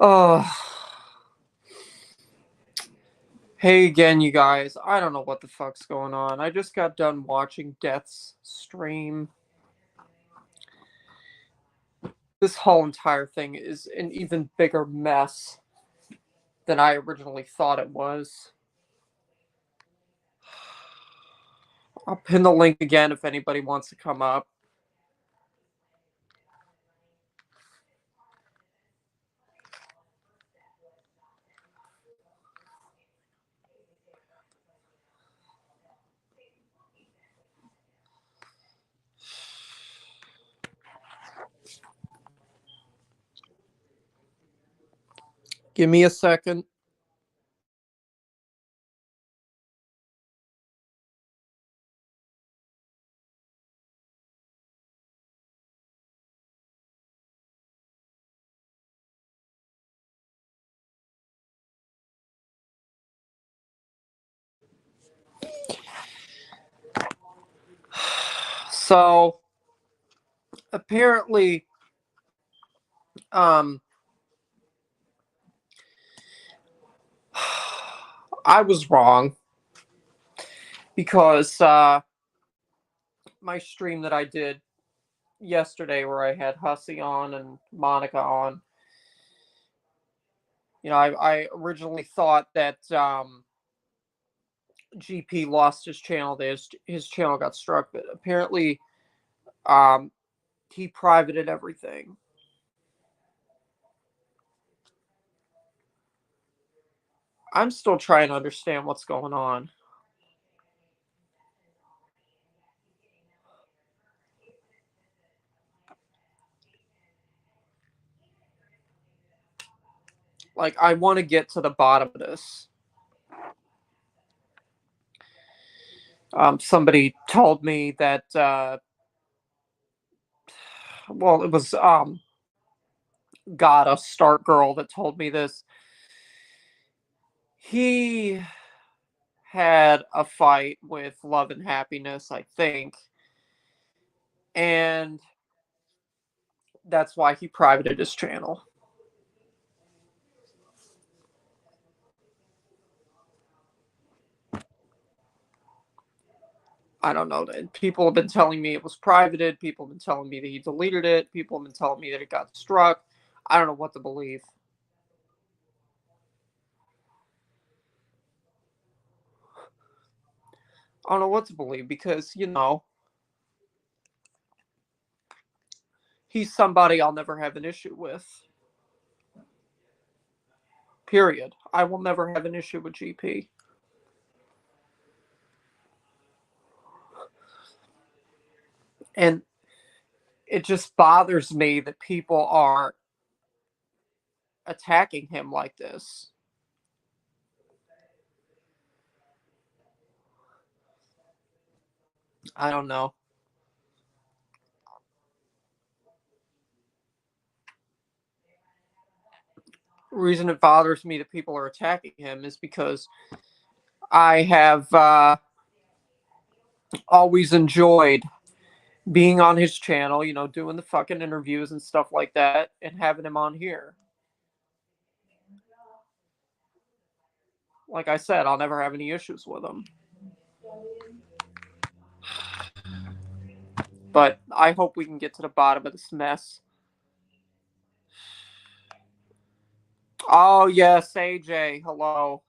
Oh, hey again, you guys. I don't know what the fuck's going on. I just got done watching Death's stream. This whole entire thing is an even bigger mess than I originally thought it was. I'll pin the link again if anybody wants to come up. Give me a second. So, apparently, um, I was wrong because my stream that I did yesterday, where I had Hussey on and Monica on, I originally thought that GP lost his channel. His channel got struck, but apparently, um, he privated everything. I'm still trying to understand what's going on. Like, I want to get to the bottom of this. Somebody told me that, well, it was God, a Stark girl that told me this. He had a fight with Love and Happiness, I think, and that's why he privated his channel. I don't know. People have been telling me it was privated. People have been telling me that he deleted it. People have been telling me that it got struck. I don't know what to believe. I don't know what to believe because, he's somebody I'll never have an issue with. Period. I will never have an issue with GP. And it just bothers me that people are attacking him like this. I don't know. The reason it bothers me that people are attacking him is because I have always enjoyed being on his channel, doing the fucking interviews and stuff like that, and having him on here. Like I said, I'll never have any issues with him. But I hope we can get to the bottom of this mess. Oh, yes, AJ, hello.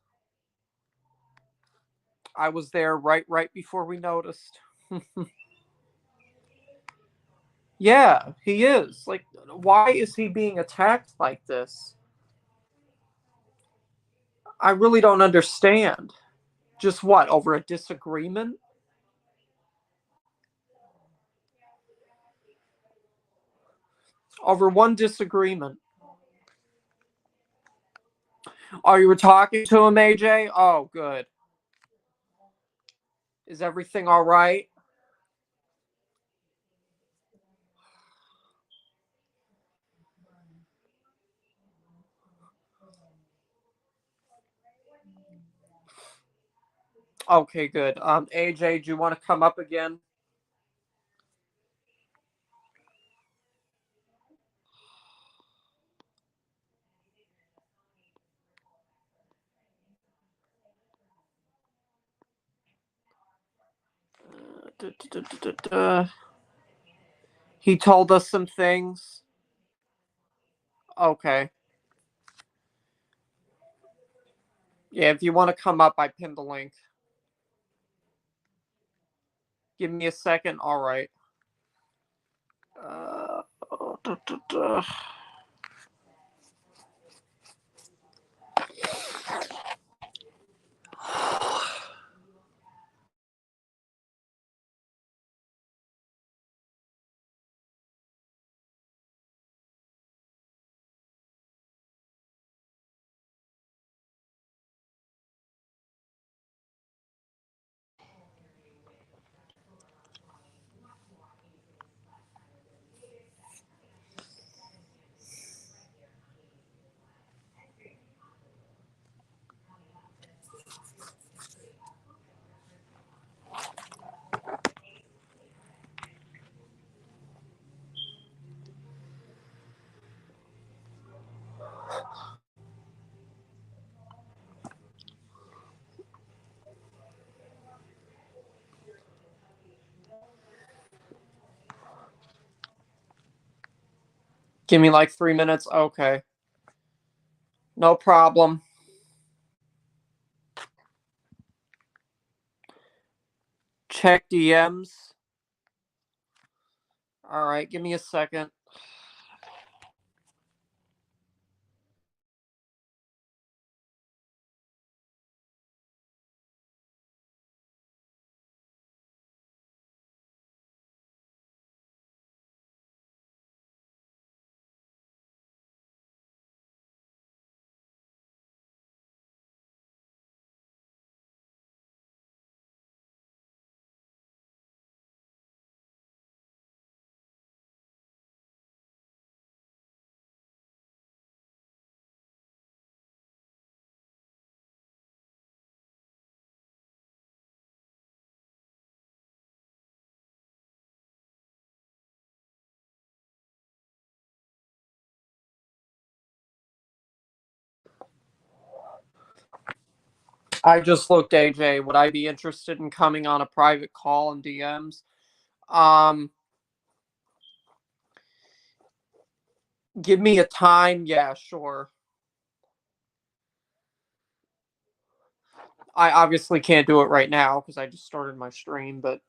I was there right before we noticed. Yeah, he is. Like, why is he being attacked like this? I really don't understand. Just what, over a disagreement? Over one disagreement. Oh, you were talking to him, AJ? Oh, good. Is everything all right? Okay, good. AJ, do you want to come up again? He told us some things. Okay. Yeah, if you want to come up, I pinned the link. Give me a second. All right. Uh, Give me like 3 minutes. Okay. No problem. Check DMs. All right. Give me a second. I just looked, AJ. Would I be interested in coming on a private call and DMs? Um, Give me a time. Yeah, sure. I obviously can't do it right now because I just started my stream, but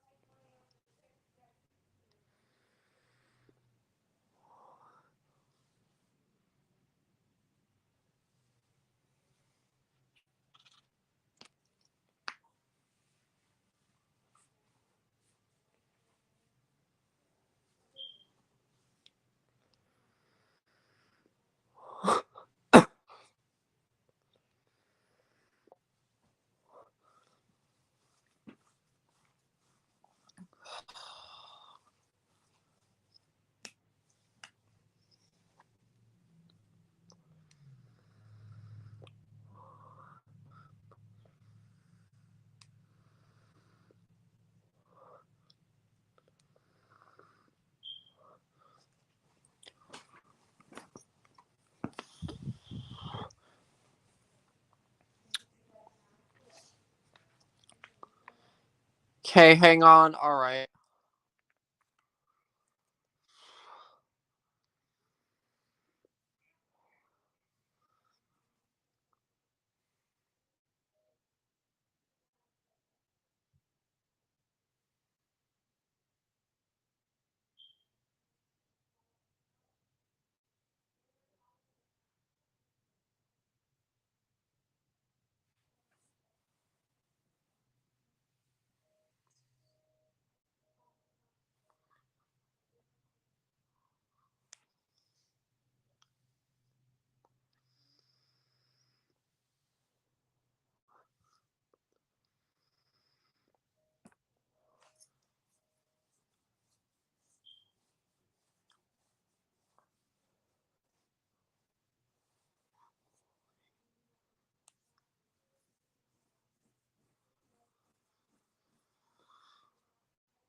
okay, hang on. All right.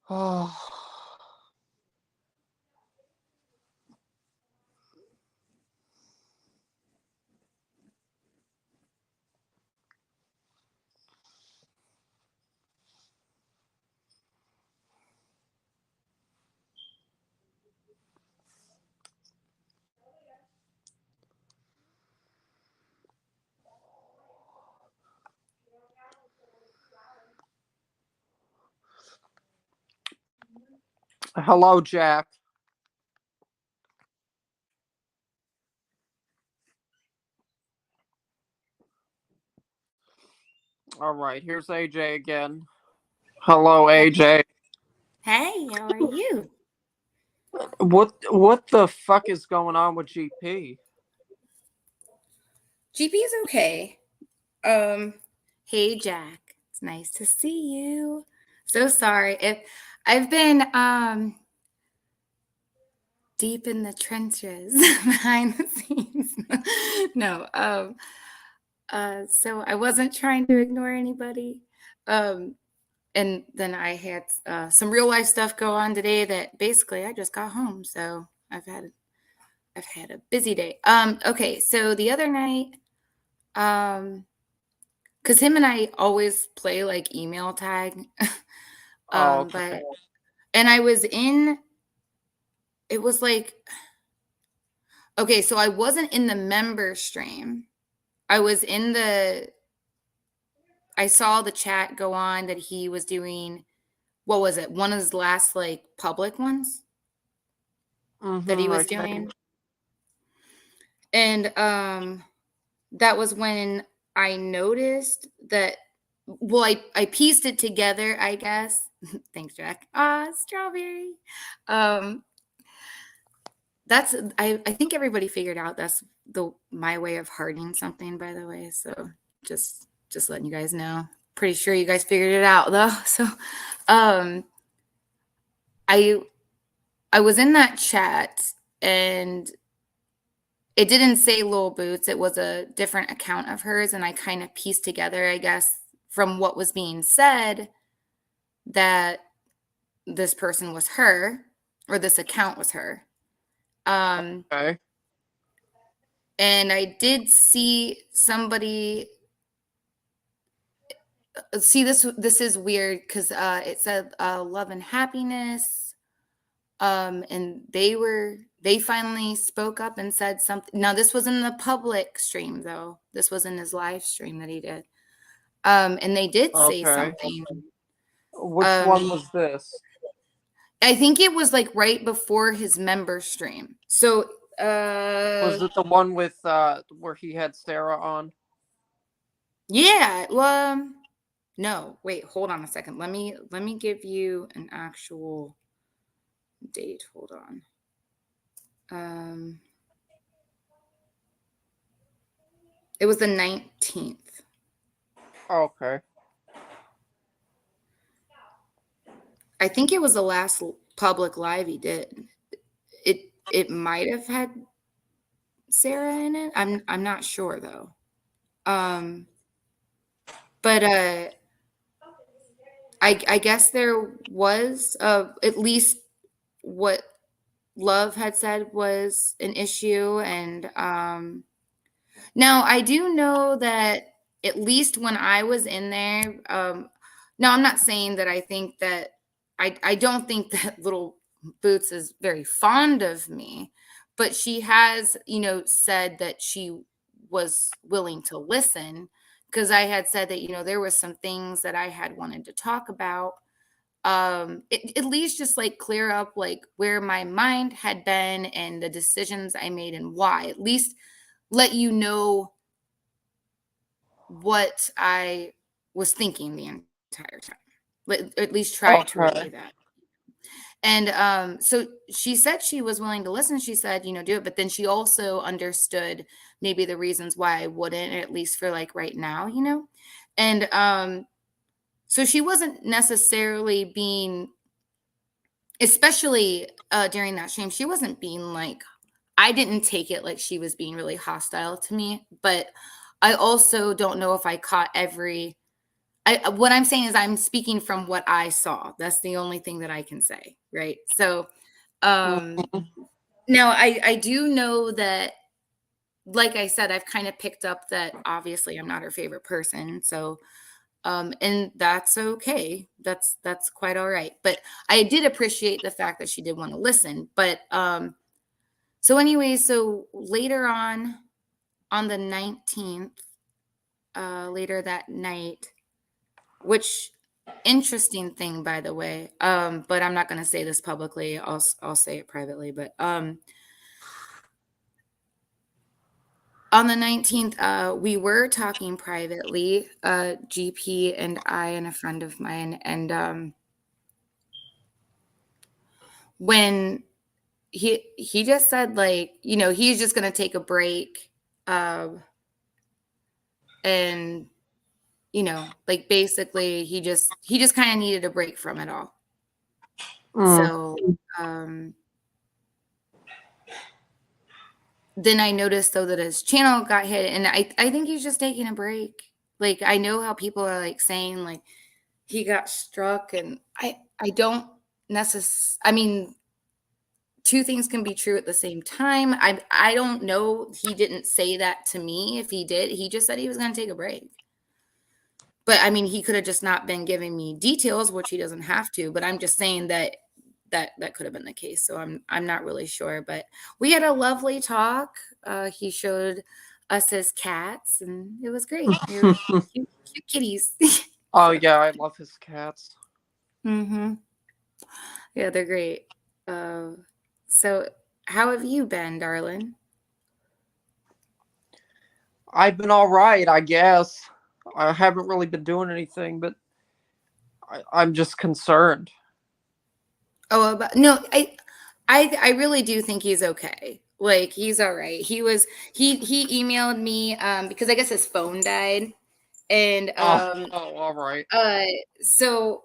Oh. Hello, Jack. All right, here's AJ again. Hello, AJ. Hey, how are you? What the fuck is going on with GP? GP is okay. Um, hey Jack, it's nice to see you. So sorry if I've been deep in the trenches behind the scenes. No, so I wasn't trying to ignore anybody. Um, and then I had some real life stuff go on today that basically I just got home, so I've had a busy day. Okay, so the other night, um, because him and I always play like email tag. Oh, okay. But and I was in it was like okay, so I wasn't in the member stream. I was in the I saw the chat go on that he was doing what was it? One of his last like public ones that he was I doing. think. And that was when I noticed that well, I pieced it together, I guess. Thanks, Jack. Ah, strawberry. Um, I think everybody figured out that's the my way of hearting something, by the way. So just letting you guys know. Pretty sure you guys figured it out though. So um I I was in that chat and it didn't say Lil Boots. It was a different account of hers, and I kind of pieced together, I guess, from what was being said that this person was her or this account was her. Um Okay. and I did see somebody see this is weird because it said love and happiness, and they finally spoke up and said something. Now this was in the public stream though, this was in his live stream that he did, and they did say Okay. something. Which um one was this? I think it was like right before his member stream, so Was it the one with where he had Sarah on? yeah, well, no, wait, hold on a second. Let me give you an actual date. Hold on. Um, it was the 19th. Okay. I think it was the last public live he did. It might have had Sarah in it. I'm not sure though. Um, but I guess there was at least what Love had said was an issue, and now I do know that at least when I was in there, no, I'm not saying that I think that I don't think that Little Boots is very fond of me, but she has, said that she was willing to listen because I had said that, there was some things that I had wanted to talk about. At least just like clear up like where my mind had been and the decisions I made and why. At least let you know what I was thinking the entire time. At least try to relay Okay. that. And so she said she was willing to listen. She said, do it. But then she also understood maybe the reasons why I wouldn't, at least for like right now. And so she wasn't necessarily being, especially during that stream, she wasn't being like, I didn't take it like she was being really hostile to me. But I also don't know if I caught what I'm saying is I'm speaking from what I saw. That's the only thing that I can say, right? So Mhm. now I do know that, like I said, I've kind of picked up that obviously I'm not her favorite person. So and that's okay. That's quite all right. But I did appreciate the fact that she did want to listen. But so anyway, so later on the 19th, later that night, which interesting thing, by the way, but I'm not gonna say this publicly. I'll say it privately. But on the 19th, we were talking privately, GP and I and a friend of mine, and when he just said, like, he's just gonna take a break, and like, basically he just kind of needed a break from it all. Mm. So um then I noticed, though, that his channel got hit, and I think he's just taking a break. Like, I know how people are, like, saying, like, he got struck, and I don't I mean, two things can be true at the same time. I don't know. He didn't say that to me. If he did, he just said he was going to take a break. But I mean, he could have just not been giving me details, which he doesn't have to. But I'm just saying that could have been the case. So I'm not really sure. But we had a lovely talk. He showed us his cats, and it was great. They were cute, cute kitties. Oh So, yeah, I love his cats. hmm yeah, they're great. Uh, so how have you been, darling? I've been all right, I guess. I haven't really been doing anything, but I'm just concerned. Oh, no, I really do think he's okay. Like, he's all right. He emailed me because I guess his phone died, and Oh, all right. uh so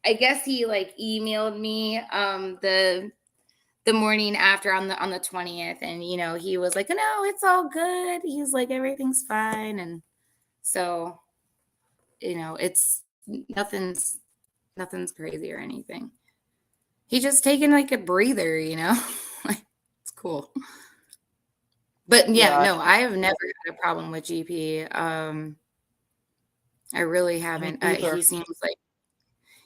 I guess he, like, emailed me the morning after, on the 20th, and he was like, "No, it's all good." He's like, "Everything's fine." And so, it's nothing's crazy or anything. He's just taking, like, a breather. Like, it's cool. But yeah, Yeah, no, I have never had a problem with GP. I really me haven't. He neither. seems like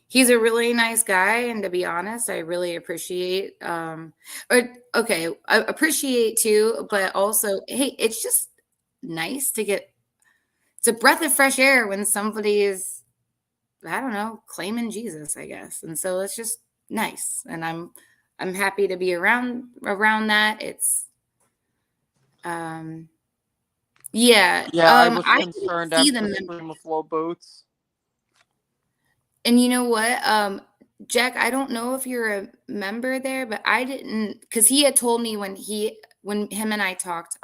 he's a really nice guy, and to be honest, I really appreciate, or okay, I appreciate too, but also, hey, it's just nice to get it's a breath of fresh air when somebody is, I don't know, claiming Jesus, I guess. And so it's just nice, and I'm happy to be around that. It's um yeah, Yeah, I was I didn't concerned see after the them. stream of low boots. And you know what? Jack, I don't know if you're a member there, but I didn't, because he had told me when him and I talked,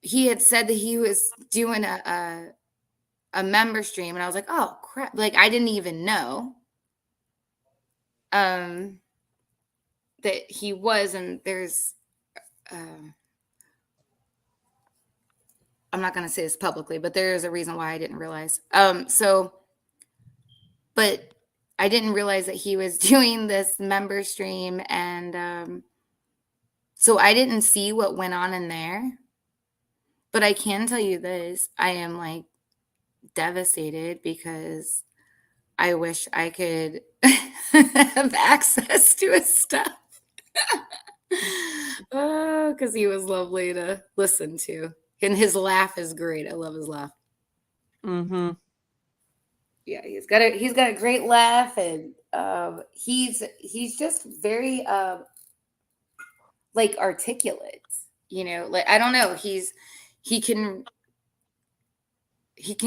he had said that he was doing a member stream, and I was like, oh crap. Like, I didn't even know um that he was, and there's uh I'm not gonna say this publicly, but there is a reason why I didn't realize. But I didn't realize that he was doing this member stream, and so I didn't see what went on in there. But I can tell you this, I am, like, devastated because I wish I could have access to his stuff. Oh, because he was lovely to listen to. And his laugh is great. I love his laugh. Mm-hmm. Yeah, he's got a great laugh, and he's just very like, articulate. Like, I don't know. He can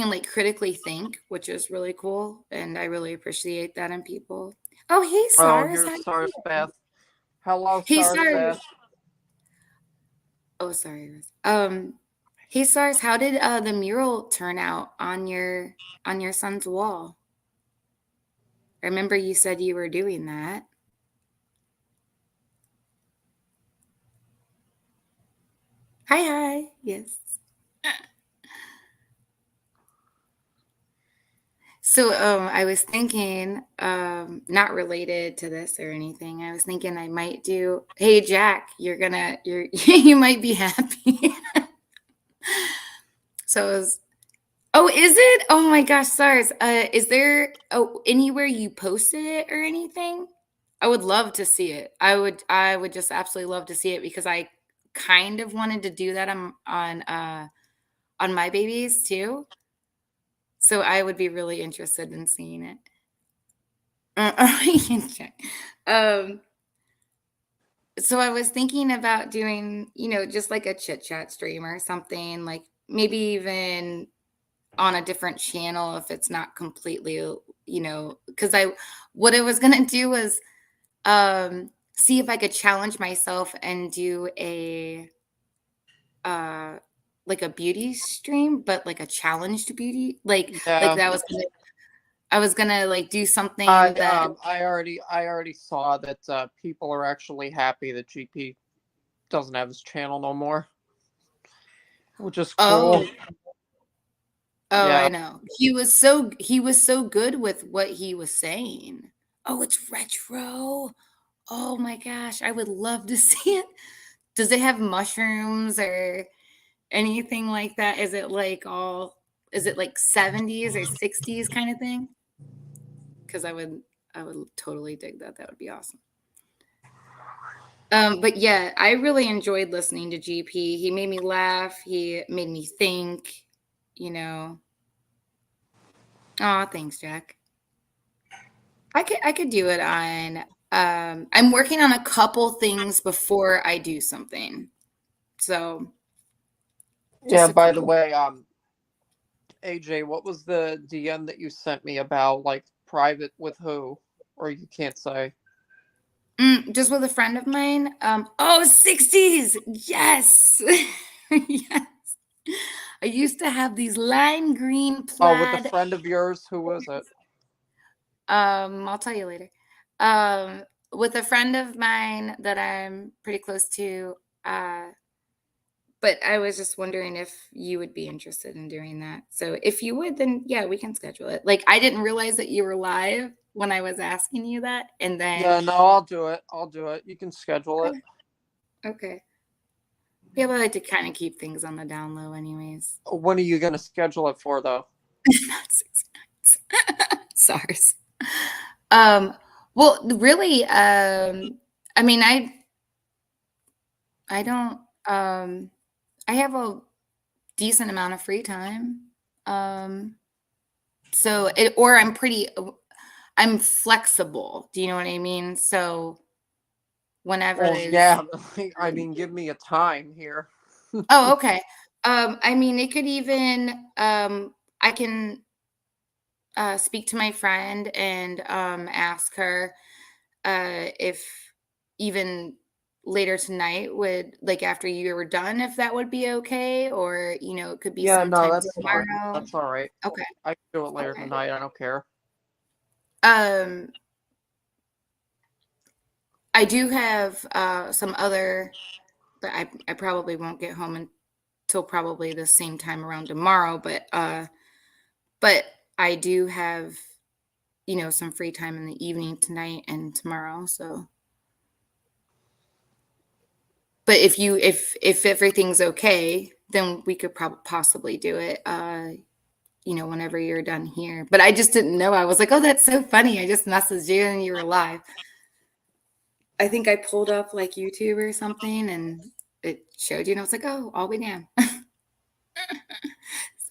like, critically think, which is really cool, and I really appreciate that in people. Oh, hey, Oh, Sars, here's how you Stars doing? Beth. Hello, Hey, Stars Sars. Beth. Oh, sorry. Hey, Sars, how did the mural turn out on your son's wall? I remember you said you were doing that. Hi, hi. Yes. So, I was thinking, not related to this or anything. I was thinking I might do. Hey, Jack, you might be happy. So, oh, is it? Oh my gosh, SARS. Is there anywhere you posted it or anything? I would love to see it. I would just absolutely love to see it, because I kind of wanted to do that on my babies too. So I would be really interested in seeing it. I can check. Um, so I was thinking about doing, just like a chit chat stream or something, like maybe even on a different channel if it's not completely, because what I was gonna do was see if I could challenge myself and do uh like a beauty stream, but like a challenged beauty, like Yeah. that was gonna I was gonna like do something that I already saw that people are actually happy that GP doesn't have his channel no more, which is cool. oh oh I Yeah. know. He was so good with what he was saying. Oh, it's retro. Oh my gosh, I would love to see it. Does it have mushrooms or anything like that? Is it like 70s or 60s kind of thing? Because I would totally dig that. That would be awesome. But yeah, I really enjoyed listening to GP. He made me laugh. He made me think, you know. Oh, thanks, Jack. I could do it on I'm working on a couple things before I do something. So Yeah. just a By the couple. way, AJ, what was the DM that you sent me about, like, private with who? Or you can't say. Just with a friend of mine. Oh, 60s. Yes. Yes. I used to have these lime green Oh, with a plaid. friend of yours, who was it? I'll tell you later. With a friend of mine that I'm pretty close to. Uh, but I was just wondering if you would be interested in doing that. So if you would, then yeah, we can schedule it. Like I didn't realize that you were live when I was asking you that, and then Yeah, no, I'll do it. I'll do it. You can schedule it. okay, okay. Yeah, but I like to kind of keep things on the down low, anyways. When are you gonna schedule it for, though? Not 6 nights. SARS. Um, well, really, I mean, I don't, I have a decent amount of free time. Um, or I'm flexible. Do you know what I mean? So whenever Well, there's, yeah. I mean, give me a time here. oh, okay. I mean, it could even, I can speak to my friend and ask her if even later tonight would like after you were done if that would be okay, or it could be Yeah, no, sometime that's fine. tomorrow. That's all right. Okay. I can do it later Okay. tonight. I don't care. um I do have some other, but I probably won't get home until probably the same time around tomorrow, but I do have some free time in the evening tonight and tomorrow. So but if everything's okay, then we could possibly do it whenever you're done here. But I just didn't know. I was like, oh, that's so funny. I just messaged you and you were live. I think I pulled up like YouTube or something and it showed you and I was like, oh, I'll be damned.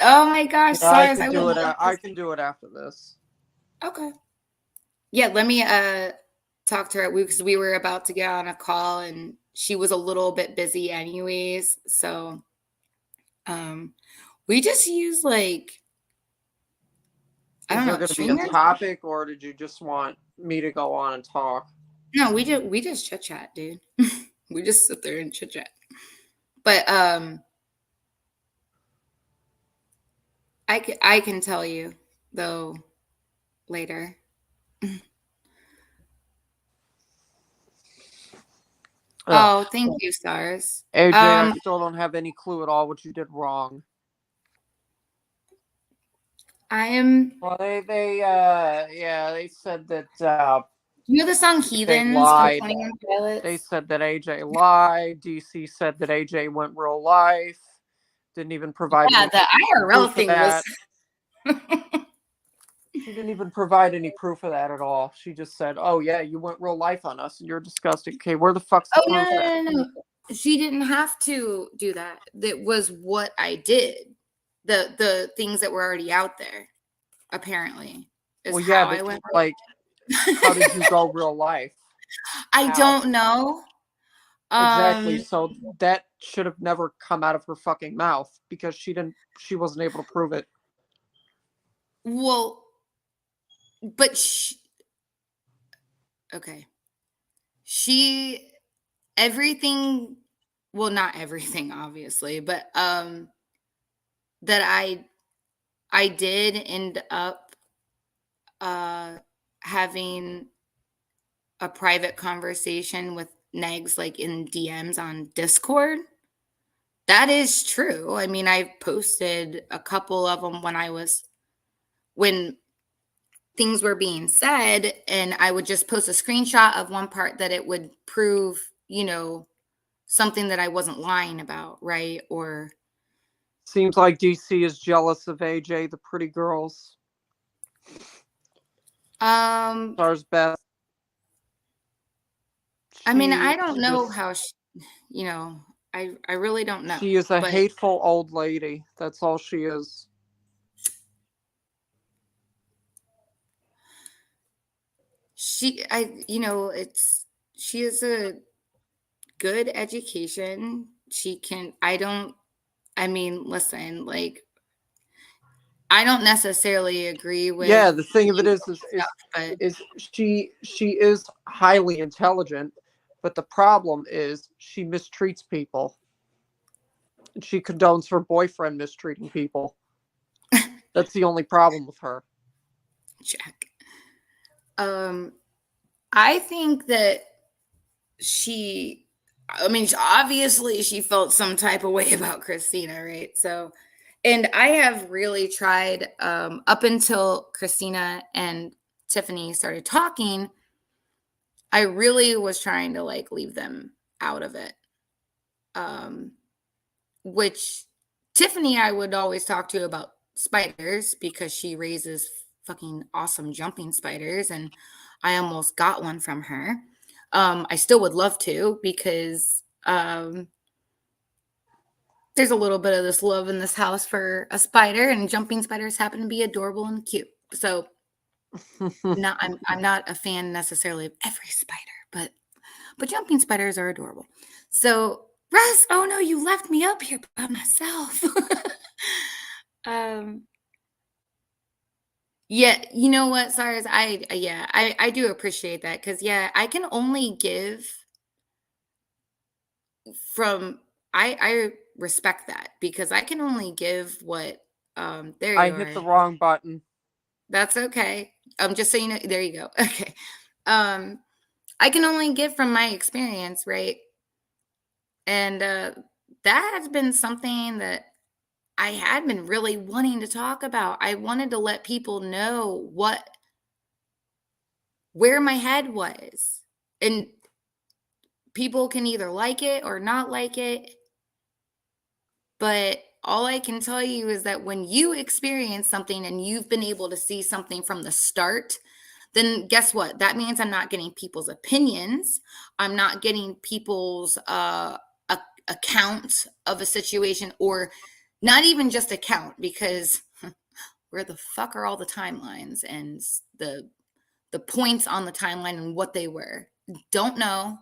Oh my gosh, Yeah, I SARS, could I would do it. love I this. can do it after this. Okay. Yeah, let me talk to her because we were about to get on a call and she was a little bit busy anyways. So um we just use like I Is don't there know, going to be a streamers? topic, or did you just want me to go on and talk? No, we just chit chat, dude. We just sit there and chit chat. But I can tell you though later. Ugh. Oh, thank you, Stars. AJ, I still don't have any clue at all what you did wrong. I am. Well, yeah, they said that You know the song AJ "Heathens" from lied. 21 They Pilots? said that AJ lied. DC said that AJ went real life. Didn't even provide Yeah, any the IRL proof of thing was. that. She didn't even provide any proof of that at all. She just said, "Oh yeah, you went real life on us, and you're disgusting." Okay, where the fuck's the Oh no, proof no, at? no, no, no. She didn't have to do that. That was what I did. The things that were already out there. apparently, is Well, yeah, how but I went. like, how did you go real life? I How? don't know. Exactly. Um, So that should have never come out of her fucking mouth because she wasn't able to prove it. well, but okay. She everything, well, not everything obviously, but that I did end up uh having a private conversation with Negs like in DMs on Discord. That is true. I mean, I posted a couple of them when things were being said, and I would just post a screenshot of one part that it would prove, something that I wasn't lying about, right? Or Seems like DC is jealous of AJ, the pretty girls. um Stars Beth. I mean, She I is don't know just how you know, I really don't know. she is a But hateful old lady. That's all she is. she has a good education. She can I don't I mean, listen, like I don't necessarily agree Yeah, with the thing of it stuff, but is she is highly intelligent, but the problem is she mistreats people. And she condones her boyfriend mistreating people. That's the only problem with her. check. Um, I think that she, I mean, obviously she felt some type of way about Christina, right? So, and I have really tried, up until Christina and Tiffany started talking, I really was trying to like leave them out of it. Um, which Tiffany, I would always talk to about spiders because she raises fucking awesome jumping spiders, and I almost got one from her. I still would love to because there's a little bit of this love in this house for a spider, and jumping spiders happen to be adorable and cute. So, not I'm not a fan necessarily of every spider, but jumping spiders are adorable. So, Russ, oh no, you left me up here by myself. um, yeah, you know what, Cyrus? I do appreciate that because yeah, I can only give from I respect that because I can only give what there I you hit are. the wrong button. That's okay. Just so you know, there you go. Okay. Um, I can only give from my experience, right? And that has been something that I had been really wanting to talk about. I wanted to let people know where my head was. And people can either like it or not like it. But all I can tell you is that when you experience something and you've been able to see something from the start, then guess what? That means I'm not getting people's opinions. I'm not getting people's account of a situation, or not even just account, because where the fuck are all the timelines and the points on the timeline and what they were? Don't know.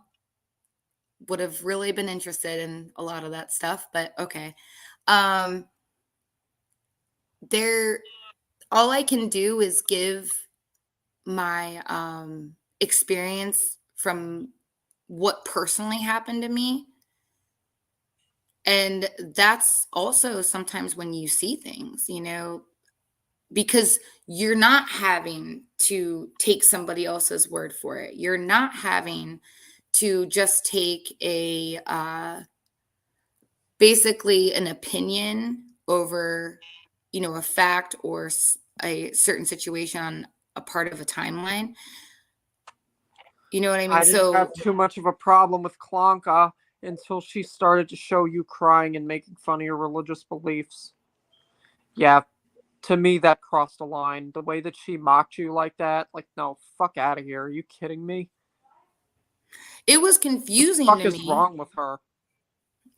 Would have really been interested in a lot of that stuff, but okay. Um, there, all I can do is give my experience from what personally happened to me. And that's also sometimes when you see things, because you're not having to take somebody else's word for it. You're not having to just take basically an opinion over, a fact or a certain situation on a part of a timeline. You know what I mean? I didn't have So too much of a problem with Klonka until she started to show you crying and making fun of your religious beliefs. Yeah, to me that crossed a line. The way that she mocked you like that, like, no, fuck out of here. Are you kidding me? it was The confusing fuck to is me. wrong with her?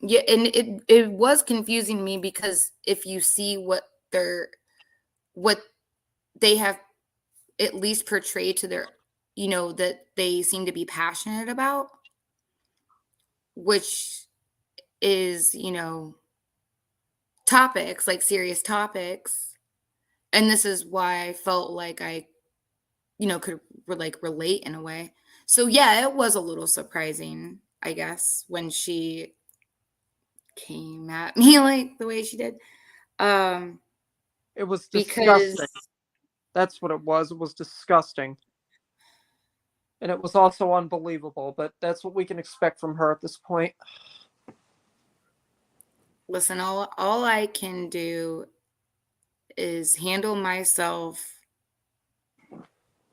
Yeah, and it was confusing me because if you see what they have at least portrayed to their, that they seem to be passionate about, which is, topics, like serious topics. And this is why I felt like I, could like relate in a way. So yeah, it was a little surprising, I guess, when she came at me like the way she did. It was Because disgusting. That's what it was. It was disgusting. And it was also unbelievable, but that's what we can expect from her at this point. listen, all I can do is handle myself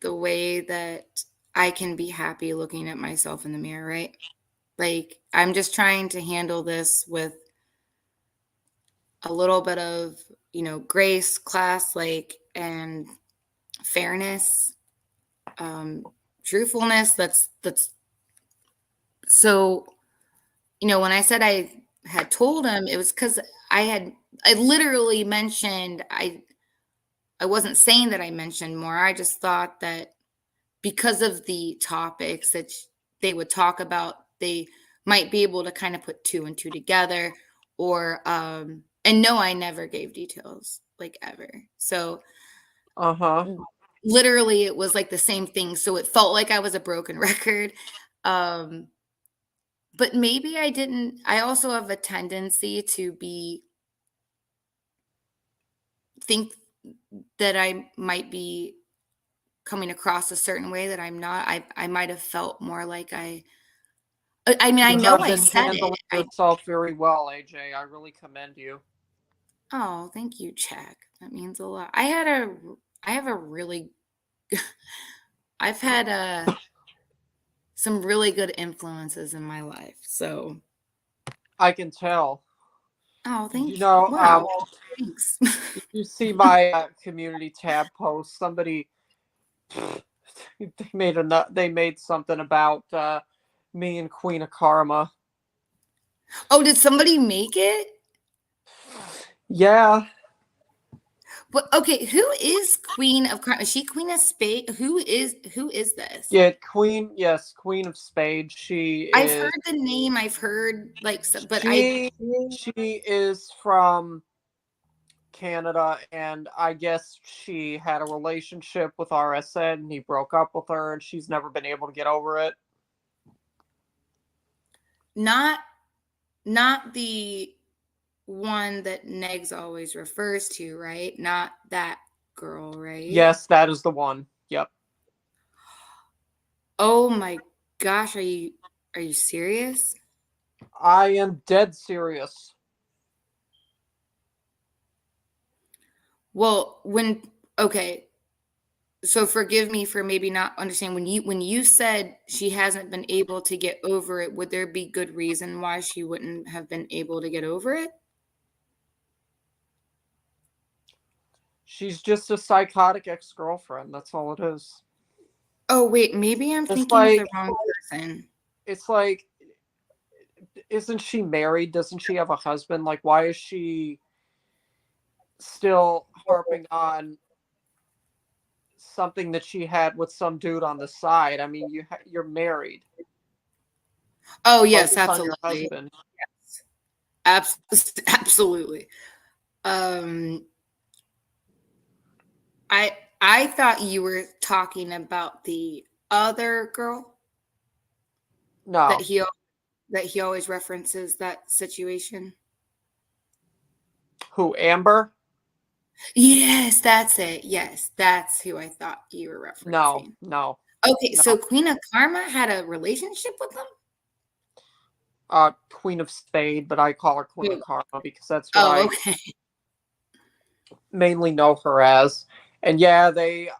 the way that I can be happy looking at myself in the mirror, right? Like, I'm just trying to handle this with a little bit of, grace, class, like, and fairness, truthfulness. That's so, when I said I had told him, it was because I literally mentioned, I wasn't saying that I mentioned more. I just thought that because of the topics that they would talk about, they might be able to kind of put two and two together, or and no, I never gave details, like, ever. So Uh-huh. literally it was like the same thing, so it felt like I was a broken record. um but maybe I didn't. I also have a tendency to be think that I might be coming across a certain way that I'm not. I might have felt more like I mean, I You know have I been said it. handling yourself very well, AJ. I really commend you. Oh, thank you, Jack. That means a lot. I have a really I've had some really good influences in my life. So, I can tell. oh, You thank you. know, Wow. Thanks. did you see my community tab post? Somebody they made something about me and Queen of Karma. Oh, did somebody make it? Yeah, But okay, who is Queen of Is she Queen of Spade? Who is this? yeah, Queen. Yes, Queen of Spades. She I've is. heard the name. I've heard like, but She she is from Canada, and I guess she had a relationship with RSN, and he broke up with her, and she's never been able to get over it. not not the one that Negs always refers to, right? Not that girl, right? Yes, that is the one. Yep. Oh my gosh, are you serious? I am dead serious. Well, okay, so forgive me for maybe not understanding when you said she hasn't been able to get over it, would there be good reason why she wouldn't have been able to get over it? She's just a psychotic ex-girlfriend. That's all it is. Oh, wait, maybe I'm It's thinking of like the wrong person. it's like isn't she married? Doesn't she have a husband? Like why is she still harping on something that she had with some dude on the side? I mean, you're married. Oh, yes, Focus on your absolutely. husband. Absolutely. Um, I thought you were talking about the other girl that No. he that he always references that situation. Who, Amber? Yes, that's it. Yes, that's who I thought you were No, referencing. no, Okay, so no. Queen of Karma had a relationship with him? Queen of Spade, but I call her Queen of Wait, Karma because that's what oh, I okay. mainly know her as. And yeah, they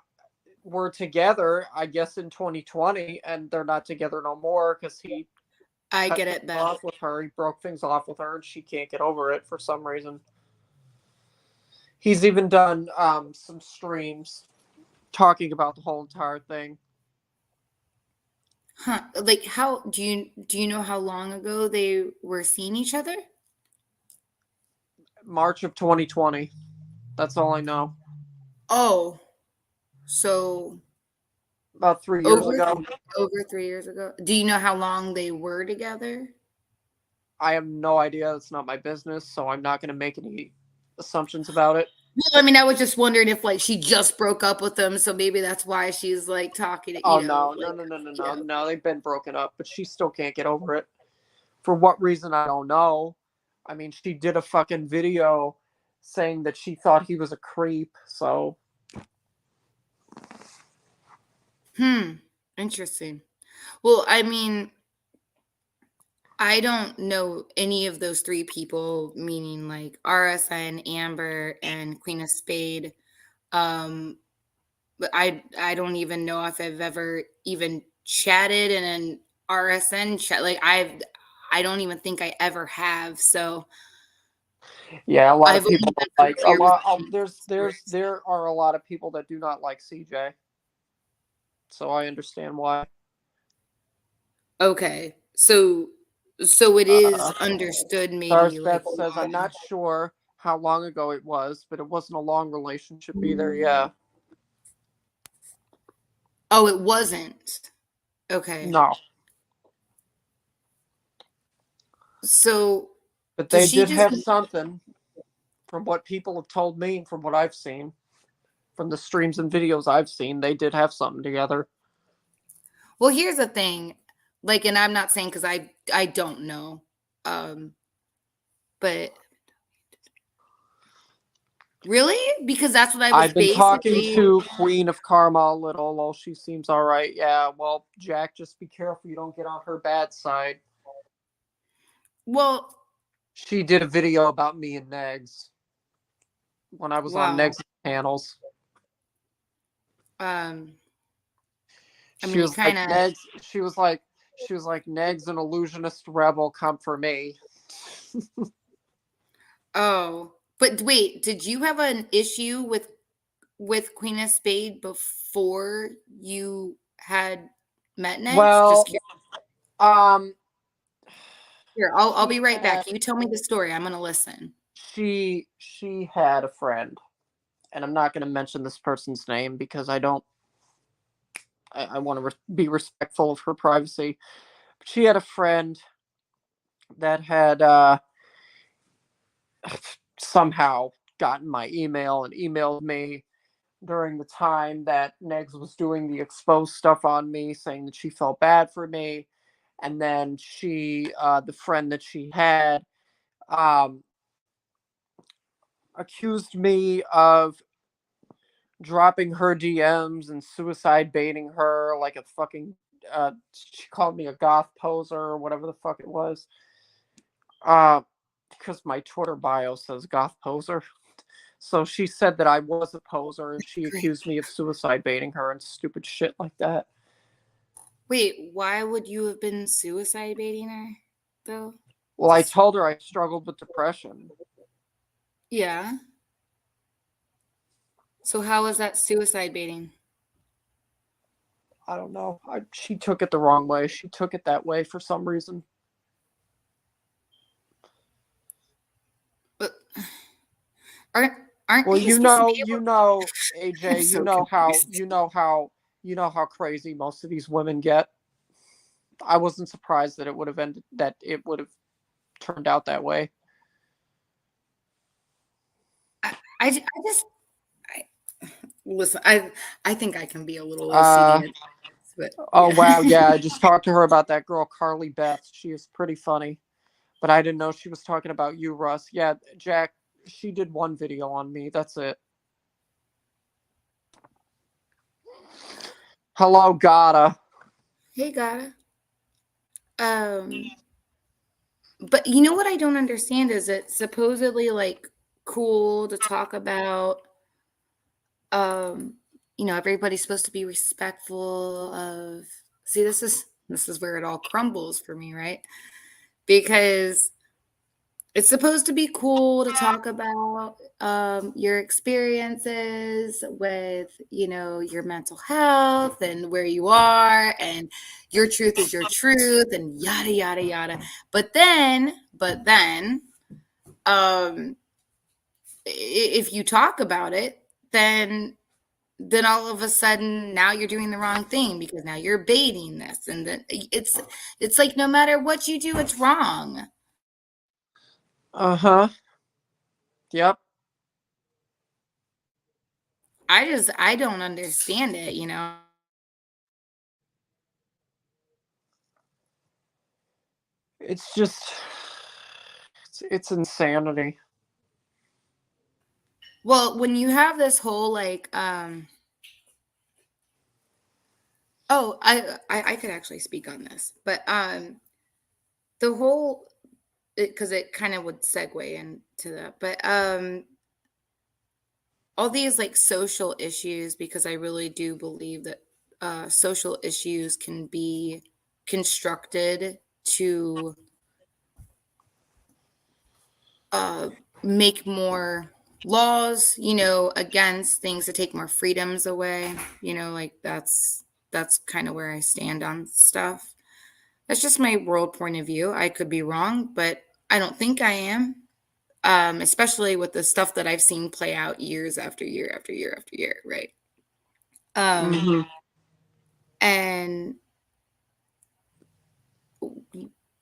were together, I guess, in 2020, and they're not together no more because he I cut get things it then. off with her. He broke things off with her, and she can't get over it for some reason. He's even done some streams talking about the whole entire thing. Huh. Like, how do you know how long ago they were seeing each other? March of 2020. That's all I know. Oh. So about 3 years over ago. over 3 years ago. Do you know how long they were together? I have no idea. It's not my business, so I'm not going to make any assumptions about it. Well, I mean, I was just wondering if like she just broke up with him, so maybe that's why she's like talking to, Oh no, no, like, no, no, no, no, no. They've been broken up, but she still can't get over it. For what reason, I don't know. I mean, she did a fucking video saying that she thought he was a creep. So Interesting. Well, I mean, I don't know any of those three people, meaning like RSN, Amber, and Queen of Spade. Um, but I don't even know if I've ever even chatted in an RSN chat. Like I don't even think I ever have. So yeah, a lot of I've only people been don't like a familiar with lot. Queen of Spades. There are a lot of people that do not like CJ. So I understand why. Okay, so it is Uh, understood Stars maybe like Beth says I'm not sure how long ago it was, but it wasn't a long relationship either. Yeah, oh, it wasn't. Okay. no, So but does they she did just have something from what people have told me and from what I've seen. From the streams and videos I've seen, they did have something together. well, here's the thing. Like, and I'm not saying because I don't know. Um, but really? Because that's what I was I've been talking basically to Queen of Karma a little. Oh, she seems all right. Yeah, well, Jack, just be careful you don't get on her bad side. well, She did a video about me and Negs when I was on wow. Negs panels. Um, I She mean you was like kind of Negs. She was like Negs, an illusionist rebel. Come for me. oh, but wait, did you have an issue with Queen of Spade before you had met Next? Just Well, curious. um, Here, I'll she be right had back. You tell me the story. I'm gonna listen. she had a friend, and I'm not going to mention this person's name because I don't. I want to be respectful of her privacy. But she had a friend that had somehow gotten my email and emailed me during the time that Negs was doing the exposed stuff on me, saying that she felt bad for me. And then the friend that she had, um, accused me of dropping her DMs and suicide baiting her like a fucking. She called me a goth poser or whatever the fuck it was. Uh, because my Twitter bio says goth poser. So she said that I was a poser and she Great. accused me of suicide baiting her and stupid shit like that. Wait, why would you have been suicide baiting her, though? Well, I Just told her I struggled with depression. yeah. So how is that suicide baiting? I don't know. She took it the wrong way. She took it that way for some reason. But aren't aren't Well, you supposed to be able? I'm AJ, so confused. you know how crazy most of these women get. I wasn't surprised that it would have turned out that way. I just I, listen. I think I can be a little Uh, OCD, but oh yeah. wow, yeah, I just talked to her about that girl Carly Beth. She is pretty funny, but I didn't know she was talking about you, Russ. Yeah, Jack, she did one video on me. That's it. Hello, Gata. Hey, Gata. But you know what I don't understand is it's supposedly like cool to talk about. Um, everybody's supposed to be respectful of. See, this is where it all crumbles for me, right? Because it's supposed to be cool to talk about your experiences with, your mental health and where you are, and your truth is your truth, and yada yada yada. But then, um, if you talk about it, then then all of a sudden now you're doing the wrong thing because now you're baiting this, and then it's like no matter what you do, it's wrong. Uh-huh. Yep. I don't understand it, you know. It's just it's insanity. Well, when you have this whole like oh, I could actually speak on this, but the whole because it kind of would segue into that, but all these like social issues, because I really do believe that social issues can be constructed to uh, make more laws, you know, against things to take more freedoms away. You know, like that's kind of where I stand on stuff. That's just my world point of view. I could be wrong, but I don't think I am. Especially with the stuff that I've seen play out years after year after year after year, right? Um, Mm-hmm. and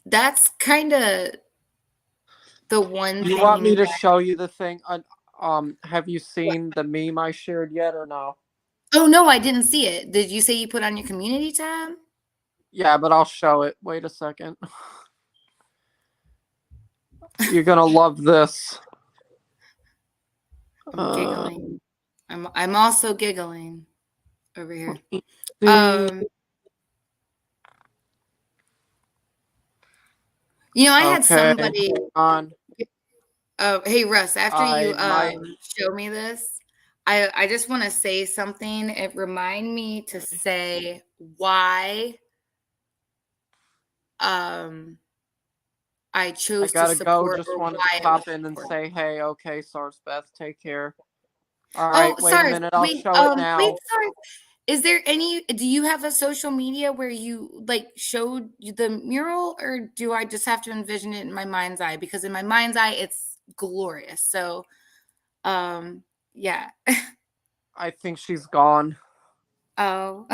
that's kind of the one You want thing me to that, show you the thing? Have you seen the meme I shared yet or no? oh no, I didn't see it. Did you say you put on your community tab? Yeah, but I'll show it. Wait a second. You're gonna love this. I'm Uh, giggling. I'm also giggling over here. see. Um, you know, I had Okay, somebody. on. Hey Russ, after you I might. show me this, I just want to say something. It remind me to say why um I I chose to gotta go. support Just or wanted to why I was pop in and supporting. say, hey, okay, Beth, take care. All Oh, right, wait a sorry. minute. I'll Wait, show it wait, now. sorry. Is there any, do you have a social media where you like showed the mural, or do I just have to envision it in my mind's eye? Because in my mind's eye, it's glorious. So, um, yeah. I think she's gone. Oh,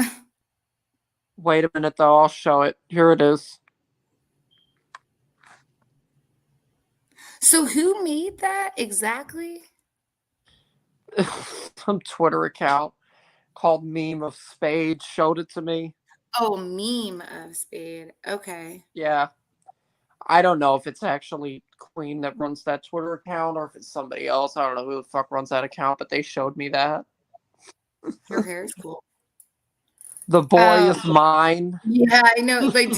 Wait a minute, though. I'll show it. Here it is. so who made that exactly? Some Twitter account called Meme of Spade showed it to me. Oh, meme of Spade. Okay. Yeah. I don't know if it's actually Queen that runs that Twitter account or if it's somebody else. I don't know who the fuck runs that account, but they showed me that. Her hair is cool. The boy Um, is mine. yeah, I know. Like,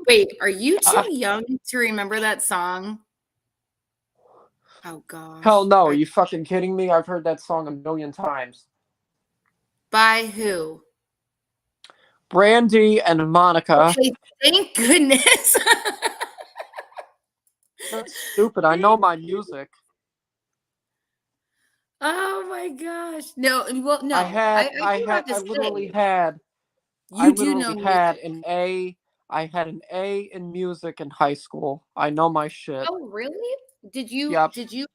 wait, are you too young to remember that song? Oh Hell gosh. no, are you fucking kidding me? I've heard that song a million times. By who? Brandy and Monica. Okay, thank goodness. That's stupid. I know my music. Oh my gosh. No, well, I no, had I I do had have to say, I you do know literally had music. an A. I had an A in music in high school. I know my shit. Oh, really? Yep. Did you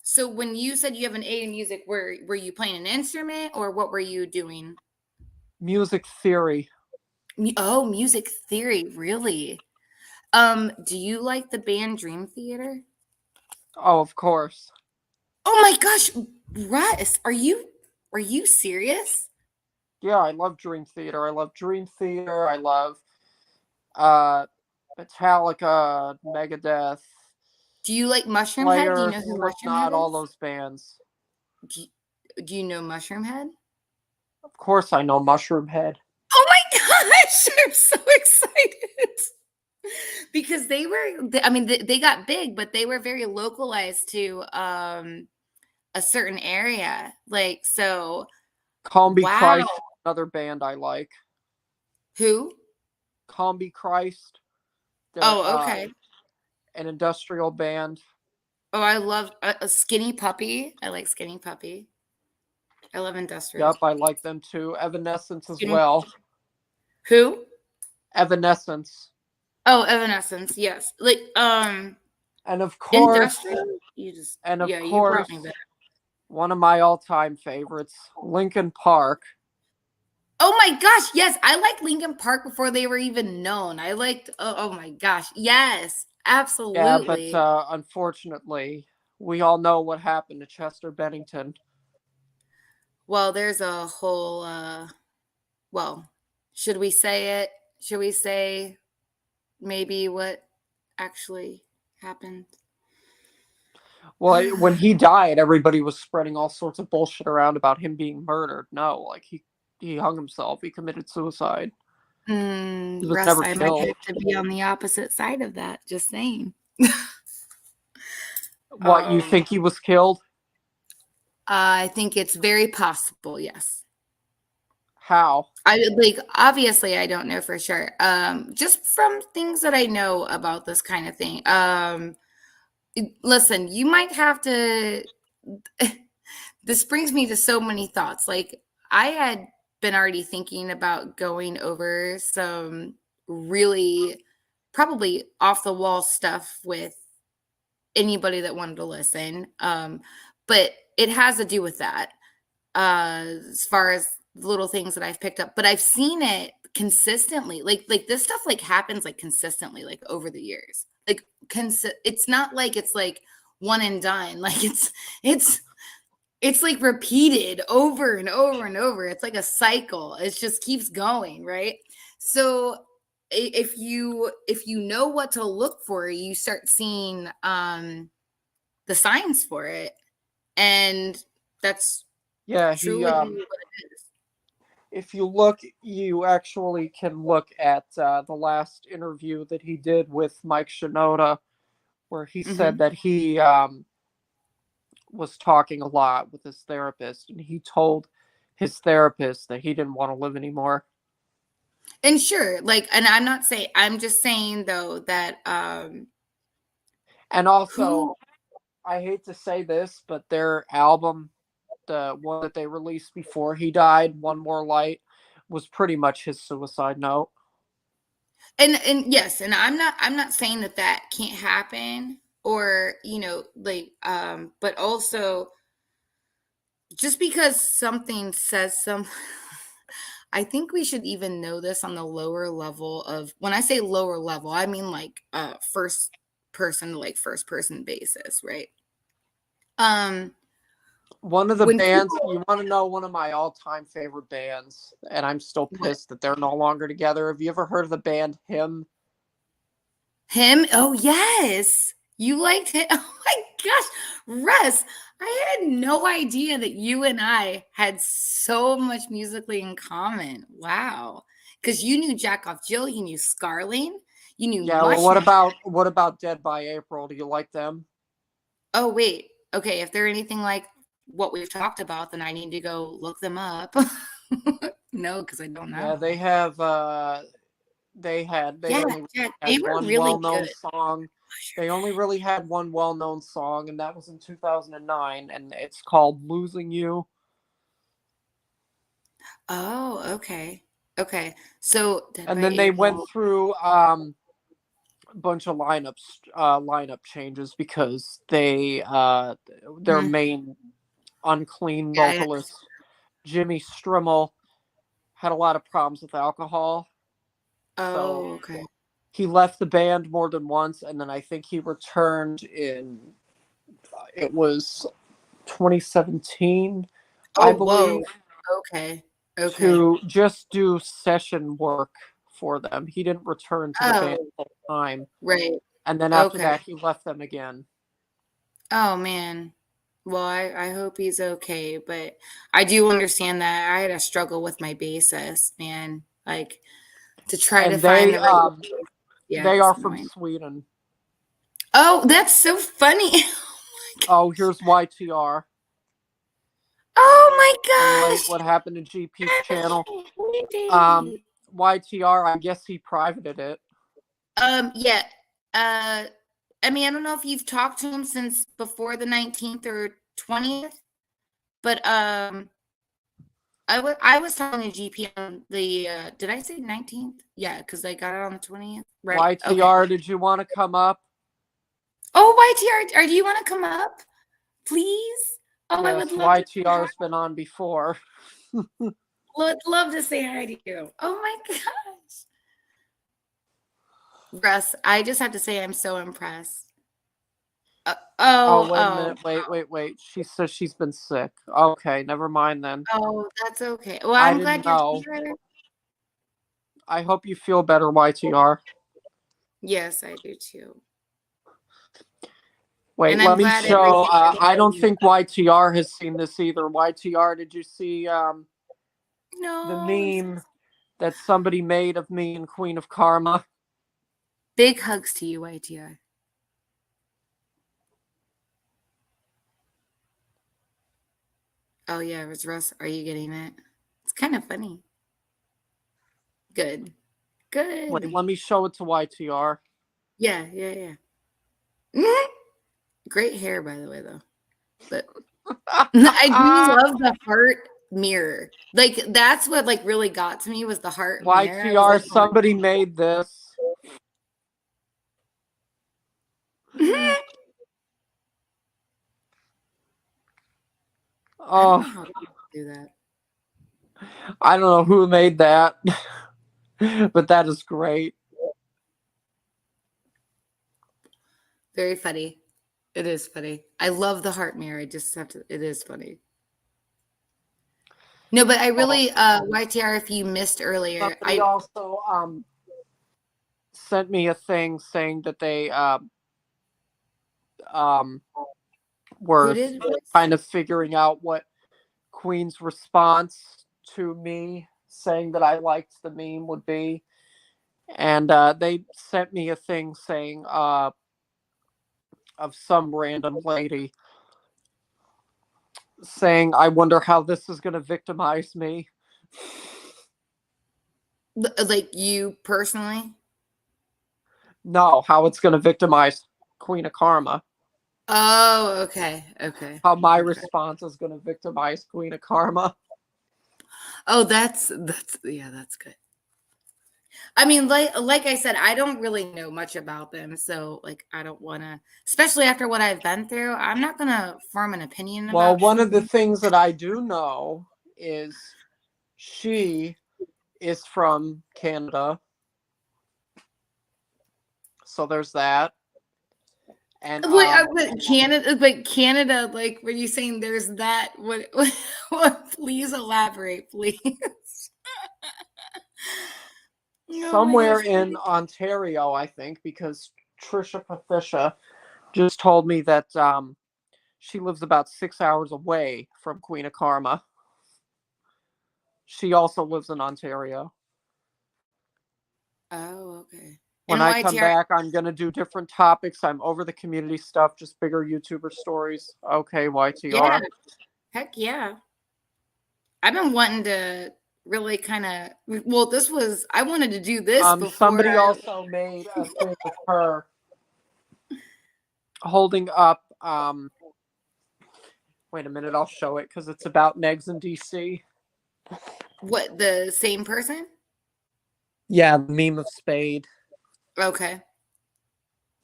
so when you said you have an A in music, were you playing an instrument or what were you doing? Music theory. Oh, music theory, really? Do you like the band Dream Theater? Oh, of course. Oh my gosh, Russ, are you serious? Yeah, I love Dream Theater. I love Dream Theater. I love uh Metallica, Megadeth, Do you like Mushroomhead? Do you Slayer, know who Slipknot, Mushroomhead all is? those bands. Do do you know Mushroomhead? Of course I know Mushroom Head. Oh my gosh, I'm so excited. Because I mean, they got big, but they were very localized to a certain area. Like, so, Combi wow. Christ, another band I like. Who? Combi Christ. They're Oh, okay. an industrial band. Oh, I love a Skinny Puppy. I like Skinny Puppy. I love industrial. Yep, I like them too. Evanescence as Skinny, well. who? Evanescence. Oh, Evanescence. Yes. Like, And of course, industrial. You just, and of yeah, you brought me course, back. One of my all-time favorites, Linkin Park. Oh my gosh, yes, I liked Linkin Park before they were even known. I liked, oh my gosh, yes, Yeah, but absolutely. unfortunately, we all know what happened to Chester Bennington. Well, there's a whole, well, should we say it? Should we say maybe what actually happened? Well, when he died, everybody was spreading all sorts of bullshit around about him being murdered. No, like he hung himself. He committed suicide. He was Russ, never I might killed. have to be on the opposite side of that. Just saying. What, you think he was killed? I think it's very possible. Yes. How? I like obviously I don't know for sure. Just from things that I know about this kind of thing. Listen, you might have to this brings me to so many thoughts. Like I had been already thinking about going over some really probably off the wall stuff with anybody that wanted to listen. But it has to do with that as far as little things that I've picked up. But I've seen it consistently. Like this stuff like happens like consistently like over the years. Like it's not like it's like one and done. Like it's like repeated over and over and over. It's like a cycle. It just keeps going, right? So if you know what to look for, you start seeing the signs for it. And that's Yeah, he truly what it is. if you look, you actually can look at the last interview that he did with Mike Shinoda, where he said Mhm. that he was talking a lot with his therapist, and he told his therapist that he didn't want to live anymore. And sure, like, and I'm not saying, I'm just saying though that And also, who I hate to say this, but their album, the one that they released before he died, One More Light, was pretty much his suicide note. and yes, and I'm not saying that that can't happen, or like but also just because something says some I think we should even know this on the lower level of, when I say lower level, I mean like first person to like first person basis, right? Um One of the when bands, people you want to know one of my all-time favorite bands, and I'm still what pissed that they're no longer together. Have you ever heard of the band Him? him? Oh yes. You liked him. Oh my gosh. Russ, I had no idea that you and I had so much musically in common. Wow. Because you knew Jack Off Jill, you knew Scarling, you knew Yeah, well, what Mushmouth. about what about Dead by April? Do you like them? Oh, wait. Okay, if they're anything like what we've talked about, then I need to go look them up. No, because I don't Yeah, know. they have they Yeah, only yeah, had they were one really well-known good. song. They only really had one well-known song, and that was in 2009, and it's called Losing You. Oh, okay. Okay. So Dead And by then they went April. through a bunch of lineup changes because their Mhm. main unclean Yeah, yeah. vocalist, Jimmy Strimmel, had a lot of problems with alcohol. So Oh, okay. he left the band more than once, and then I think he returned in it was 2017, I Oh, whoa. believe, Okay. Okay. to just do session work for them. He didn't return to the band Oh, full time, right. and then after Okay. that, he left them again. Oh man. Well, I hope he's okay, but I do understand that I had a struggle with my bassist, man. Like to try to And find the right. Yeah, it they was are from annoying. Sweden. Oh, that's so funny. Oh, here's YTR. Oh my Relate gosh. what happened to GP's channel. We Um, did. YTR, I guess he privated it. Yeah. Uh, I mean, I don't know if you've talked to him since before the 19th or 20th, but I was talking to GP on the did I say 19th? Yeah, because I got it on the 20th. Right. Okay. YTR, did you want to come up? Oh, YTR, do you want to come up? Please? Oh, I Yes, would love to say hi. YTR's been on before. Would love to say hi to you. Oh my gosh. Russ, I just have to say I'm so impressed. Oh, wait a minute. Wait. She says she's been sick. Okay, never mind then. Oh, that's okay. Well, I I'm didn't glad you're know. here. I hope you feel better, YTR. Yes, I do too. Wait, And let I'm me glad show. everything I don't think YTR has seen this either. YTR, did you see the No, meme that somebody made of me and Queen of Karma? big hugs to you, YTR. Oh yeah, Russ, are you getting it? It's kind of funny. Good. Wait, Good. let me show it to YTR. Yeah. Great hair, by the way, though. But I do love the heart mirror. Like that's what like really got to me was the heart mirror. I was YTR, like, oh somebody made this. my- I don't Oh, know how people do that. I don't know who made that, but that is great. Very funny. It is funny. I love the heart mirror. I just have to. It is funny. No, but I Oh, really, YTR, if you missed earlier, somebody also sent me a thing saying that they um who were did? kind of figuring out what Queen's response to me saying that I liked the meme would be. And they sent me a thing saying of some random lady saying, I wonder how this is going to victimize me. Like you personally? No, how it's going to victimize Queen of Karma. Oh, okay. How my response is going to victimize Queen of Karma. Oh, that's yeah, that's good. I mean, like I said, I don't really know much about them, so like I don't want to, especially after what I've been through. I'm not gonna form an opinion Well, about. one of the things that I do know is she is from Canada. So there's that. And Wait, but Canada, like, were you saying there's that? What please elaborate, please. Oh my somewhere gosh. in Ontario, I think, because Trisha Patricia just told me that she lives about 6 hours away from Queen of Karma. She also lives in Ontario. Oh, okay. When And I come YTR, back, I'm going to do different topics. I'm over the community stuff, just bigger YouTuber stories. Okay, yeah, YTR. heck yeah. I've been wanting to really kind of, well, I wanted to do this before Somebody also made a thing of her holding up. Wait a minute, I'll show it because it's about Negs in DC. what, the same person? Yeah, the meme of Spade. Okay.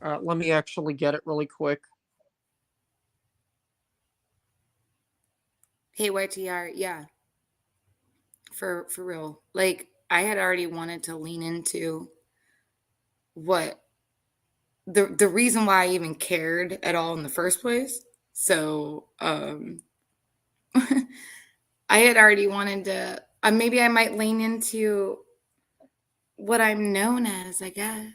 Let me actually get it really quick. Hey, YTR, yeah, for real. Like, I had already wanted to lean into what the reason why I even cared at all in the first place. So, I had already wanted to, maybe I might lean into what I'm known as, I guess.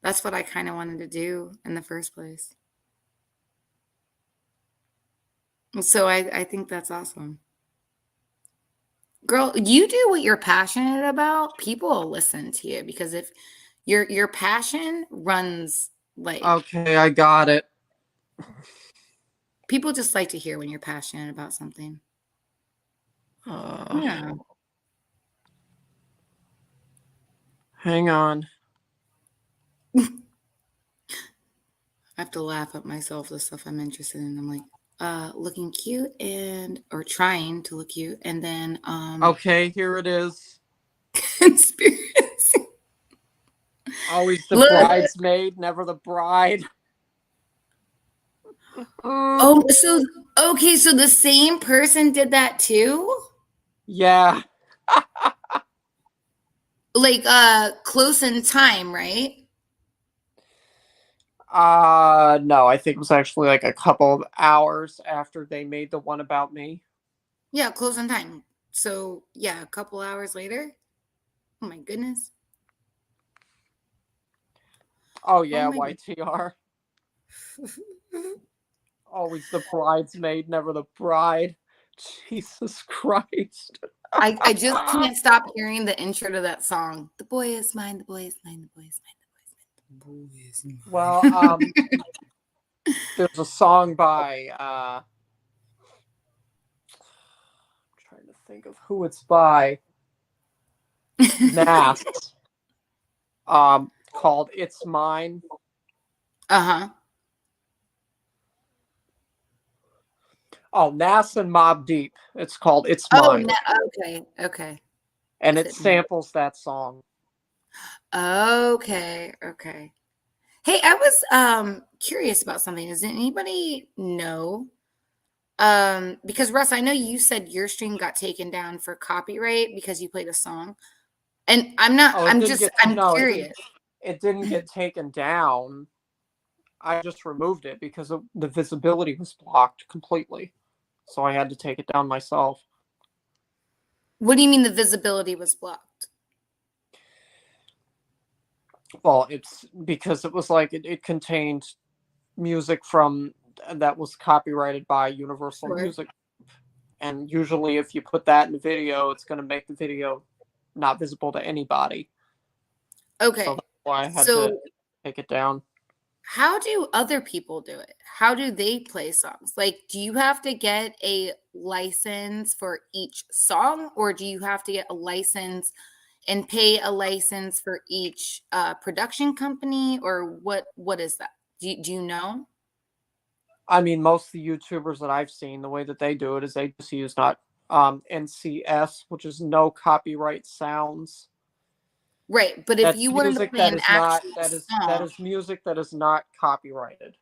That's what I kind of wanted to do in the first place. So I think that's awesome. Girl, you do what you're passionate about, people will listen to you because if your passion runs like Okay, I got it. people just like to hear when you're passionate about something. Yeah. Hang on. I have to laugh at myself, the stuff I'm interested in. I'm like, looking cute or trying to look cute, and then Okay, here it is. conspiracy. Always the Look, bridesmaid, never the bride. oh, so Okay, so the same person did that too? Yeah. Like, close in time, right? No, I think it was actually like a couple of hours after they made the one about me. Yeah, close in time. So, yeah, a couple hours later. Oh my goodness. Oh Oh yeah, my goodness. YTR. Always the bridesmaid, never the bride. Jesus Christ. I just can't stop hearing the intro to that song. The boy is mine, the boy is mine, the boy is mine, the boy is mine. The Well, boy is mine. there's a song by I'm trying to think of who it's by. Nas. Called It's Mine. Uh-huh. Oh, Nas and Mobb Deep. It's called It's Oh, Mine. okay, okay. And Is it it now? samples that song. Okay, okay. Hey, I was curious about something. Does anybody know? Because Russ, I know you said your stream got taken down for copyright because you played a song. And Oh, I'm it curious. didn't get taken down. I just removed it because the visibility was blocked completely. So I had to take it down myself. What do you mean the visibility was blocked? Well, it's because it was like it contained music from that was copyrighted by Universal Sure. Music. And usually if you put that in the video, it's going to make the video not visible to anybody. So Okay. that's why I had to So take it down. how do other people do it? How do they play songs? Like, do you have to get a license for each song, or do you have to get a license and pay a license for each production company, or what is that? Do you know? I mean, most of the YouTubers that I've seen, the way that they do it is they just use not NCS, which is no copyright sounds. Right, but if That's you wanted to music play that an is not actual that song, is music that is not copyrighted,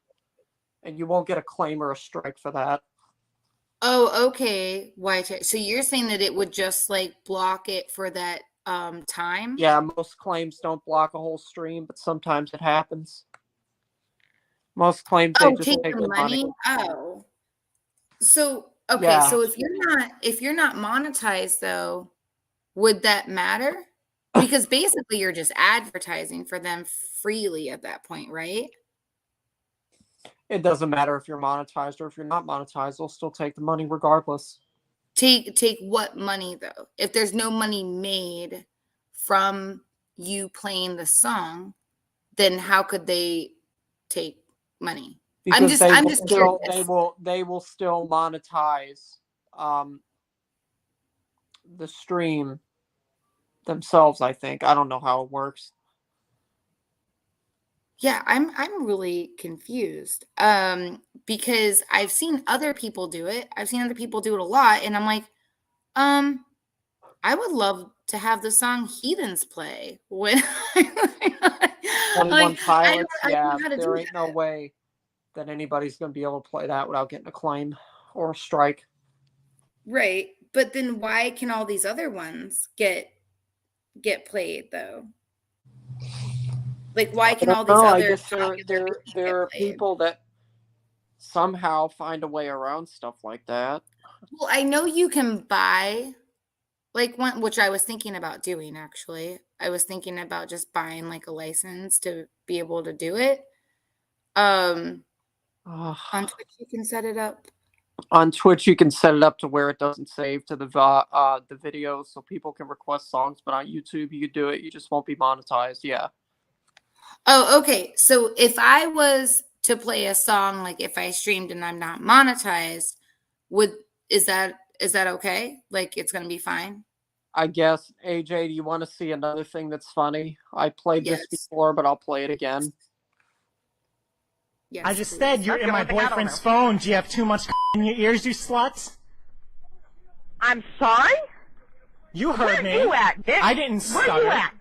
and you won't get a claim or a strike for that. oh, okay, so you're saying that it would just like block it for that time? Yeah, most claims don't block a whole stream, but sometimes it happens. Most claims they Oh, just take take the the money. money? Oh. So, okay, Yeah, so if you're not monetized though, would that matter? Because basically you're just advertising for them freely at that point, right? it doesn't matter if you're monetized or if you're not monetized; they'll still take the money regardless. Take what money though? If there's no money made from you playing the song, then how could they take money? Because I'm just curious. they will still monetize um, the stream themselves. I think I don't know how it works. Yeah, I'm really confused. Because I've seen other people do it. I've seen other people do it a lot, and I'm like, um, I would love to have the song Heathens play when like 21 Pilots, I don't yeah, know how to there do ain't no that. way that anybody's going to be able to play that without getting a claim or a strike. Right. But then why can all these other ones get played though? Like why I can don't all these know. I other guess popular music get there are played? people that somehow find a way around stuff like that. Well, I know you can buy like one, which I was thinking about doing actually. I was thinking about just buying like a license to be able to do it. Um, on Ugh. Twitch you can set it up. On Twitch, you can set it up to where it doesn't save to the video, so people can request songs. But on YouTube, you could do it. You just won't be monetized. Yeah, Oh, okay. So if I was to play a song, like if I streamed and I'm not monetized, would is that okay? Like it's gonna be fine? I guess. AJ, do you want to see another thing that's funny? I played this Yes. before, but I'll play it again. I Yes, just said please. you're That's the in my only thing I don't boyfriend's know. phone. Do you have too much in your ears, you sluts? I'm sorry? You heard Where me. you at, bitch? I didn't Where you stutter. at?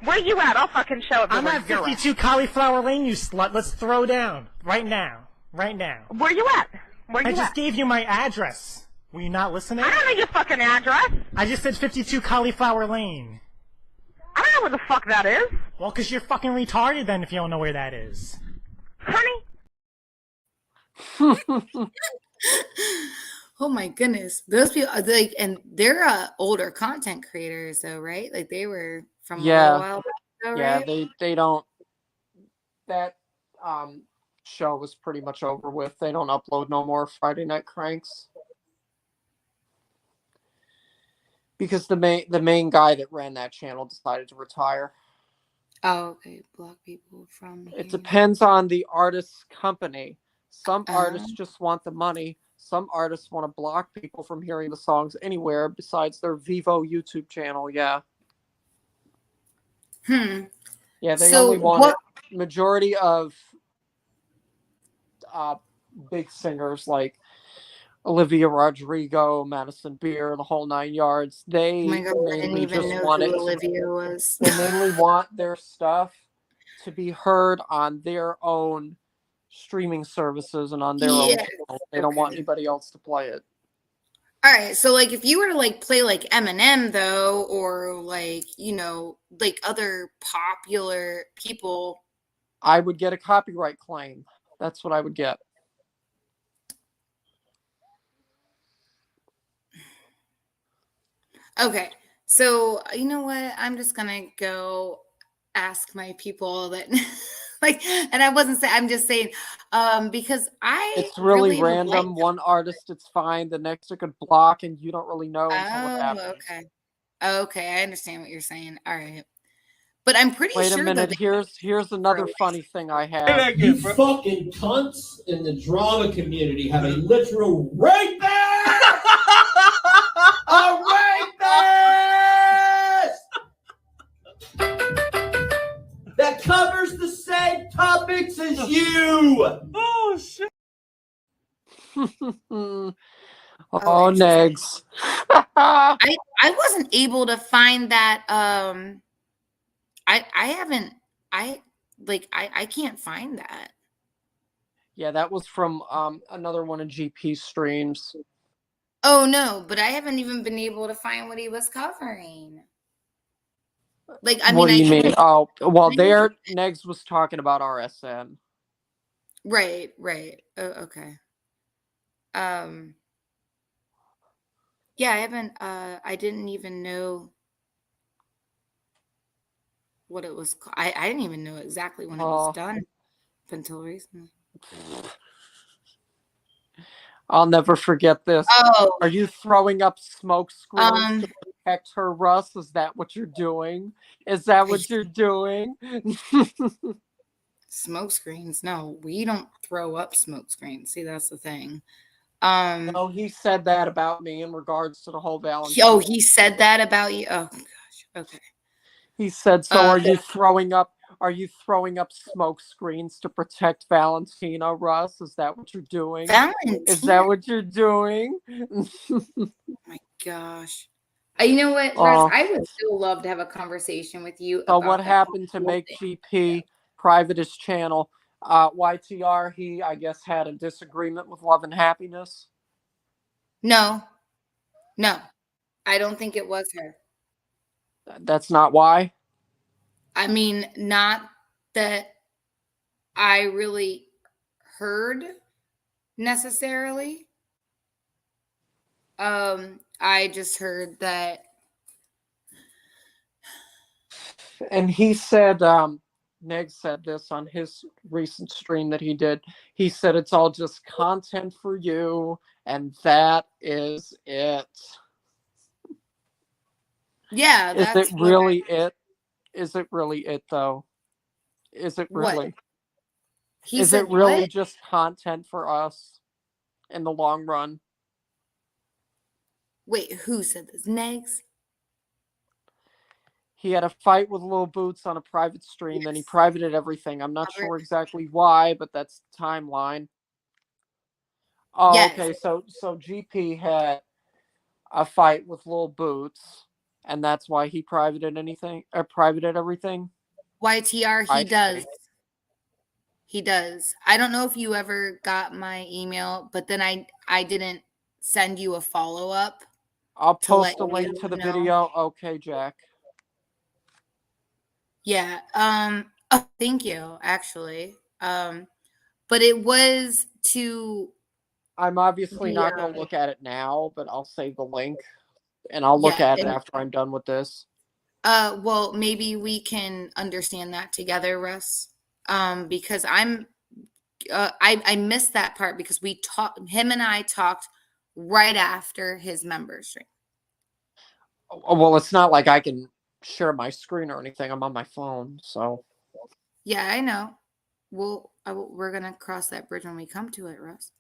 Where you at? I'll fucking show it I'm where at you're 52 Cauliflower Lane, you slut. Let's throw down. Right now. Right now. Where you at? Where I you just at? gave you my address. Were you not listening? I don't know your fucking address. I just said 52 Cauliflower Lane. I don't know where the fuck that is. Well, 'cause you're fucking retarded then if you don't know where that is. Honey, Oh my goodness, those people like, and they're older content creators, though, right? Like they were from a little Yeah. while back ago, Yeah, right? they don't. That show was pretty much over with. They don't upload no more Friday Night Cranks because the main guy that ran that channel decided to retire. Oh, okay. Block people from It here. depends on the artist's company. Some Oh. artists just want the money. Some artists want to block people from hearing the songs anywhere besides their Vivo YouTube channel. Yeah. Hmm. Yeah, they So only want what? it. Majority of big singers like Olivia Rodrigo, Madison Beer, the whole 9 yards, Oh my they God, I didn't mainly even just know want who it. Olivia was. They mainly want their stuff to be heard on their own streaming services and on their own Yeah. channel. They don't want Okay. anybody else to play it. All right. So like, if you were to like play like Eminem though, or like like other popular people. I would get a copyright claim. That's what I would get. Okay. So you know what? I'm just gonna go ask my people that like, and I wasn't saying, I'm just saying, because I It's really really like. random. One artist, it's fine. The next, it could block, and you don't really know until it Oh, happens. okay. Okay, I understand what you're saying. All right. But I'm pretty Wait a sure that minute. Here's another funny thing I have. You fucking cunts in the drama community have a literal rapist! A rapist! That covers the same topics as you! Oh, shit. Oh, interesting. negs. I wasn't able to find that. I haven't. I can't find that. Yeah, that was from another one of GP's streams. Oh no, but I haven't even been able to find what he was covering. Like, I What mean, do you mean? Oh, well, I there tried. Negs was talking about RSN. Right. Oh, okay. Yeah, I haven't. I didn't even know what it was. I didn't even know exactly when it was Oh, done up until recently. I'll never forget this. Oh, Are you throwing up smoke screens to um, protect her, Russ? Is that what you're doing? Is that what you're doing? smoke screens. No, we don't throw up smoke screens. See, that's the thing. No, he said that about me in regards to the whole Valentine. Oh, he said that about you. Oh gosh. Okay. He said, "So are you throwing up? Are you throwing up smoke screens to protect Valentina, Russ? Is that what you're doing? Valentina. Is that what you're doing?" Oh my gosh. You know what, Russ? I would still love to have a conversation with you So about what that happened to whole make thing. GP private his channel? YTR, he, I guess, had a disagreement with Love and Happiness. No, I don't think it was her. That's not why. I mean, not that I really heard necessarily. I just heard that. And he said, Neg said this on his recent stream that he did. He said it's all just content for you, and that is it. Yeah, Is that's it really it? Is it really it though? Is it what really? he Is said. it really What? just content for us in the long run? Wait, who said this? Negs? He had a fight with Lil Boots on a private stream, then he privated everything. I'm not sure exactly why, but that's the timeline. Oh, Yes. okay. So GP had a fight with Lil Boots, and that's why he privated everything. YTR, he does. He does. I don't know if you ever got my email, but then I didn't send you a follow-up I'll to let post a link you to the know. video. Okay, Jack. Yeah. Oh, thank you, actually. But it was to I'm obviously the not going to look at it now, but I'll save the link and I'll look yeah, at it and after I'm done with this. well, maybe we can understand that together, Russ. Because I missed that part because him and I talked right after his member stream. Oh, well, it's not like I can share my screen or anything. I'm on my phone, so. Yeah, I know. We're gonna cross that bridge when we come to it, Russ.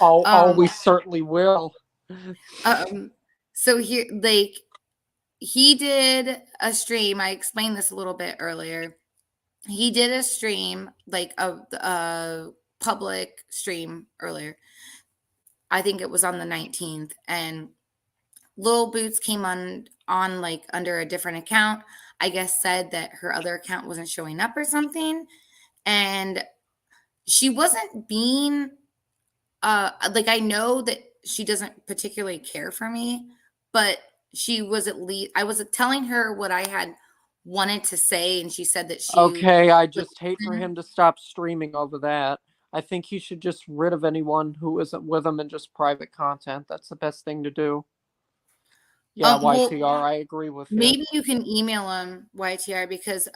Oh, we certainly will. So here, like, he did a stream. I explained this a little bit earlier. He did a stream, like a public stream earlier. I think it was on the 19th, and Lil Boots came on like under a different account. I guess said that her other account wasn't showing up or something, and she wasn't being like, I know that she doesn't particularly care for me, but she was at least, I was telling her what I had wanted to say, and she said that she Okay, I would just hate for listen. him to stop streaming over that. I think he should just rid of anyone who isn't with him and just private content. That's the best thing to do. Yeah, Well, YTR, I agree with you. maybe you can email him, YTR, because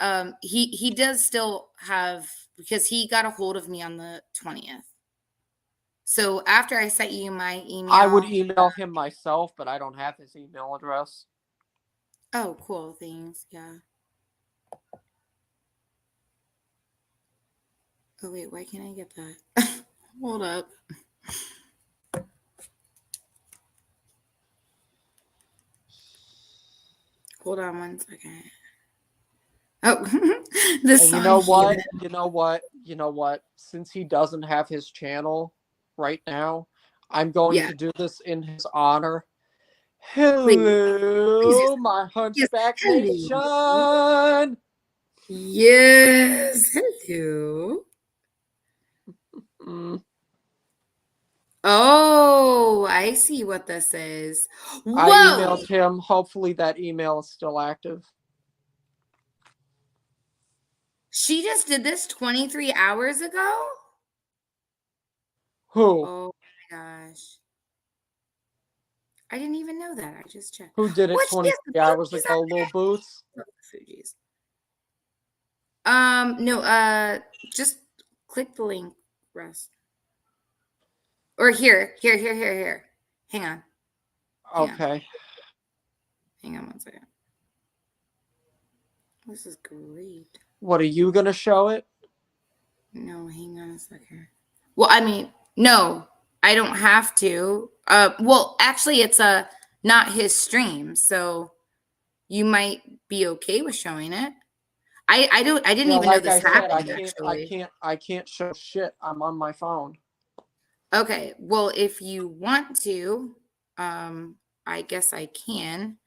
he does still have, because he got a hold of me on the 20th. So after I sent you my email, I would email him myself, but I don't have his email address. Oh, cool. Thanks. Yeah. Oh, wait. Why can't I get that? Hold up. Hold on one second. Oh, the And you know what? You know what? You know what? Since he doesn't have his channel right now, I'm going Yeah. to do this in his honor. Please. Hello, my Hunchback Hello. Nation! Yes. Hello. Mm, Oh, I see what this is. I Whoa. emailed him. Hopefully that email is still active. She just did this 23 hours ago? Who? Oh my gosh. I didn't even know that. I just checked. Who did it What? She has 23 hours emojis ago, up Lil Boots? there? Fuji's. No, just click the link, Russ. Or here. Hang on. Okay. Hang on one second. This is great. What, are you going to show it? No, hang on a second. Well, I mean, no, I don't have to. Well, actually, it's not his stream, so you might be okay with showing it. I didn't even know Like this I said, happened. I can't show shit. I'm on my phone. Okay, well, if you want to, I guess I can.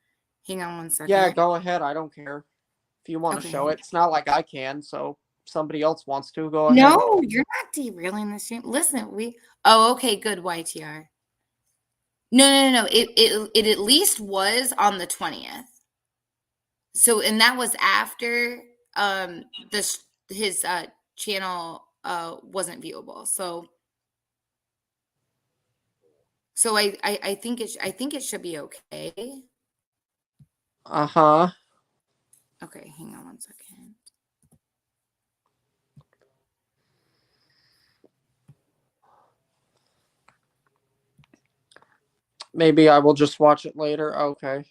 Hang on one second. Yeah, go ahead. I don't care. If you want to Okay. show it, it's not like I can, so somebody else wants to, go ahead. No, you're not derailing the stream. Listen, oh, okay, good, YTR. No. It at least was on the 20th. So, and that was after his channel wasn't viewable. So I think it should be okay. Uh-huh. Okay, hang on one second. Maybe I will just watch it later. Okay.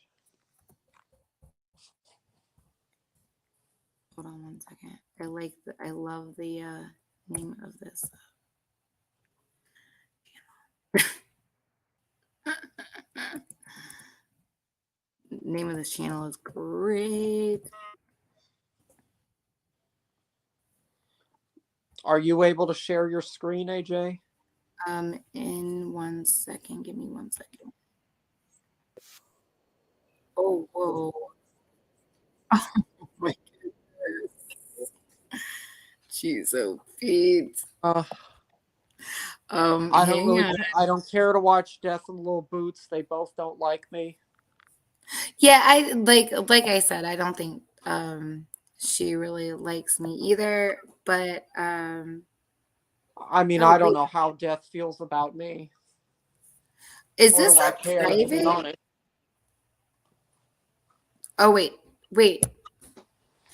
Hold on one second. I love the name of this. Name of this channel is great. Are you able to share your screen, AJ? In 1 second. Give me 1 second. Oh, whoa. Oh my goodness. Jeez, oh Pete. I don't Hang really. on. I don't care to watch Death in Little Boots. They both don't like me. Yeah, I like I said, I don't think she really likes me either. But I mean, oh I don't wait, know how Death feels about me, is or this do I a care, to be private? honest. Oh wait.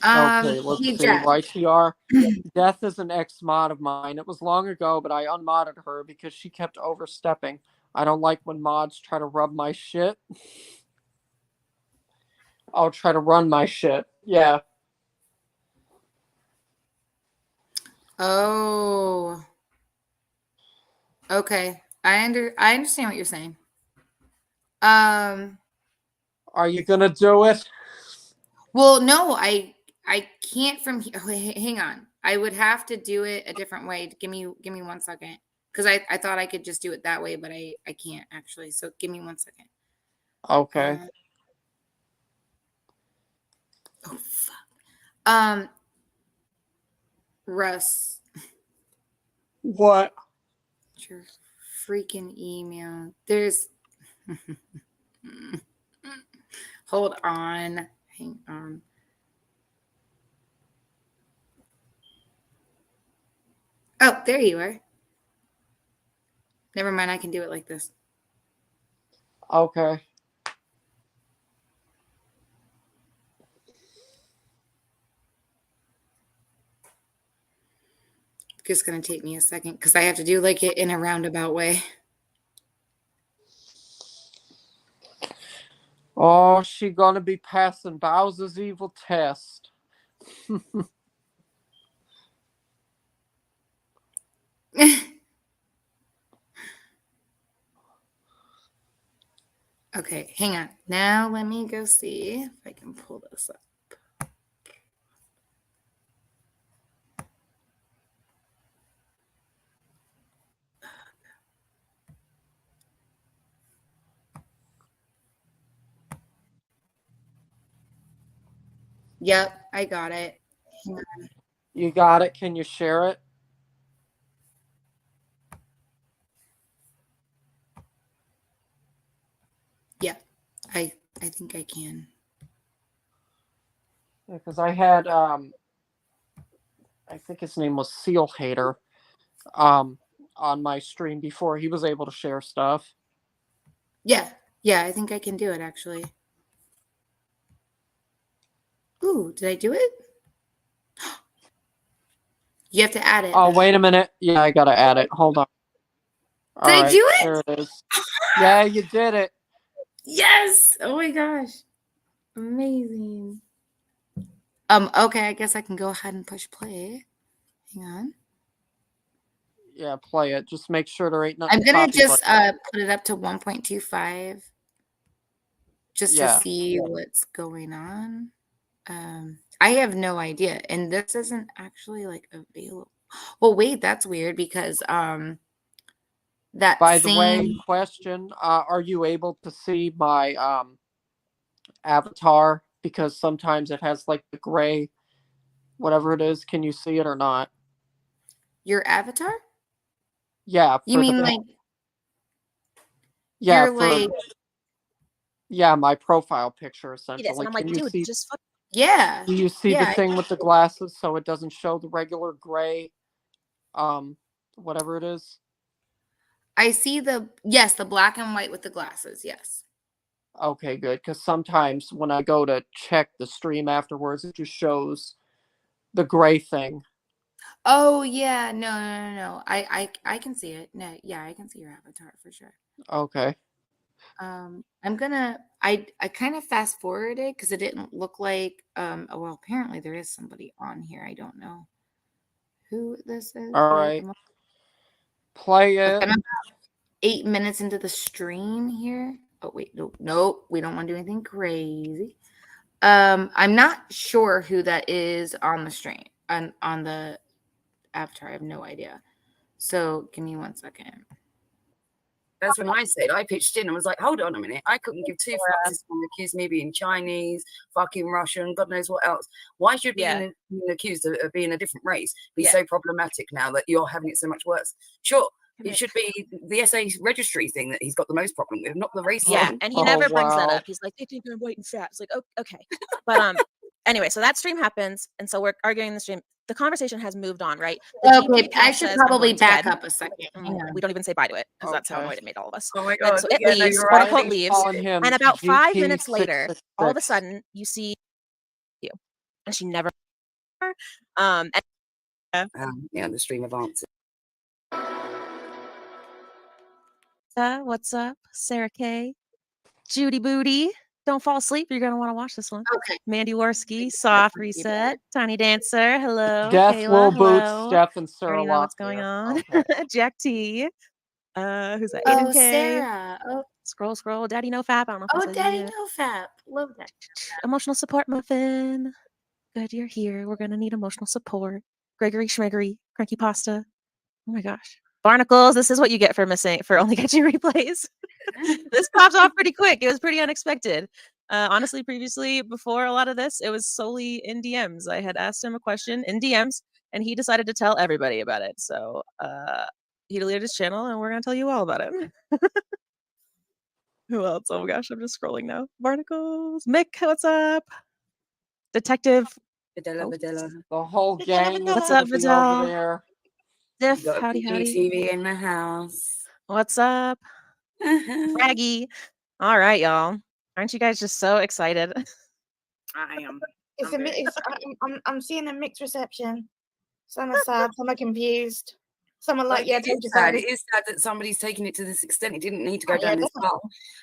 Okay, let's Hey see. Jeff. YTR. Death is an ex-mod of mine. It was long ago, but I unmodded her because she kept overstepping. I don't like when mods try to rub my shit. I'll try to run my shit. Yeah. Oh, okay. I understand what you're saying. Um, Are you gonna do it? well, no, I can't from here. Oh, hang on. I would have to do it a different way. Give me 1 second. Because I thought I could just do it that way, but I can't actually. So give me 1 second. Okay. Oh fuck. Russ, What? your freaking email. There's hold on. Hang on. Oh, there you are. Never mind, I can do it like this. Okay. It's gonna take me a second because I have to do like it in a roundabout way. Oh, she gonna be passing Bowser's evil test. Okay, hang on. Now let me go see if I can pull this up. Yep, I got it. Hang on. You got it? Can you share it? Yeah, I think I can. Because I had I think his name was Seal Hater on my stream before. He was able to share stuff. Yeah, I think I can do it actually. Ooh, did I do it? You have to add it. Oh, wait a minute. Yeah, I gotta add it. Hold on. All Did I right, do it? there it is. Yeah, you did it. Yes! Oh my gosh. Amazing. Okay, I guess I can go ahead and push play. Hang on. Yeah, play it. Just make sure there ain't nothing. I'm gonna copyright. just put it up to 1.25 just to Yeah. see what's going on. I have no idea, and this isn't actually like available. Well, wait, that's weird because that By the way, same question: are you able to see my avatar? Because sometimes it has like the gray, whatever it is. Can you see it or not? your avatar? Yeah. You mean like Yeah, you're like yeah, my profile picture Yes, essentially. and I'm like, Can you dude, see? just fuck. yeah. Do you see the Yeah, thing with the glasses so it doesn't show the regular gray, whatever it is? I see the black and white with the glasses. Yes. Okay, good. Because sometimes when I go to check the stream afterwards, it just shows the gray thing. Oh yeah, no. I can see it. No, yeah, I can see your avatar for sure. Okay. I'm gonna I kind of fast forwarded because it didn't look like well apparently there is somebody on here. I don't know who this is. All Yet. right. Play Okay, it. I'm about 8 minutes into the stream here. Oh wait, no, we don't want to do anything crazy. I'm not sure who that is on the stream on the avatar. I have no idea. So give me 1 second. That's when I pitched in and was like, hold on a minute. I couldn't give two fucks if someone accused me of being Chinese, fucking Russian, God knows what else. Why should being accused of being a different race be so problematic now that you're having it so much worse? Sure, it should be the SA registry thing that he's got the most problem with, not the race thing. And he never brings that up. He's like, they think I'm white and fat. It's like, oh, okay. But anyway, so that stream happens, and so we're arguing in the stream. The conversation has moved on, right? Okay, I should probably back up a second. We don't even say bye to it because that's how annoyed it made all of us. Oh my God. And so it leaves, quote unquote, leaves. And about 5 minutes later, all of a sudden, you see you. And she never. The stream of answers. What's up? Sarah K. Judy Booty. Don't fall asleep. You're going to want to watch this one. Okay. Mandy Worski, Soft Reset, Tiny Dancer, hello. Death, Kayla, Will hello. Boots, Steph, and Sarah. Already know what's going on. Okay. Jack T. Who's that? Oh, Aiden K. Sarah. Oh, Scroll. Daddy No Fap. I don't know if I said Daddy it. No Fap. Love that. Emotional support muffin. Good, you're here. We're going to need emotional support. Gregory Schmeggery, Cranky Pasta. Oh my gosh. Barnacles, this is what you get for only catching replays. This pops off pretty quick. It was pretty unexpected. Honestly, previously, before a lot of this, it was solely in DMs. I had asked him a question in DMs, and he decided to tell everybody about it. So he deleted his channel, and we're going to tell you all about it. Who else? Oh my gosh, I'm just scrolling now. Barnacles. Mick, what's up? Detective. Videla. The whole gang. What's up, Vidal? Over there. Diff, howdy. TV in the house. What's up? Fraggy. All right, y'all. Aren't you guys just so excited? I am. I'm seeing a mixed reception. Some are sad, some are confused. Some are like, yeah, it is sad. It is sad that somebody's taking it to this extent. It didn't need to go down this path.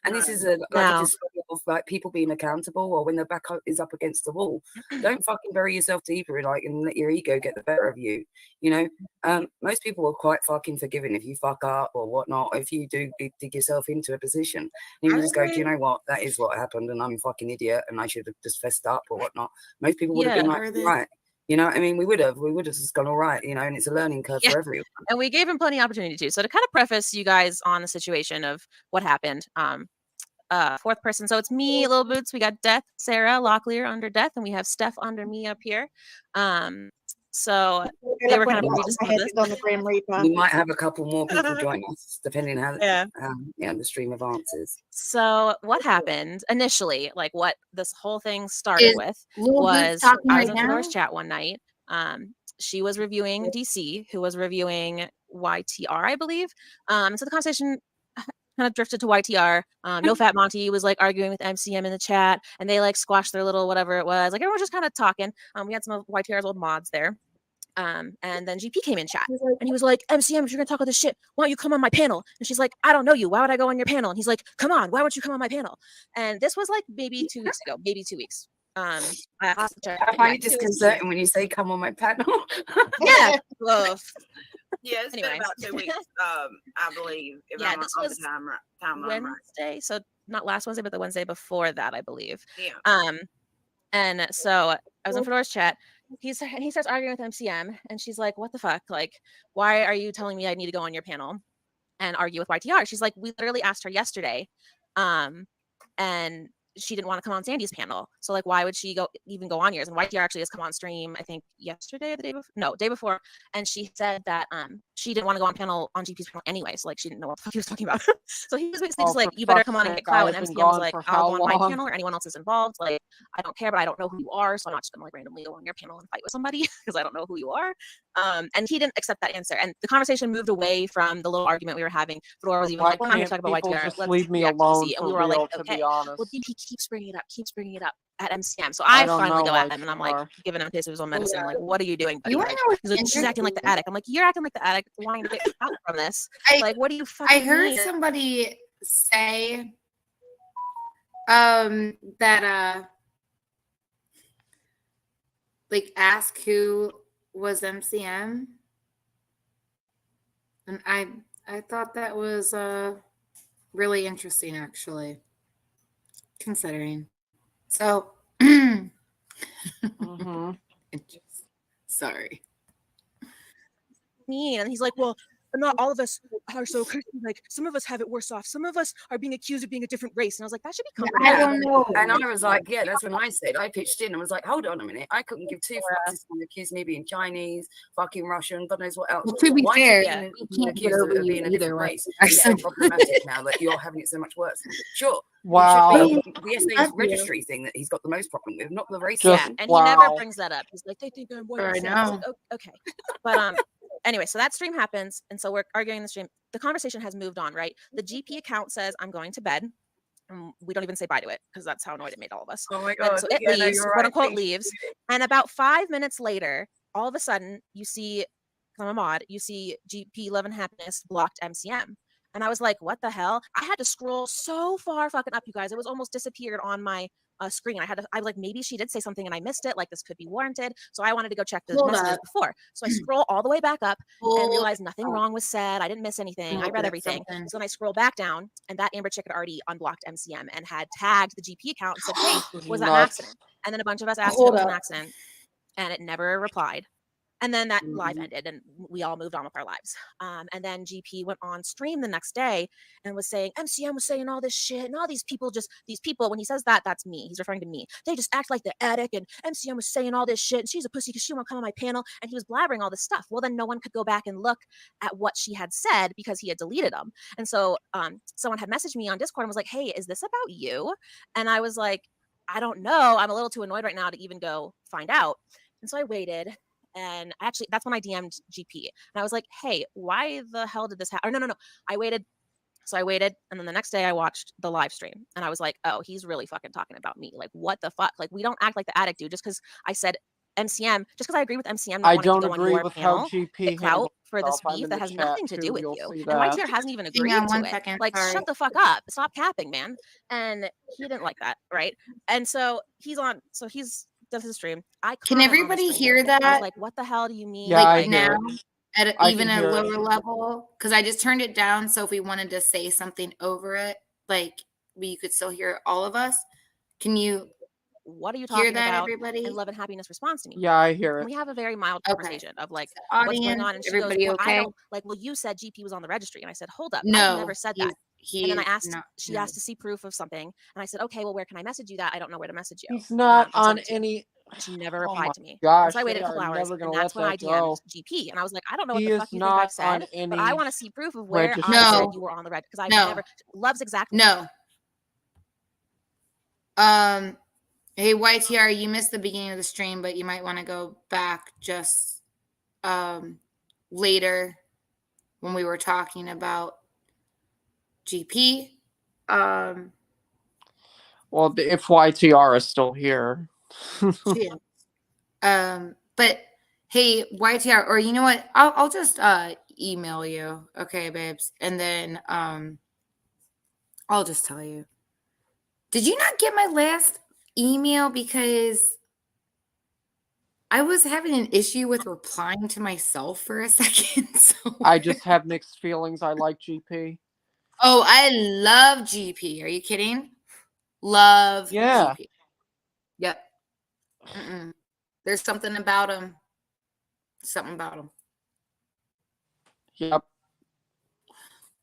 And this is a display of like people being accountable, or when their back is up against the wall. Don't fucking bury yourself deeper and let your ego get the better of you. You know, most people are quite fucking forgiving if you fuck up or whatnot. If you do dig yourself into a position, and you just go, do you know what? That is what happened, and I'm a fucking idiot, and I should have just fessed up or whatnot. Most people would have been like, right. You know, I mean, we would have just gone all right, you know, and it's a learning curve for everyone. And we gave him plenty of opportunity to. So to kind of preface you guys on the situation of what happened, fourth person. So it's me, Little Boots. We got Death, Sarah, Locklear under Death, and we have Steph under me up here. So they were kind of on the Grim Reaper. We might have a couple more people join us, depending how the stream of answers. So what happened initially, like what this whole thing started with, was I was in Fedora's chat one night. She was reviewing DC, who was reviewing YTR, I believe. So the conversation kind of drifted to YTR. No Fat Monty was like arguing with MCM in the chat, and they like squashed their little whatever it was. Like everyone was just kind of talking. We had some of YTR's old mods there. And then GP came in chat, and he was like, MCM, if you're gonna talk all this shit, why don't you come on my panel? And she's like, I don't know you. Why would I go on your panel? And he's like, come on, why won't you come on my panel? And this was like maybe 2 weeks ago, maybe 2 weeks. I find it disconcerting when you say come on my panel. Yeah. Yeah, it's been about 2 weeks, I believe. If yeah, I'm this on was the timeline Wednesday, right. so not last Wednesday, but the Wednesday before that, I believe. Yeah. And so I was in Fedora's chat. He starts arguing with MCM, and she's like, "What the fuck? Like, why are you telling me I need to go on your panel and argue with YTR?" She's like, "We literally asked her yesterday, and she didn't want to come on Sandy's panel. So like, why would she even go on yours?" And YTR actually has come on stream, I think yesterday, day before. And she said that she didn't want to go on panel on GP's panel anyway. So like, she didn't know what the fuck he was talking about. So he was basically just like, you better come on and get clout. And MCM was like, I'll go on my panel or anyone else is involved. Like, I don't care, but I don't know who you are. So I'm not just gonna like randomly go on your panel and fight with somebody because I don't know who you are. And he didn't accept that answer. And the conversation moved away from the little argument we were having. Fedora was even like, I'm not gonna talk about YTR. Just leave me alone. And we were all like, okay. Well, DP keeps bringing it up at MCM. So I finally go at him, and I'm like giving him his own medicine. I'm like, what are you doing, buddy? He's like, she's acting like the addict. I'm like, you're acting like the addict, wanting to get out from this. Like, what do you fucking I heard mean? somebody say that like ask who was MCM, and I thought that was really interesting, actually, considering. So Sorry. And he's like, well, not all of us are so Christian. Like, some of us have it worse off. Some of us are being accused of being a different race. And I was like, that should be I complicated. don't know. And I was like, yeah, that's when I said, I pitched in and was like, hold on a minute. I couldn't give two fucks if someone accused me of being Chinese, fucking Russian, God knows what else. Well, to be Why fair, is yeah, it we being can't get accused over of you being a either different way. race? It's so problematic now that you're having it so much worse. Sure. Wow. It should be the SA's registry thing that he's got the most problem with, not the race. Just- Yeah, and wow. he never brings that up. He's like, they think I'm white. I and I was know. like, okay. But anyway, so that stream happens, and so we're arguing in the stream. The conversation has moved on, right? The GP account says, I'm going to bed. We don't even say bye to it because that's how annoyed it made all of us. Oh my God. And so it Yeah, no, leaves, you're quote right. unquote, leaves. And about 5 minutes later, all of a sudden, you see, I'm a mod, you see GP Love and Happiness blocked MCM. And I was like, what the hell? I had to scroll so far fucking up, you guys. It was almost disappeared on my screen. I was like, maybe she did say something and I missed it. Like, this could be warranted. So I wanted to go check the messages before. So I scroll all the way back up and realize nothing wrong was said. I didn't miss anything. I read everything. So then I scroll back down, and that Amber chick had already unblocked MCM and had tagged the GP account and said, hey, was that an accident? And then a bunch of us asked if it was an accident, and it never replied. And then that live ended, and we all moved on with our lives. And then GP went on stream the next day and was saying, MCM was saying all this shit, and all these people, when he says that, that's me. He's referring to me. They just act like the addict, and MCM was saying all this shit, and she's a pussy because she won't come on my panel. And he was blabbering all this stuff. Well, then no one could go back and look at what she had said because he had deleted them. And so someone had messaged me on Discord and was like, hey, is this about you? And I was like, I don't know. I'm a little too annoyed right now to even go find out. And so I waited. And actually, that's when I DM'd GP. And I was like, hey, why the hell did this happen? Or no. I waited. So I waited. And then the next day I watched the live stream. And I was like, oh, he's really fucking talking about me. Like, what the fuck? Like, we don't act like the addict do just because I said MCM, just because I agree with MCM. I don't agree with how GP clout for this himself. I'm beef in that the has chat nothing to too, do with you'll you. see And that. YTR hasn't even agreed Hang on to 1 it. second, Like, sorry. shut the fuck up. Stop capping, man. And he didn't like that, right? And so he's does his stream. Can comment on the everybody stream. hear I was that? like, what the hell do you mean? Yeah, I Like hear now, it. at I even can a hear it. lower level? Because I just turned it down. So if we wanted to say something over it, like you could still hear all of us. Can you what are you hear talking that, about? everybody? And Love and Happiness responds to me. Yeah, I hear And it. we have a very mild Okay. conversation of like, So what's going audience, on? And she everybody goes, well, I okay? don't like, well, you said GP was on the registry. And I said, hold up. No, I never said that. He And then I is asked, not- she no. asked to see proof of something. And I said, okay, well, where can I message you that? I don't know where to message you. He's not I'll send on it to you. any. She never Oh replied my to me. gosh, And so I waited they a couple are hours, never and gonna that's let when I that go. DM'd GP. And I was like, I don't know what He the is fuck you think I've not said, on but I any want to see proof of where I registry. said No. you were on the red, because I've No. never. Love's exactly. No. Hey, YTR, you missed the beginning of the stream, but you might want to go back just later when we were talking about GP. Well, if YTR is still here. Too. But hey, YTR, or you know what? I'll just email you, okay, babes, and then I'll just tell you. Did you not get my last email? Because I was having an issue with replying to myself for a second. So I just have mixed feelings. I like GP. Oh, I love GP. Are you kidding? Love Yeah. GP. Yep. There's something about him. Something about him. Yep.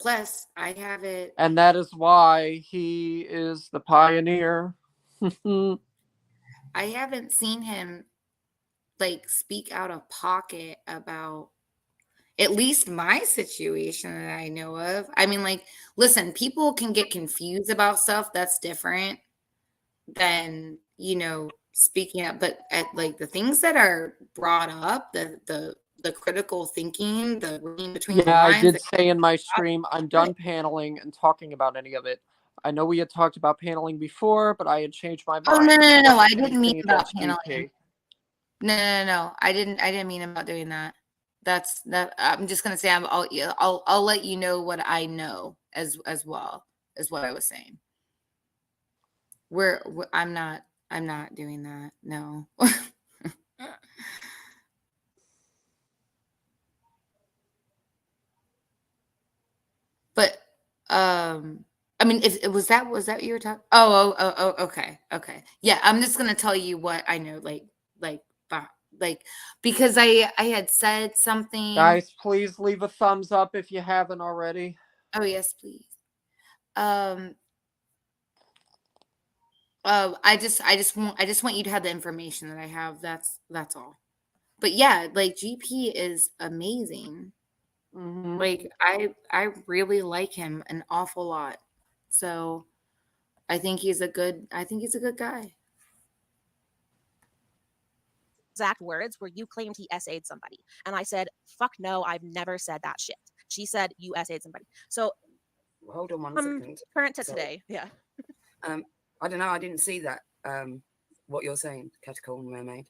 Plus, I have it. And that is why he is the pioneer. I haven't seen him like speak out of pocket about at least my situation that I know of. I mean, like, listen, people can get confused about stuff. That's different than, you know, speaking up. But at like the things that are brought up, the critical thinking, the reading between the Yeah, lines. I did say in my stream, I'm done paneling and talking about any of it. I know we had talked about paneling before, but I had changed my mind. Oh, no. I didn't mean Anything about against paneling. GP. No. I didn't mean about doing that. That's that. I'm just gonna say I'll let you know what I know as well as what I was saying. I'm not doing that. No. But I mean, if was that what you were talking? Oh, okay. Yeah, I'm just gonna tell you what I know, like like, because I had said something. Guys, please leave a thumbs up if you haven't already. Oh yes, please. I just want you to have the information that I have. That's all. But yeah, like GP is amazing. Mhm. Like I really like him an awful lot. So I think he's a good guy. Exact words where you claimed he SA'd somebody. And I said, fuck no, I've never said that shit. She said you SA'd somebody. So Hold on one second. current to So, today. Yeah. I don't know. I didn't see that. What you're saying, Catacomb Mermaid.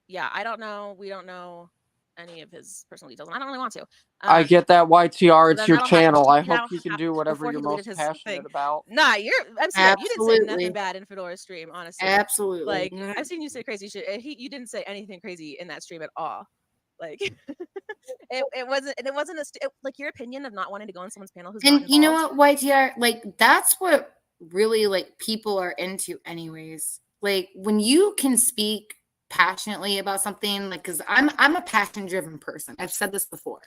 Yeah, I don't know. We don't know any of his personal details, and I don't really want to. I get that, YTR. Then It's your that'll happen. channel. I That'll hope you can happen do whatever before you're he deleted most his passionate thing. about. Nah, you're MCM. You didn't say nothing Absolutely. bad in Fedora's stream, honestly. Absolutely. Like No. I've seen you say crazy shit. You didn't say anything crazy in that stream at all. Like it wasn't like your opinion of not wanting to go on someone's panel who's not And involved. you know what, YTR, like that's what really like people are into anyways. Like when you can speak passionately about something, like because I'm a passion driven person. I've said this before.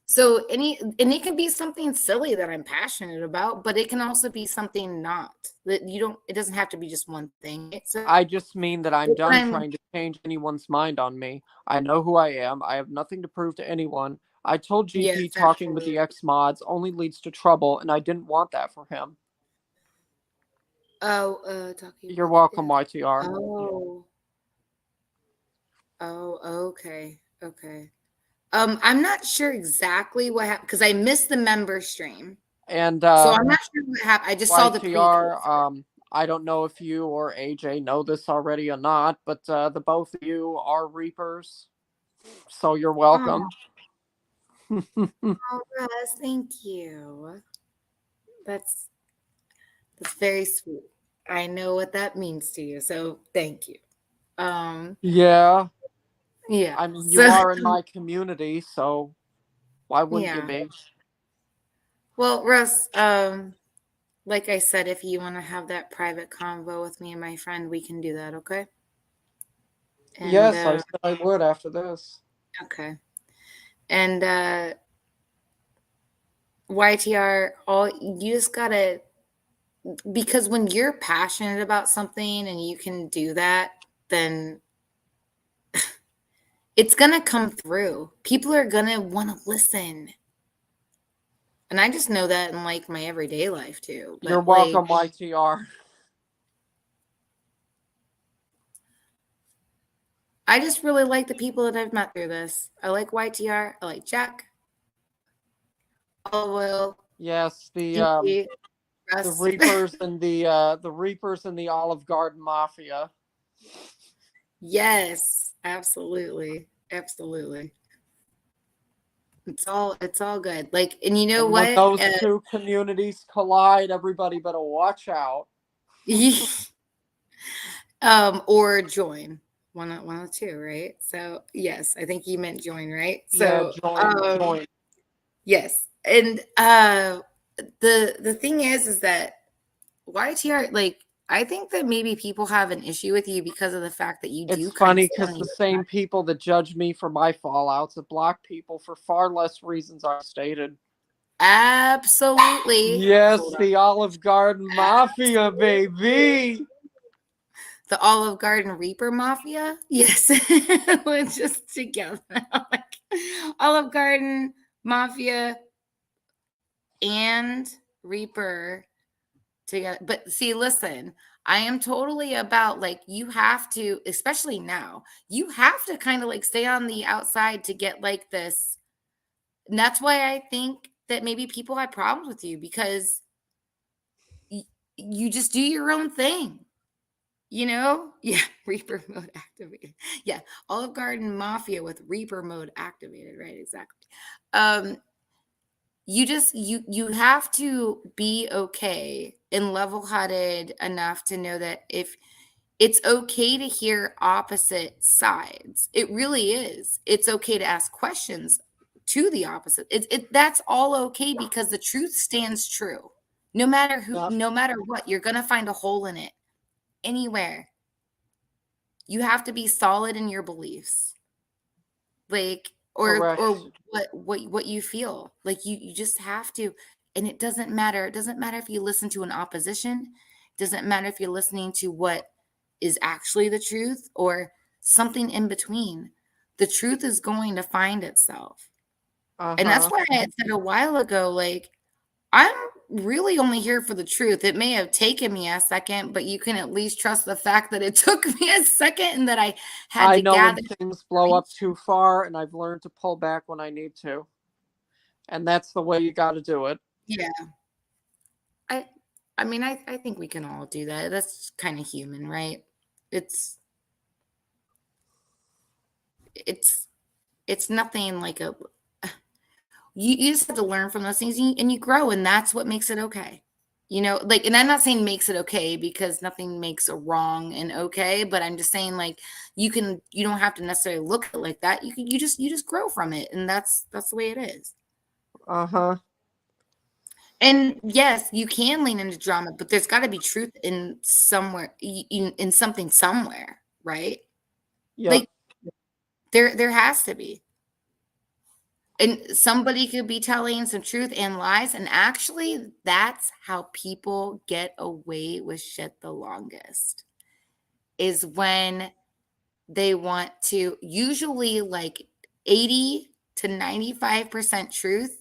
So and it can be something silly that I'm passionate about, but it can also be something not that it doesn't have to be just one thing. So I just mean that I'm done trying to change anyone's mind on me. I know who I am. I have nothing to prove to anyone. I told GP Yes, talking with the ex mods only leads to trouble, and I didn't want that for him. You're welcome, YTR. Okay. I'm not sure exactly what happened because I missed the member stream. And so I'm not sure what happened. I just saw the YTR, I don't know if you or AJ know this already or not, but the both of you are Reapers, so you're welcome. Oh, Russ, thank you. That's very sweet. I know what that means to you, so thank you. Yeah. Yeah. I mean, you are in my community, so why wouldn't you be? Well, Russ, like I said, if you want to have that private convo with me and my friend, we can do that, okay? And, yes, I said I would after this. Okay. And YTR, you just gotta, because when you're passionate about something and you can do that, then it's gonna come through. People are gonna want to listen. And I just know that in like my everyday life too. But, you're welcome, YTR. I just really like the people that I've met through this. I like YTR. I like Jack. Olive Oil. Yes, the Reapers and the Reapers and the Olive Garden Mafia. Yes, absolutely. It's all good. Like, and you know what? When those two communities collide, everybody better watch out. Or join. One of the two, right? So yes, I think you meant join, right? So yeah, join. Yes. And the thing is that YTR, like, I think that maybe people have an issue with you because of the fact that you do. It's funny because the same people that judge me for my fallouts have blocked people for far less reasons I stated. Absolutely. Yes, the Olive Garden Mafia, baby. The Olive Garden Reaper Mafia? Yes. We're just together. Like, Olive Garden Mafia and Reaper together. But see, listen, I am totally about like you have to, especially now, you have to kind of like stay on the outside to get like this. And that's why I think that maybe people have problems with you because you just do your own thing. You know? Yeah, Reaper mode activated. Yeah, Olive Garden Mafia with Reaper mode activated, right? Exactly. You just you have to be okay and level-headed enough to know that if it's okay to hear opposite sides. It really is. It's okay to ask questions to the opposite. That's all okay because the truth stands true. No matter who, no matter what, you're gonna find a hole in it anywhere. You have to be solid in your beliefs. Like, or Correct. what you feel. Like you just have to. And it doesn't matter. It doesn't matter if you listen to an opposition. It doesn't matter if you're listening to what is actually the truth or something in between. The truth is going to find itself. And that's why I had said a while ago, like, I'm really only here for the truth. It may have taken me a second, but you can at least trust the fact that it took me a second and that I had to know gather. when things blow up too far, and I've learned to pull back when I need to. And that's the way you got to do it. Yeah. I mean, I think we can all do that. That's kind of human, right? It's nothing like a, you just have to learn from those things and you grow, and that's what makes it okay. You know, like, and I'm not saying makes it okay because nothing makes a wrong and okay, but I'm just saying, like, you don't have to necessarily look at it like that. You just grow from it, and that's the way it is. And yes, you can lean into drama, but there's got to be truth in somewhere, in something somewhere, right? Yep. Like, there has to be. And somebody could be telling some truth and lies, and actually that's how people get away with shit the longest, is when they want to, usually like 80 to 95% truth,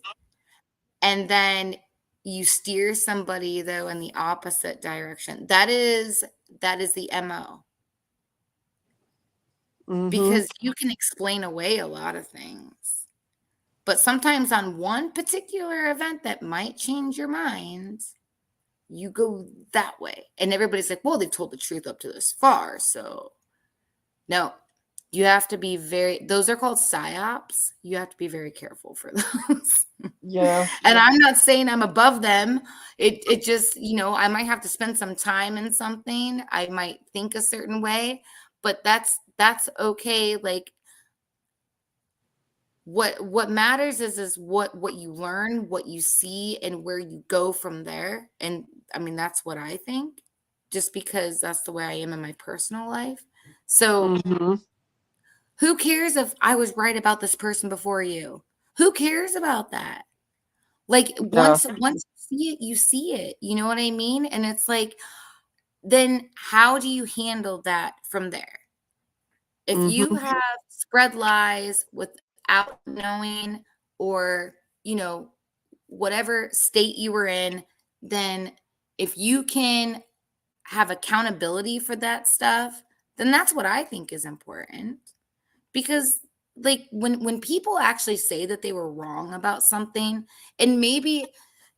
and then you steer somebody though in the opposite direction. That is the MO. Because you can explain away a lot of things. But sometimes on one particular event that might change your mind, you go that way. And everybody's like, well, they've told the truth up to this far. So no, you have to be those are called psyops. You have to be very careful for those. Yeah. And I'm not saying I'm above them. It just, I might have to spend some time in something. I might think a certain way, but that's okay. Like, what matters is what you learn, what you see, and where you go from there. And I mean, that's what I think, just because that's the way I am in my personal life. So who cares if I was right about this person before you? Who cares about that? Like, once you see it, you know what I mean? And it's like, then how do you handle that from there? If you have spread lies without knowing, or, whatever state you were in, then if you can have accountability for that stuff, then that's what I think is important. Because, like, when people actually say that they were wrong about something, and maybe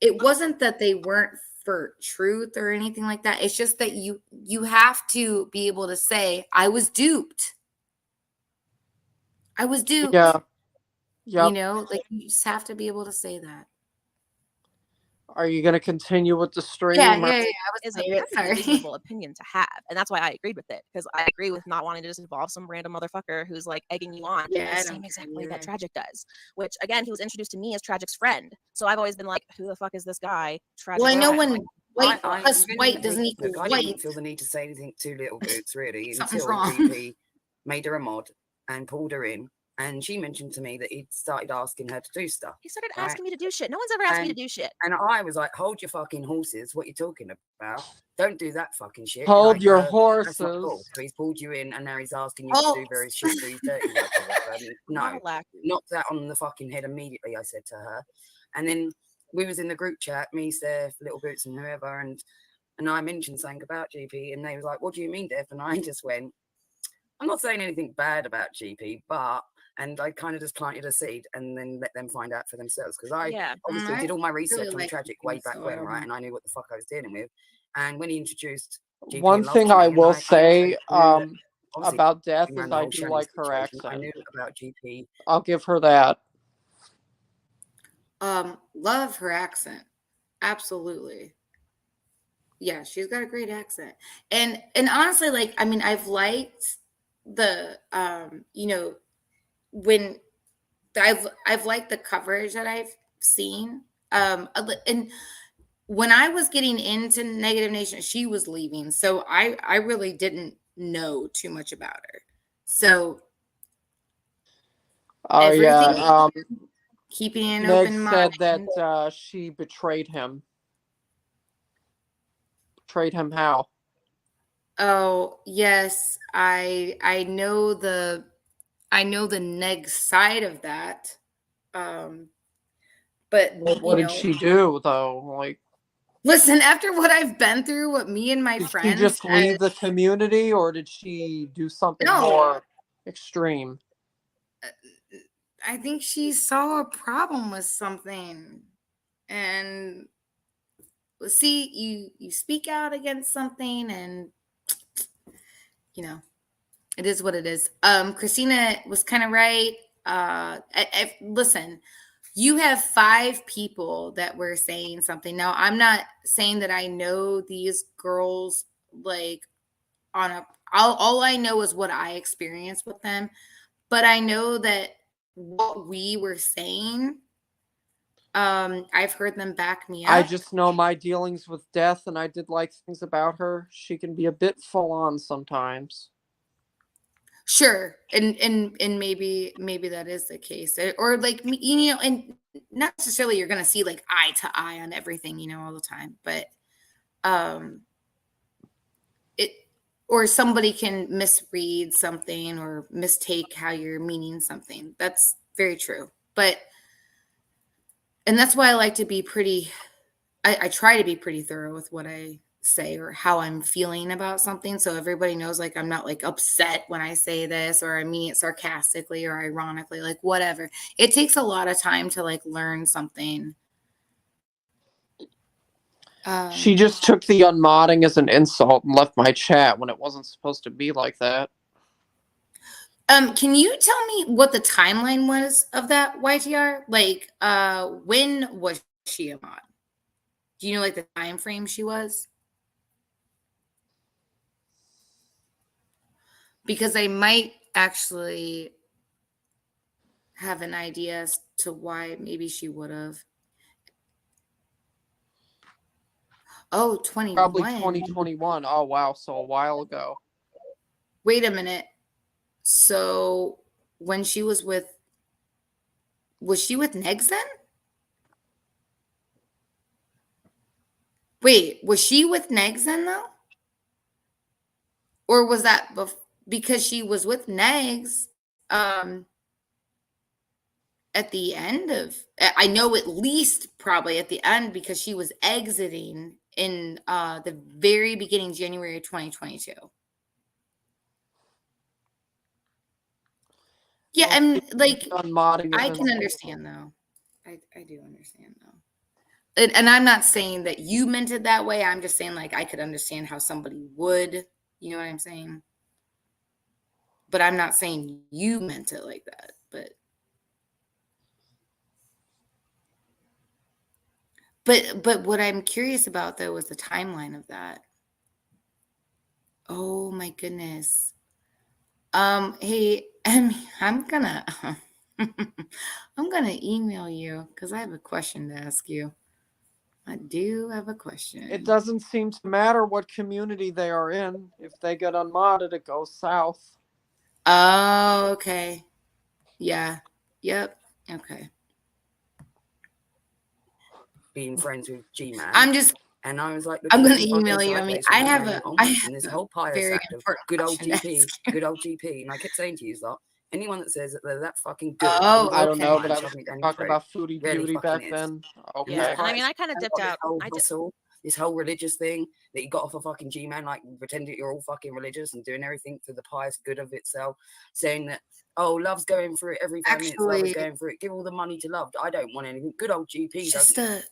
it wasn't that they weren't for truth or anything like that, it's just that you have to be able to say, I was duped. Yeah. Yep. Like, you just have to be able to say that. Are you going to continue with the stream? Yeah. I Is was a perfectly reasonable opinion to have, and that's why I agreed with it, because I agree with not wanting to just involve some random motherfucker who's like egging you on the same exact way that Tragic does. Which, again, he was introduced to me as Tragic's friend, so I've always been like, who the fuck is this guy? Tragic. Well, I know when white I plus white doesn't equal I white. didn't feel the need to say anything to Little Boots, really, Something's until wrong. GP made her a mod and pulled her in. And she mentioned to me that he'd started asking her to do stuff. He started asking me to do shit. No one's ever asked me to do shit. And I was like, hold your fucking horses. What are you talking about? Don't do that fucking shit. Hold like, your that's horses. not cool. So he's pulled you in, and now he's asking you to do various shit for his dirty work. No, knock that on the fucking head immediately, I said to her. And then we was in the group chat, me, Steph, Little Boots, and whoever, and I mentioned something about GP, and they was like, what do you mean, Def? And I just went, I'm not saying anything bad about GP, but... And I kind of just planted a seed and then let them find out for themselves. Because I obviously did all my research on Tragic way back when, right? And I knew what the fuck I was dealing with. And when he introduced GP, one thing I will say about Death is I do like her accent. I knew about GP. I'll give her that. Love her accent. Absolutely. Yeah, she's got a great accent. And honestly, like, I mean, I've liked the when I've liked the coverage that I've seen. And when I was getting into Negative Nation, she was leaving. So I really didn't know too much about her. So Oh yeah. everything, keeping an Meg open said mind. that she betrayed him. Betrayed him how? Oh yes, I know the neg side of that. But What did she do though? Like, listen, after what I've been through, what me and my did she friends, just leave the community, or did she do something No. more extreme? I think she saw a problem with something, and see, you speak out against something, and you know, it is what it is. Christina was kind of right. Listen, you have 5 people that were saying something. Now, I'm not saying that I know these girls like on a. All I know is what I experienced with them, but I know that what we were saying. I've heard them back me up. I just know my dealings with Death, and I did like things about her. She can be a bit full on sometimes. Sure, and maybe that is the case, or like you know, and not necessarily you're gonna see like eye to eye on everything, you know, all the time, but it or somebody can misread something or mistake how you're meaning something. That's very true, and that's why I like to be pretty. I try to be pretty thorough with what I say or how I'm feeling about something, so everybody knows like I'm not like upset when I say this, or I mean it sarcastically or ironically, like whatever. It takes a lot of time to like learn something. She just took the unmodding as an insult and left my chat when it wasn't supposed to be like that. Can you tell me what the timeline was of that, YTR? Like, when was she a mod? Do you know like the time frame she was? Because I might actually have an idea as to why maybe she would have. Oh, 21. Probably 2021. Oh wow, so a while ago. Wait a minute. So when she was she with Negs then? Wait, was she with Negs then though? Or was that because she was with Negs at the end of, I know at least probably at the end, because she was exiting in the very beginning, January of 2022. Yeah, Well, and like unmodding I is can insult. understand though. I do understand though. And I'm not saying that you meant it that way. I'm just saying like I could understand how somebody would, you know what I'm saying? But I'm not saying you meant it like that. But what I'm curious about though was the timeline of that. Oh my goodness. Hey, I'm gonna I'm gonna email you because I have a question to ask you. I do have a question. It doesn't seem to matter what community they are in. If they get unmodded, it goes south. Oh, okay. Yeah. Yep. Okay. Being friends with G-Man. I'm just. And I was like, I'm gonna email you. I mean, I have a this whole pious very act of important good old question to GP, ask you. good old GP. And I kept saying to you, lot, anyone that says that they're that fucking good, Oh, I don't know, okay. but I was talking about foodie really beauty fucking back is. then. Okay. Yeah, and I mean, I kind of dipped out. This whole religious thing that you got off a fucking G-Man, like pretending you're all fucking religious and doing everything for the pious good of itself, saying that, oh, love's going through it every 5 minutes, love is going through it. Give all the money to love. I don't want anything. Good old GP doesn't.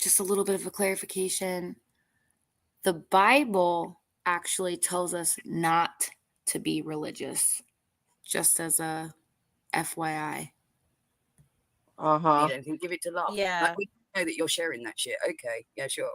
Just a little bit of a clarification. The Bible actually tells us not to be religious, just as a FYI. Uh-huh. You don't give it to love. Yeah. Like, we know that you're sharing that shit. Okay. Yeah, sure.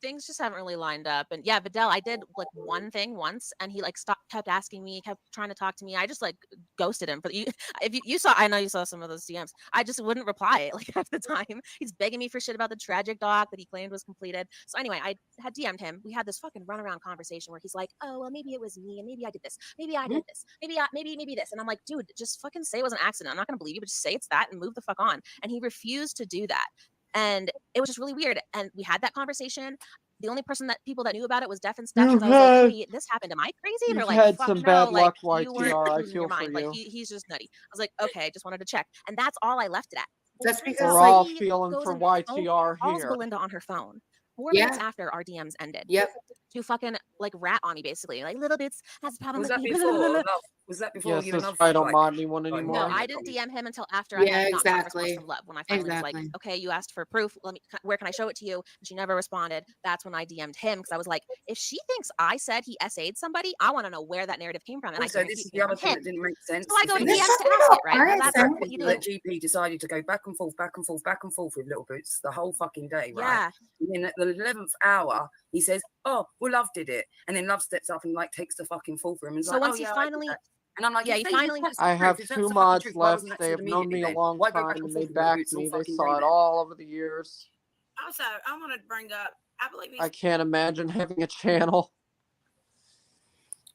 Things just haven't really lined up. And yeah, Vidal, I did like one thing once and he like kept asking me, kept trying to talk to me. I just like ghosted him for you. If you saw, I know you saw some of those DMs. I just wouldn't reply like half the time. He's begging me for shit about the tragic doc that he claimed was completed. So anyway, I had DM'd him. We had this fucking runaround conversation where he's like, "Oh well, maybe it was me, and maybe I did this, maybe I did this, maybe this," and I'm like, "Dude, just fucking say it was an accident. I'm not gonna believe you, but just say it's that and move the fuck on." And he refused to do that, and it was just really weird. And we had that conversation. The only people that knew about it was Def and Steph. Because I was like, "Hey, this happened. Am I crazy?" And they're You've like, had "Fuck some no, bad like luck, you weren't YTR. I losing your feel for mind. Like you. he's just nutty." I was like, "Okay, just wanted to check," and that's all I left it at. Well, That's turns because We're out like all he feeling goes for and YTR calls here. Belinda on her phone 4 minutes yeah, after our DMs ended yep. to fucking like rat on me, basically. Like, "Little Bits has a problem Was with that me." before love? Was that before Yes, you this love I don't like? mod anyone got No, anymore. involved in I it? didn't DM him until after I Yeah, had not gotten a response exactly. from Love. When I finally was like, Exactly. "Okay, you asked for proof. Where can I show it to you?" And she never responded. That's when I DM'd him because I was like, if she thinks I said he SA'd somebody, I want to know where that narrative came from. And I Also, guarantee this it is the came other from thing him. that didn't make sense. So I The go to thing This is, DMs to doesn't ask know. it, right? All Well, right, that's Sam. what you do. that GP decided to go back and forth with Little Boots the whole fucking day, right? Yeah. And then at the 11th hour, he says, "Oh, well, Love did it," and then Love steps up and like takes the fucking fall for him and is So like, "Oh once he yeah, I did finally, that." And I'm like, yeah, if he they finally, if that's the I truth, have if that's 2 the fucking mods truth, why left. wasn't that They said have known immediately me a then? long Why go back time, and and they forth with Little backed Boots all me. They fucking saw day it then? all over the years. Also, I want to bring up. I believe I he's. can't imagine having a channel.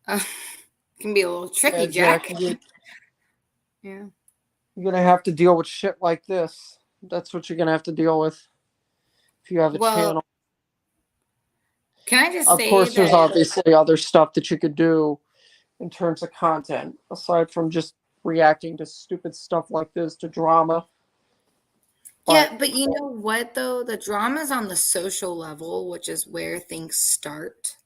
Can be a little tricky, Yeah, Jack. Jack, Yeah. you're gonna have to deal with shit like this. That's what you're gonna have to deal with if you have a Well, channel. can I just Of say course, there's that? obviously other stuff that you could do in terms of content, aside from just reacting to stupid stuff like this, to drama. Yeah, But but you know what though? The drama's on the social level, which is where things start.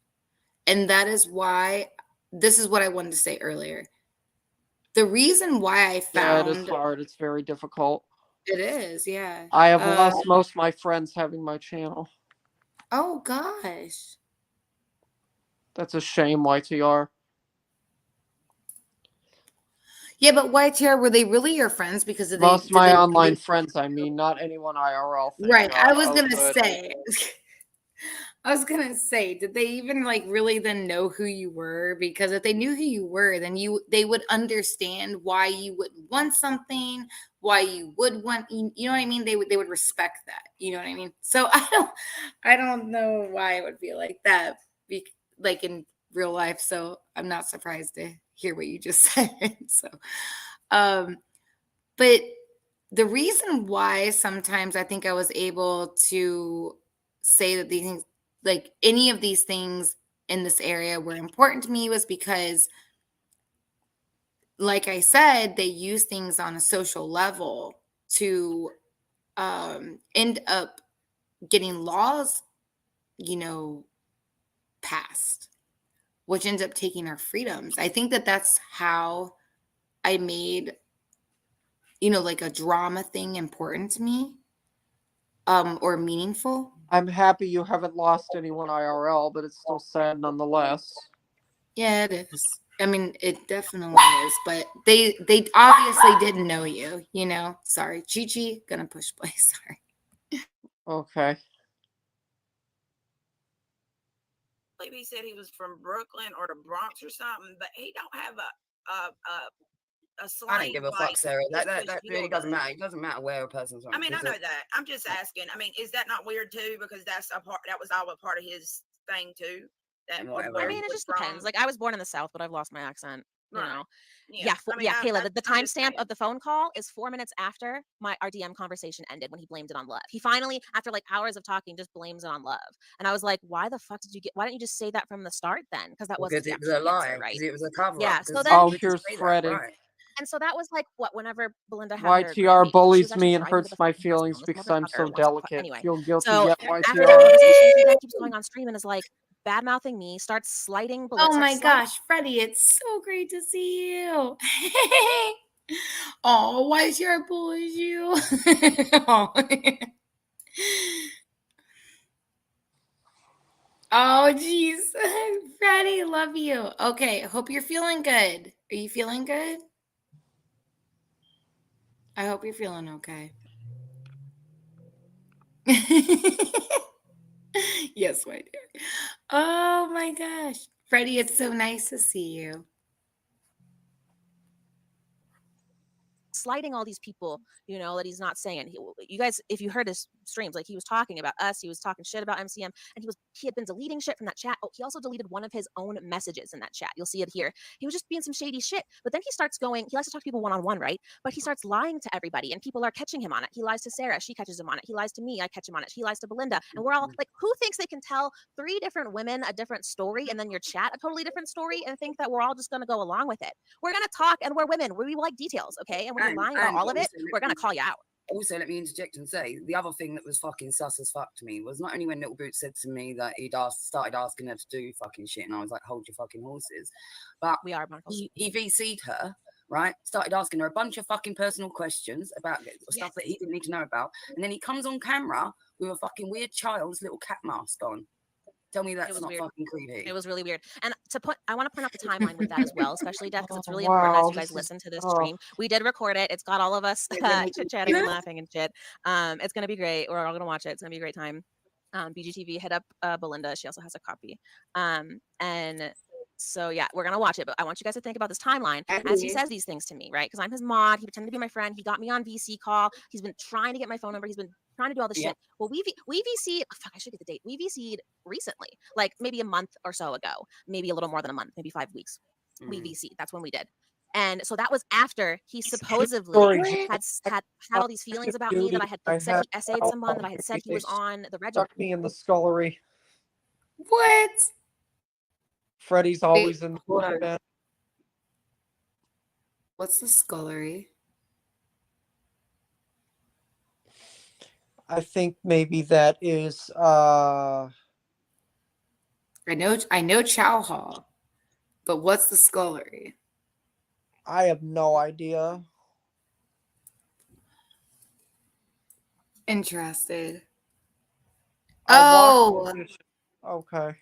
And that is why this is what I wanted to say earlier. The reason why I yeah, it is found hard. It's very difficult. it is, yeah. I have lost most of my friends having my channel. Oh gosh. That's a shame, YTR. Yeah, but YTR, were they really your friends? Because Most of did my they online really, friends, I mean, not anyone IRL. Thank right? God. I was Oh, gonna good. say, I was gonna say, did they even like really then know who you were? Because if they knew who you were, then they would understand why you wouldn't want something, why you would want, you know what I mean? They would respect that. You know what I mean? So I don't know why it would be like that, like in real life. So I'm not surprised to hear what you just said. So, but the reason why sometimes I think I was able to say that these things, like any of these things in this area were important to me was because, like I said, they use things on a social level to end up getting laws, passed, which ends up taking our freedoms. I think that that's how I made, like a drama thing important to me, or meaningful. I'm happy you haven't lost anyone IRL, but it's still sad nonetheless. Yeah, it is. I mean, it definitely is. But they obviously didn't know you. Sorry, Gigi, gonna push play. Sorry. Okay. I believe he said he was from Brooklyn or the Bronx or something, but he don't have a slang. I don't give a fuck, like Sarah. That this really deal doesn't does. matter. It doesn't matter where a person's from. I mean, I know that. I'm just asking. I mean, is that not weird too? Because that's a part. That was all a part of his thing too. That Whatever. I where mean, he it was just depends. from. Like, I was born in the South, but I've lost my accent. Right. Yeah, I mean, Kayla, the I'm just timestamp saying. of the phone call is 4 minutes after our DM conversation ended when he blamed it on Love. He finally, after like hours of talking, just blames it on Love. And I was like, why the fuck why didn't you just say that from the start then? Because that wasn't Because the it was a actual lie. answer, right? Because it was a cover Yeah, up. so then Oh, here's Freddie. Right. and so that was like whenever Belinda had her YTR baby, she bullies was actually me and driving to hurts the my fucking hospital, feelings and this because I'm so motherfucker wants to delicate. anyway. Feel guilty So yet, after the YTR? conversation, he then keeps going on stream and is like bad mouthing me, starts slighting Oh Belinda. my gosh, Freddie, it's so great to see you. Oh, why is your bullies you? Oh, jeez. Freddie, love you. Okay, hope you're feeling good. Are you feeling good? I hope you're feeling okay. Yes, my dear. Oh my gosh. Freddie, it's so nice to see you. slighting all these people, you know, that he's not saying. You guys, if you heard his streams, like he was talking about us, he was talking shit about MCM, and he had been deleting shit from that chat. Oh, he also deleted one of his own messages in that chat. You'll see it here. He was just being some shady shit. But then he starts going, he likes to talk to people one-on-one, right? But he starts lying to everybody, and people are catching him on it. He lies to Sarah, she catches him on it. He lies to me, I catch him on it. He lies to Belinda, and we're all like, who thinks they can tell 3 different women a different story and then your chat a totally different story and think that we're all just going to go along with it? We're going to talk, and we're women. We like details, okay? And when you're lying about all of it, we're going to call you out. Also, let me interject and say the other thing that was fucking sus as fuck to me was not only when Little Boots said to me that he'd started asking her to do fucking shit, and I was like, hold your fucking horses, but we are he VC'd her, right? Started asking her a bunch of fucking personal questions about stuff that he didn't need to know about, and then he comes on camera with a fucking weird child's little cat mask on. Tell me that's not weird. fucking creepy. It was really weird. And I want to point out the timeline with that as well, especially Death, because it's really important as you guys listen to this stream. We did record it. It's got all of us chit-chatting and laughing and shit. It's going to be great. We're all going to watch it. It's going to be a great time. BGTV, hit up Belinda. She also has a copy. And so, yeah, we're going to watch it. But I want you guys to think about this timeline as he says these things to me, right? Because I'm his mod. He pretended to be my friend. He got me on VC call. He's been trying to get my phone number. He's been trying to do all this shit. Well, we VC'd, fuck, I should get the date. We VC'd recently, like maybe a month or so ago, maybe a little more than a month, maybe 5 weeks. We VC'd. That's when we did. And so that was after he supposedly had all these feelings about me, that I had said he essayed someone, that I had said he was on the regiment. Stuck me in the scullery. What? Freddy's always in the bed. What's the scullery? I think maybe that is I know Chow Hall, but what's the scullery? I have no idea. Interested. Okay.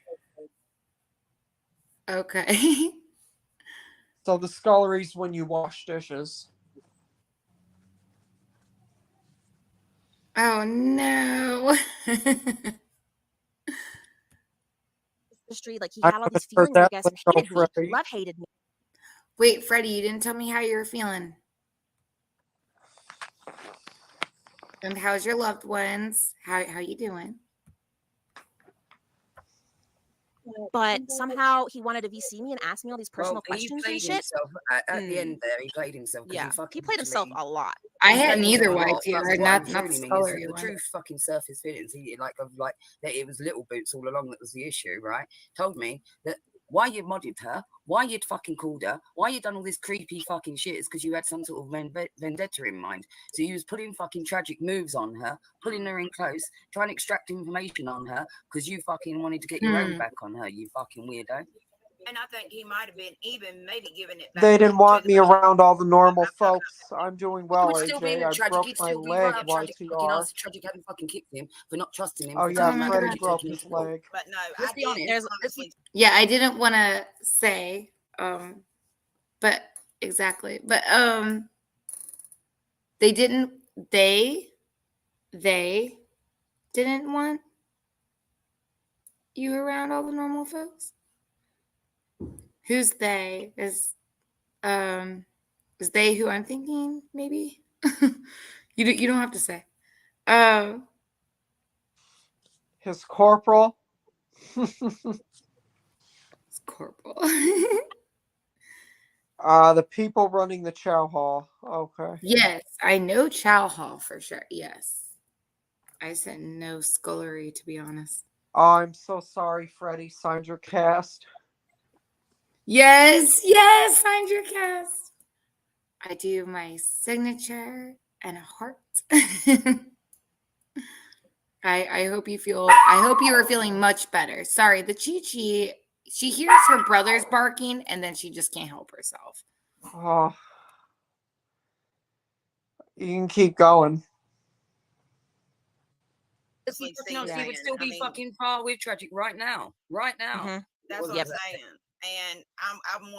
Okay. So the scullery's when you wash dishes. Oh no. The street, like he had all these feelings, I guess, and hated me. Love hated me. Wait, Freddie, you didn't tell me how you were feeling. And how's your loved ones? How you doing? But somehow he wanted to VC me and ask me all these personal questions and shit. At the end there, he played himself. Yeah, he played himself a lot. I had neither YTR, not the scullery one. The truth fucking surface feelings. He like that it was Little Boots all along that was the issue, right? Told me that why you modded her, why you'd fucking called her, why you done all this creepy fucking shit is because you had some sort of vendetta in mind. So you was putting fucking tragic moves on her, pulling her in close, trying to extract information on her because you fucking wanted to get your own back on her, you fucking weirdo. And I think he might have been even maybe giving it back. They didn't want me around all the normal folks. I'm doing well, AJ. I broke my leg, YTR. Tragic hadn't fucking kicked him for not trusting him. Oh yeah, Freddie broke his leg. But no, let's be honest. Yeah, I didn't want to say, but exactly. But they didn't want you around all the normal folks? Who's they? Is they who I'm thinking? Maybe you don't have to say. His corporal. His corporal. The people running the Chow Hall. Okay. Yes, I know Chow Hall for sure. Yes, I said no scullery, to be honest. Oh, I'm so sorry, Freddie. Signed your cast. Yes, signed your cast. I do my signature and a heart. I hope you are feeling much better. Sorry, the Chi-Chi, she hears her brothers barking and then she just can't help herself. Oh. You can keep going. She would still be fucking far with Tragic right now. Right now. Mm-hmm. That's what I'm saying. And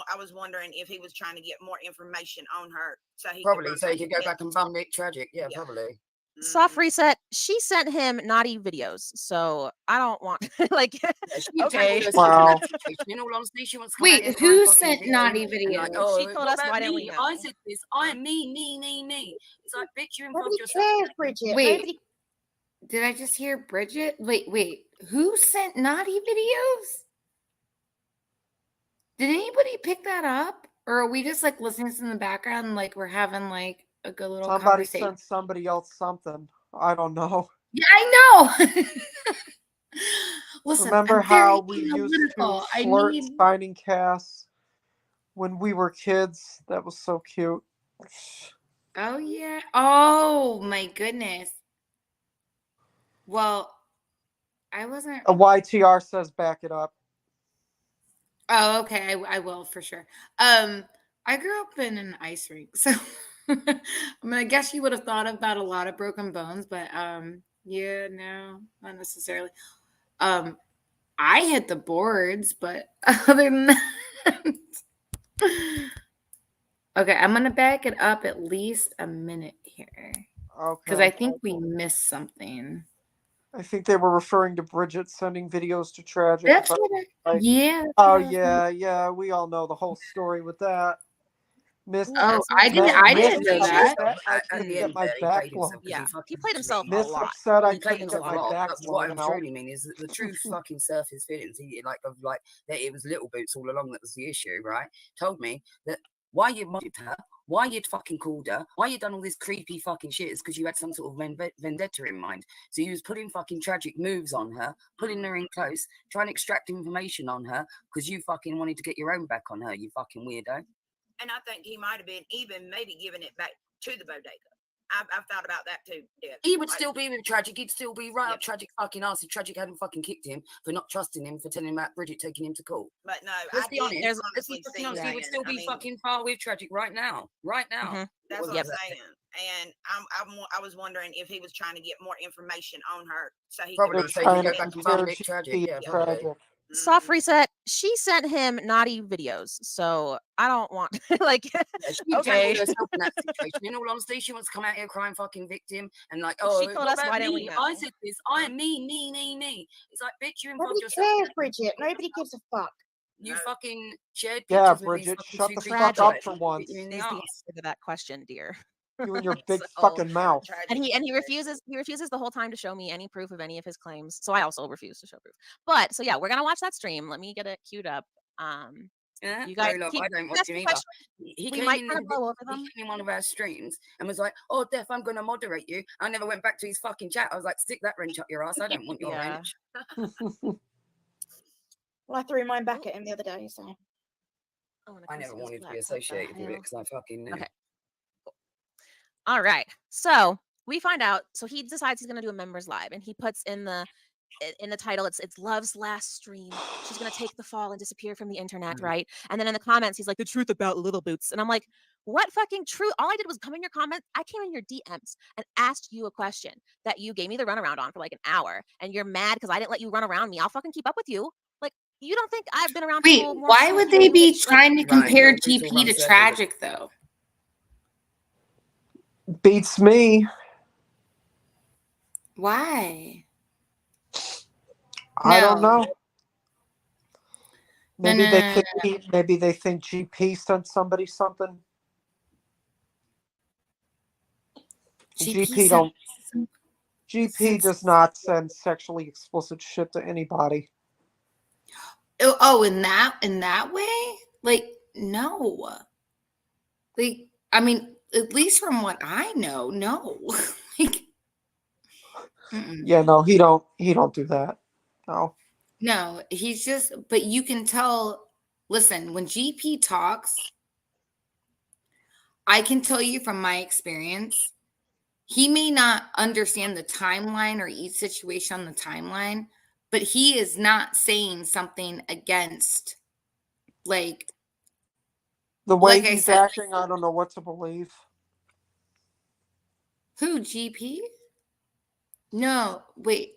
I was wondering if he was trying to get more information on her, so he could go back and bum Nick Tragic. Yeah, probably. Soft reset. She sent him naughty videos, so I don't want like. She Okay. Wow. In all honesty, she wants to come out here Wait, and who fucking sent victim naughty and videos? like, oh, She told what us, about why didn't we me? know? I said this. I me. It's like, bitch, you involved Nobody yourself. cares, Bridget. Wait. Nobody. Did I just hear Bridget? Wait. Who sent naughty videos? Did anybody pick that up? Or are we just like listening to in the background and like we're having like a good little Somebody conversation? sent somebody else something. I don't know. Yeah, I know. Listen, Remember I'm very how we used to analytical. I flirt need signing casts when we were kids? That was so cute. Oh yeah. Oh my goodness. Well, I wasn't. A YTR says back it up. Oh, okay. I will for sure. I grew up in an ice rink, so I mean, I guess you would have thought about a lot of broken bones, but yeah, no, not necessarily. I hit the boards, but other than that, okay, I'm gonna back it up at least a minute here because I Okay. think we missed something. I think they were referring to Bridget sending videos to Tragic. That's if I- what I, right. yeah. that's Oh what I was thinking. yeah. We all know the whole story with that. Miss Ooh, Oh, asking I for didn't. more I Miss didn't know information. that. upset I At couldn't the get end my there, he back played himself blown. because Yeah, he fucking he played himself a Miss lot. upset I he played couldn't himself get a my lot. back But what blown I'm out. truly mean is that the true fucking surface feelings, he like of like that it was little boots all along that was the issue, right? Told me that why you modded her, why you'd fucking called her, why you done all this creepy fucking shit is because you had some sort of vendetta in mind. So you was putting fucking tragic moves on her, putting her in close, trying to extract information on her because you fucking wanted to get your own back on her, you fucking weirdo. And I think he might have been even maybe giving it back to the bodega. I've thought about that too. Yeah. He would Like, still be with Tragic. He'd still be right Yeah. up Tragic fucking ass if Tragic hadn't fucking kicked him for not trusting him, for telling him about Bridget taking him to court. but no, Let's I be did honest. There's- Let's be honestly fucking see honest. He would that. still be I mean, fucking far with Tragic right now. Right now. Mhm. that's what Yep. I'm saying. And I was wondering if he was trying to get more information on her so he Probably They're could so he could trying go to back and compare find Vic Tragic. GP Yeah, and probably. Tragic. Soft Mhm. reset. She sent him naughty videos, so I don't want like. Yeah, she Okay. tangled herself in that situation. In all honesty, she wants to come out here crying fucking victim and like, She oh, told what us, about why didn't we me? know? I said this. I am me. It's like, bitch, you involved Nobody yourself. cares, Bridget. Nobody gives a fuck. You No. fucking shared Yeah, pictures with these Bridget, fucking shut two the creepy fuck Tragic up for guys. once. You in the Is the arse. answer to that question, dear. You and your big So- fucking mouth. Tragic And he situation. refuses the whole time to show me any proof of any of his claims. So I also refuse to show proof. But so yeah, we're gonna watch that stream. Let me get it queued up. Yeah, You guys no, look, keep I don't watch asking him either. questions. He We came might in kind of blow over he them. came in one of our streams and was like, "Oh, Def, I'm going to moderate you." I never went back to his fucking chat. I was like, "Stick that wrench up your ass. I don't want your Yeah. wrench." Well, I threw mine back at him the other day, so. Oh, and it I comes never those wanted to be black. What the associated with it hell? because I fucking knew. Okay. All right. So we find out. So he decides he's gonna do a members live, and he puts in the title, it's Love's last stream. She's gonna take the fall and disappear from the internet, Mhm. right? And then in the comments, he's like, the truth about Little Boots. And I'm like, what fucking truth? All I did was come in your comments. I came in your DMs and asked you a question that you gave me the runaround on for like an hour, and you're mad because I didn't let you run around me. I'll fucking keep up with you. Like, you don't think I've been around Wait, people more why since would you they were, be like, trying to Right, compare Little Boots will GP run to circles. Tragic though? Beats me. Why? I don't No. know. Maybe no, they no, think maybe they think GP sent somebody something. GP don't. GP does not send sexually explicit shit to anybody. Oh, in that way? Like, no. Like, I mean, at least from what I know, no. Like, Yeah, no, he don't do that. No. no, he's just, but you can tell, listen, when GP talks, I can tell you from my experience, he may not understand the timeline or each situation on the timeline, but he is not saying something against, like, The way like I he's said, acting, I don't know what to believe. who, GP? No, wait.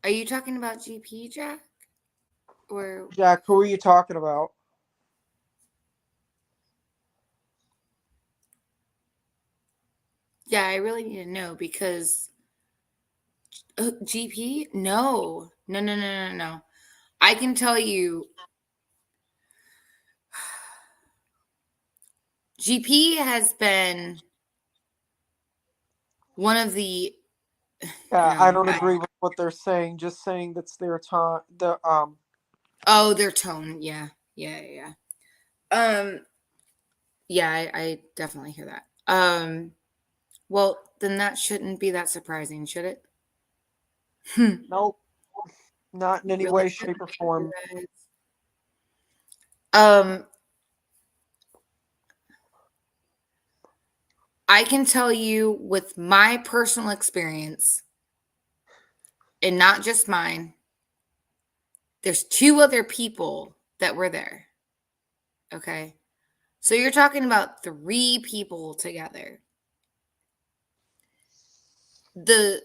Are you talking about GP, Jack? Or Jack, who are you talking about? Yeah, I really need to know because GP? No. No, no, no, no, no. I can tell you GP has been one of the Yeah, I no, don't agree with what they're saying. Just saying that's their time. oh, their tone. Yeah. Yeah, yeah. Yeah, I definitely hear that. Well, then that shouldn't be that surprising, should it? Nope, not in any Really way, shouldn't, shape, or you form. guys. Um, I can tell you with my personal experience, and not just mine, there's 2 other people that were there. Okay. So you're talking about 3 people together. The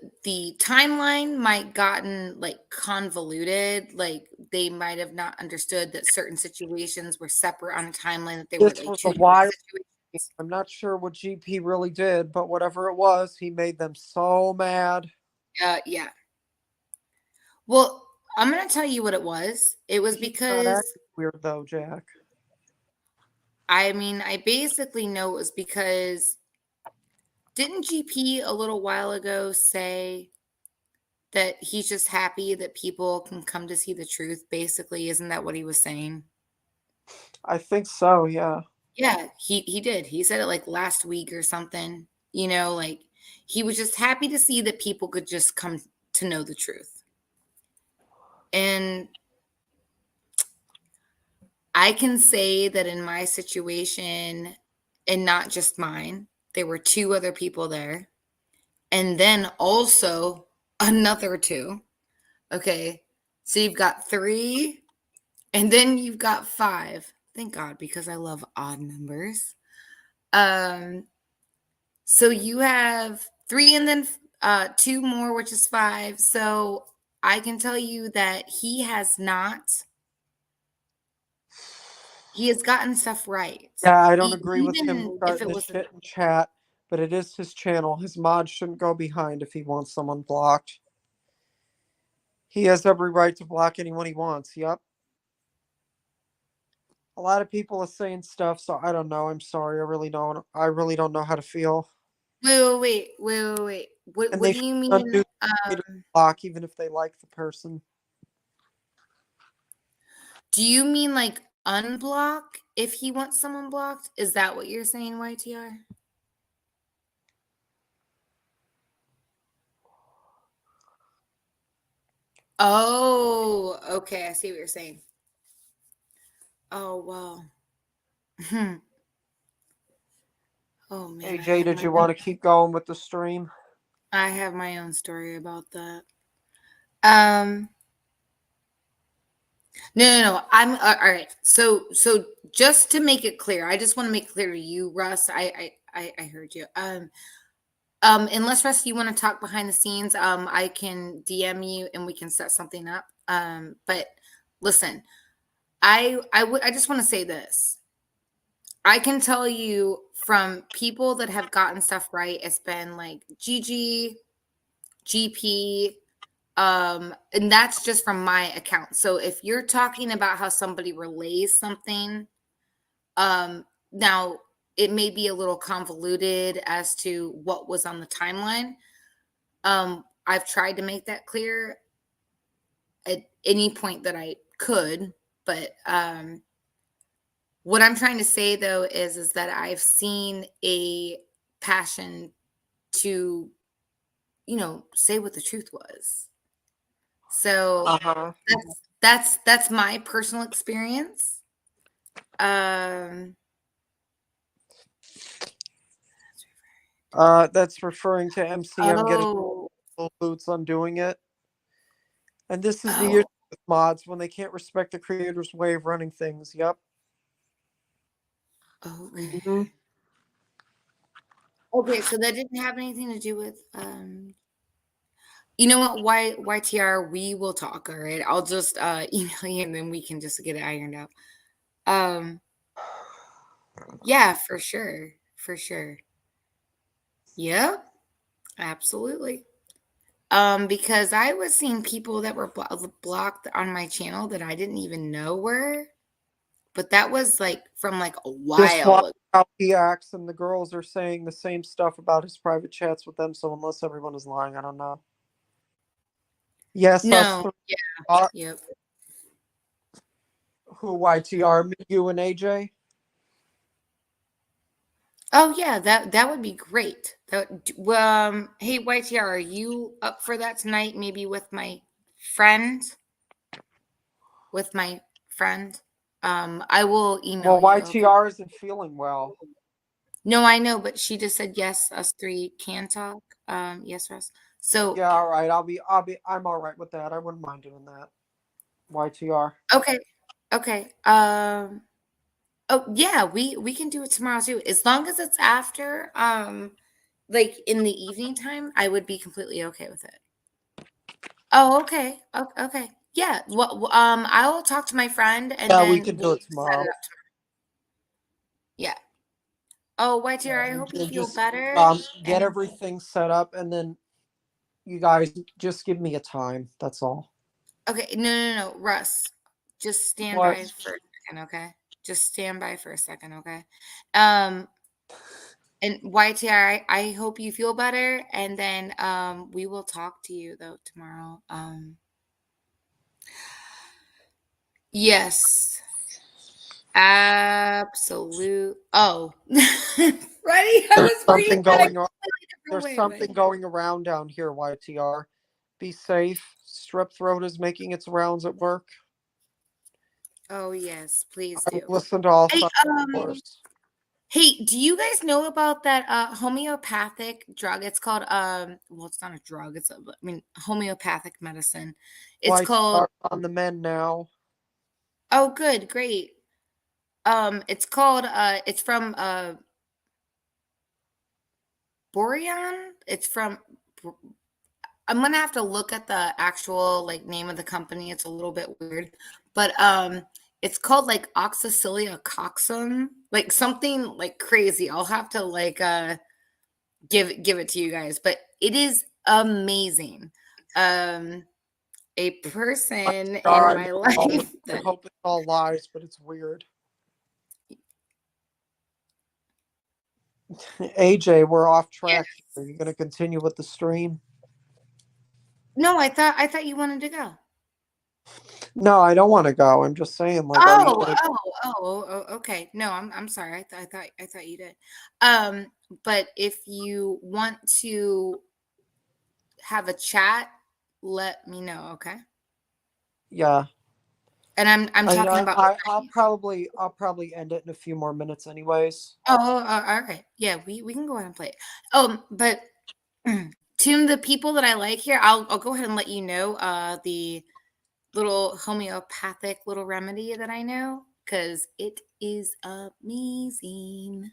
timeline might gotten like convoluted, like they might have not understood that certain situations were separate on a timeline, that they were This like was 2 a different wild. situations. I'm not sure what GP really did, but whatever it was, he made them so mad. Yeah. Well, I'm gonna tell you what it was. It was He's not because acting weird though, Jack. I mean, I basically know it was because didn't GP a little while ago say that he's just happy that people can come to see the truth? Basically, isn't that what he was saying? I think so. Yeah. Yeah, he did. He said it like last week or something. You know, like he was just happy to see that people could just come to know the truth. And I can say that in my situation, and not just mine, there were 2 other people there. And then also another 2. Okay. So you've got 3, and then you've got 5. Thank God, because I love odd numbers. So you have 3 and then 2 more, which is 5. So I can tell you that he has gotten stuff right. Yeah, I don't agree with him Even if starting it this was shit in chat, but it is his channel. His mod shouldn't go behind if he wants someone blocked. He has every right to block anyone he wants. Yep. A lot of people are saying stuff, so I don't know. I'm sorry. I really don't know how to feel. wait. What And what they do you shouldn't mean? do block even if they like the person. Do you mean like unblock if he wants someone blocked? Is that what you're saying, YTR? Oh, okay. I see what you're saying. Oh, well. Oh man, AJ, did you want to keep going with the stream? I have my own story about that. No. I'm all right. So just to make it clear, I just want to make clear to you, Russ. I heard you. Unless Russ, you want to talk behind the scenes, I can DM you and we can set something up. But listen, I just want to say this. I can tell you from people that have gotten stuff right, it's been like GP, and that's just from my account. So if you're talking about how somebody relays something, now it may be a little convoluted as to what was on the timeline. I've tried to make that clear at any point that I could, but what I'm trying to say though is that I've seen a passion to, say what the truth was. So Uh-huh. that's my personal experience. That's referring to MCM getting Oh, boots on doing it. And this is the oh, issue with mods when they can't respect the creator's way of running things. Yep. okay. hmm Okay, so that didn't have anything to do with you know what? Why YTR, we will talk, all right? I'll just email you and then we can just get it ironed out. Yeah, for sure. For sure. Yep, absolutely. Because I was seeing people that were blocked on my channel that I didn't even know were, but that was like from like a Just watch while. how he acts, and the girls are saying the same stuff about his private chats with them. So unless everyone is lying, I don't know. Yes, us No, three yeah, are yep. who YTR, you and AJ. Oh yeah, that would be great. Hey YTR, are you up for that tonight? Maybe with my friend. With my friend. I will email Well, you. Okay? YTR isn't feeling well. No, I know, but she just said yes. Us three can talk. Yes, Russ. So Yeah, all right. I'm all right with that. I wouldn't mind doing that. YTR. okay, okay. Oh yeah, we can do it tomorrow too, as long as it's after like in the evening time. I would be completely okay with it. Oh, okay. Okay. Yeah. Well, I will talk to my friend and Yeah, we then can do we'll it set tomorrow. it up tomorrow. Yeah. Oh, YTR, I hope you And feel just better. get And everything set up, and then you guys just give me a time. That's all. okay, no, Russ, just stand What? by for a second, okay? Just stand by for a second, okay? Um, and YTR, I hope you feel better, and then we will talk to you though tomorrow. Yes. Absolute. Oh, ready? I There's was reading something that a going on. completely different There's way. something going around down here, YTR. Be safe. Strep throat is making its rounds at work. Oh yes, please I do. listen to all Hey, sides, of course. hey, do you guys know about that homeopathic drug? It's called well, it's not a drug. I mean, homeopathic medicine. It's called. YTR on the men now. Oh, good, great. It's called. It's from Boreon. It's from. I'm gonna have to look at the actual like name of the company. It's a little bit weird, but it's called like Oxacilia coxum, like something like crazy. I'll have to like give it to you guys, but it is amazing. A person in my life I that hope it's all lies, but it's weird. AJ, we're off track. yes. Are you going to continue with the stream? No, I thought you wanted to go. No, I don't want to go. I'm just saying, like, are you Oh, going to? okay. No, I'm sorry. I thought you did. But if you want to have a chat, let me know, okay? Yeah. And I'm talking about. I'll probably end it in a few more minutes, anyways. Oh, all right. Yeah, we can go ahead and play it. But to the people that I like here, I'll go ahead and let you know the little homeopathic little remedy that I know, because it is amazing.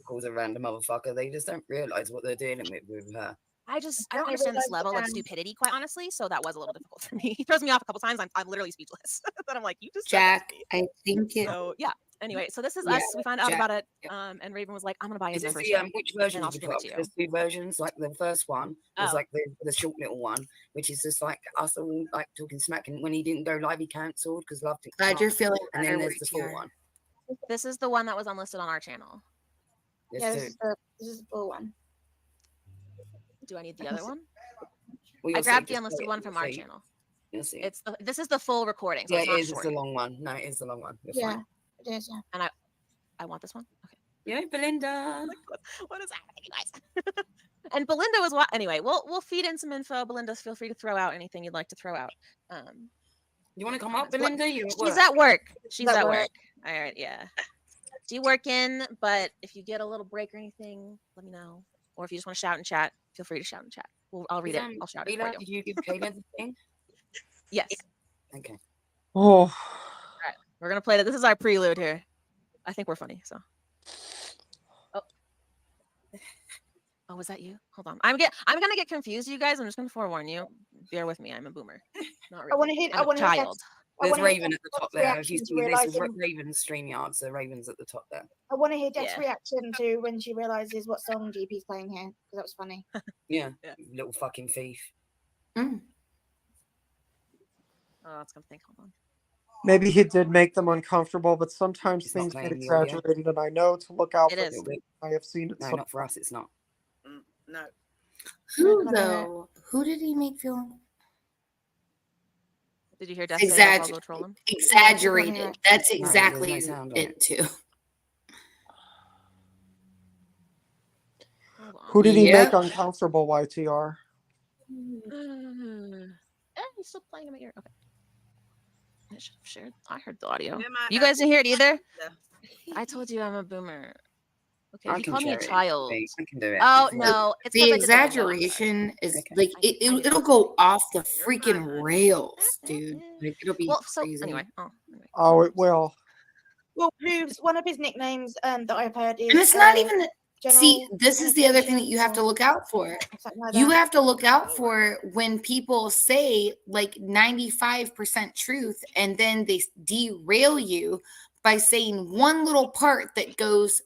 Calls a random motherfucker. They just don't realize what they're dealing with her. I don't understand this level of stupidity, quite honestly. So that was a little difficult for me. He throws me off a couple times. I'm literally speechless. Then I'm like, you just Jack, I think it. So yeah. Anyway, so this is Yeah, us. We found out Jack. about it, and Raven was like, "I'm gonna buy his Is this membership." which version and I'll did you stream put it up? to you. There's two versions. Like the first one was Oh. like the short little one, which is just like us all like talking smack. And when he didn't go live, he cancelled because love didn't come Glad up. you're feeling And then better, there's the full YTR. one. This is the one that was unlisted on our channel. There's Yeah, two. this is the full one. Do I need the other one? Well, I you'll see, grabbed the just unlisted wait, one from you'll our see. channel. You'll see. This is the full recording, so Yeah, it's it not is. It's short. the long one. No, it is the long one. You're Yeah, fine. it is. Yeah. And I want this one. Okay. Yeah, Belinda. What is happening, you guys? And Belinda was what? Anyway, we'll feed in some info. Belinda, feel free to throw out anything you'd like to throw out. You want to come up, Belinda? She's at work. She's At at work. work. All right, yeah. She working, but if you get a little break or anything, let me know. Or if you just want to shout and chat, feel free to shout and chat. I'll read it. I'll shout it for you. Did you give Kayla the thing? Yes. Okay. Oh. All right, we're gonna play that. This is our prelude here. I think we're funny, so. Oh, was that you? Hold on. I'm gonna get confused, you guys. I'm just gonna forewarn you. Bear with me. I'm a boomer. Not really. I want to hit. I'm a child. I There's want to hear Raven at the top Dex there. If reaction you to see this is realizing. Raven's StreamYard, so Raven's at the top there. I want to hear Dex' Yeah. reaction to when she realizes what song GP's playing here because that was funny. Yeah, Yeah. little fucking thief. Mm. Oh, it's gonna think. Hold on. Maybe he did make them uncomfortable, but sometimes It's not things get playing the audio. exaggerated, and I know to look out It for is. Little bit. I have seen it. No, So not for us. It's not. No. Who though? Who did he make feel Did you hear Death say I'll go troll him? exaggerated? That's No, there's exactly no sound on it too. Hold on. who did he Yep. make uncomfortable, YTR? He's still playing in my ear. Okay. I should have shared. I heard the audio. It might You not guys didn't hear it either? Yeah. I told you I'm a boomer. Okay, I he can called me a share it. child. I can do it. Oh It's no, it's The 'cause I did the window. exaggeration is Okay. like I did it'll that. go off the You're freaking fine. rails, dude. Like it'll be Well, so crazy. anyway. Oh, it will. Well, who's one of his nicknames that I've heard is. And it's not even General see, this is the other thing that you have to Penetration look out for. or something like You that. have to look out for when people say like 95% truth and then they derail you by saying one little part that goes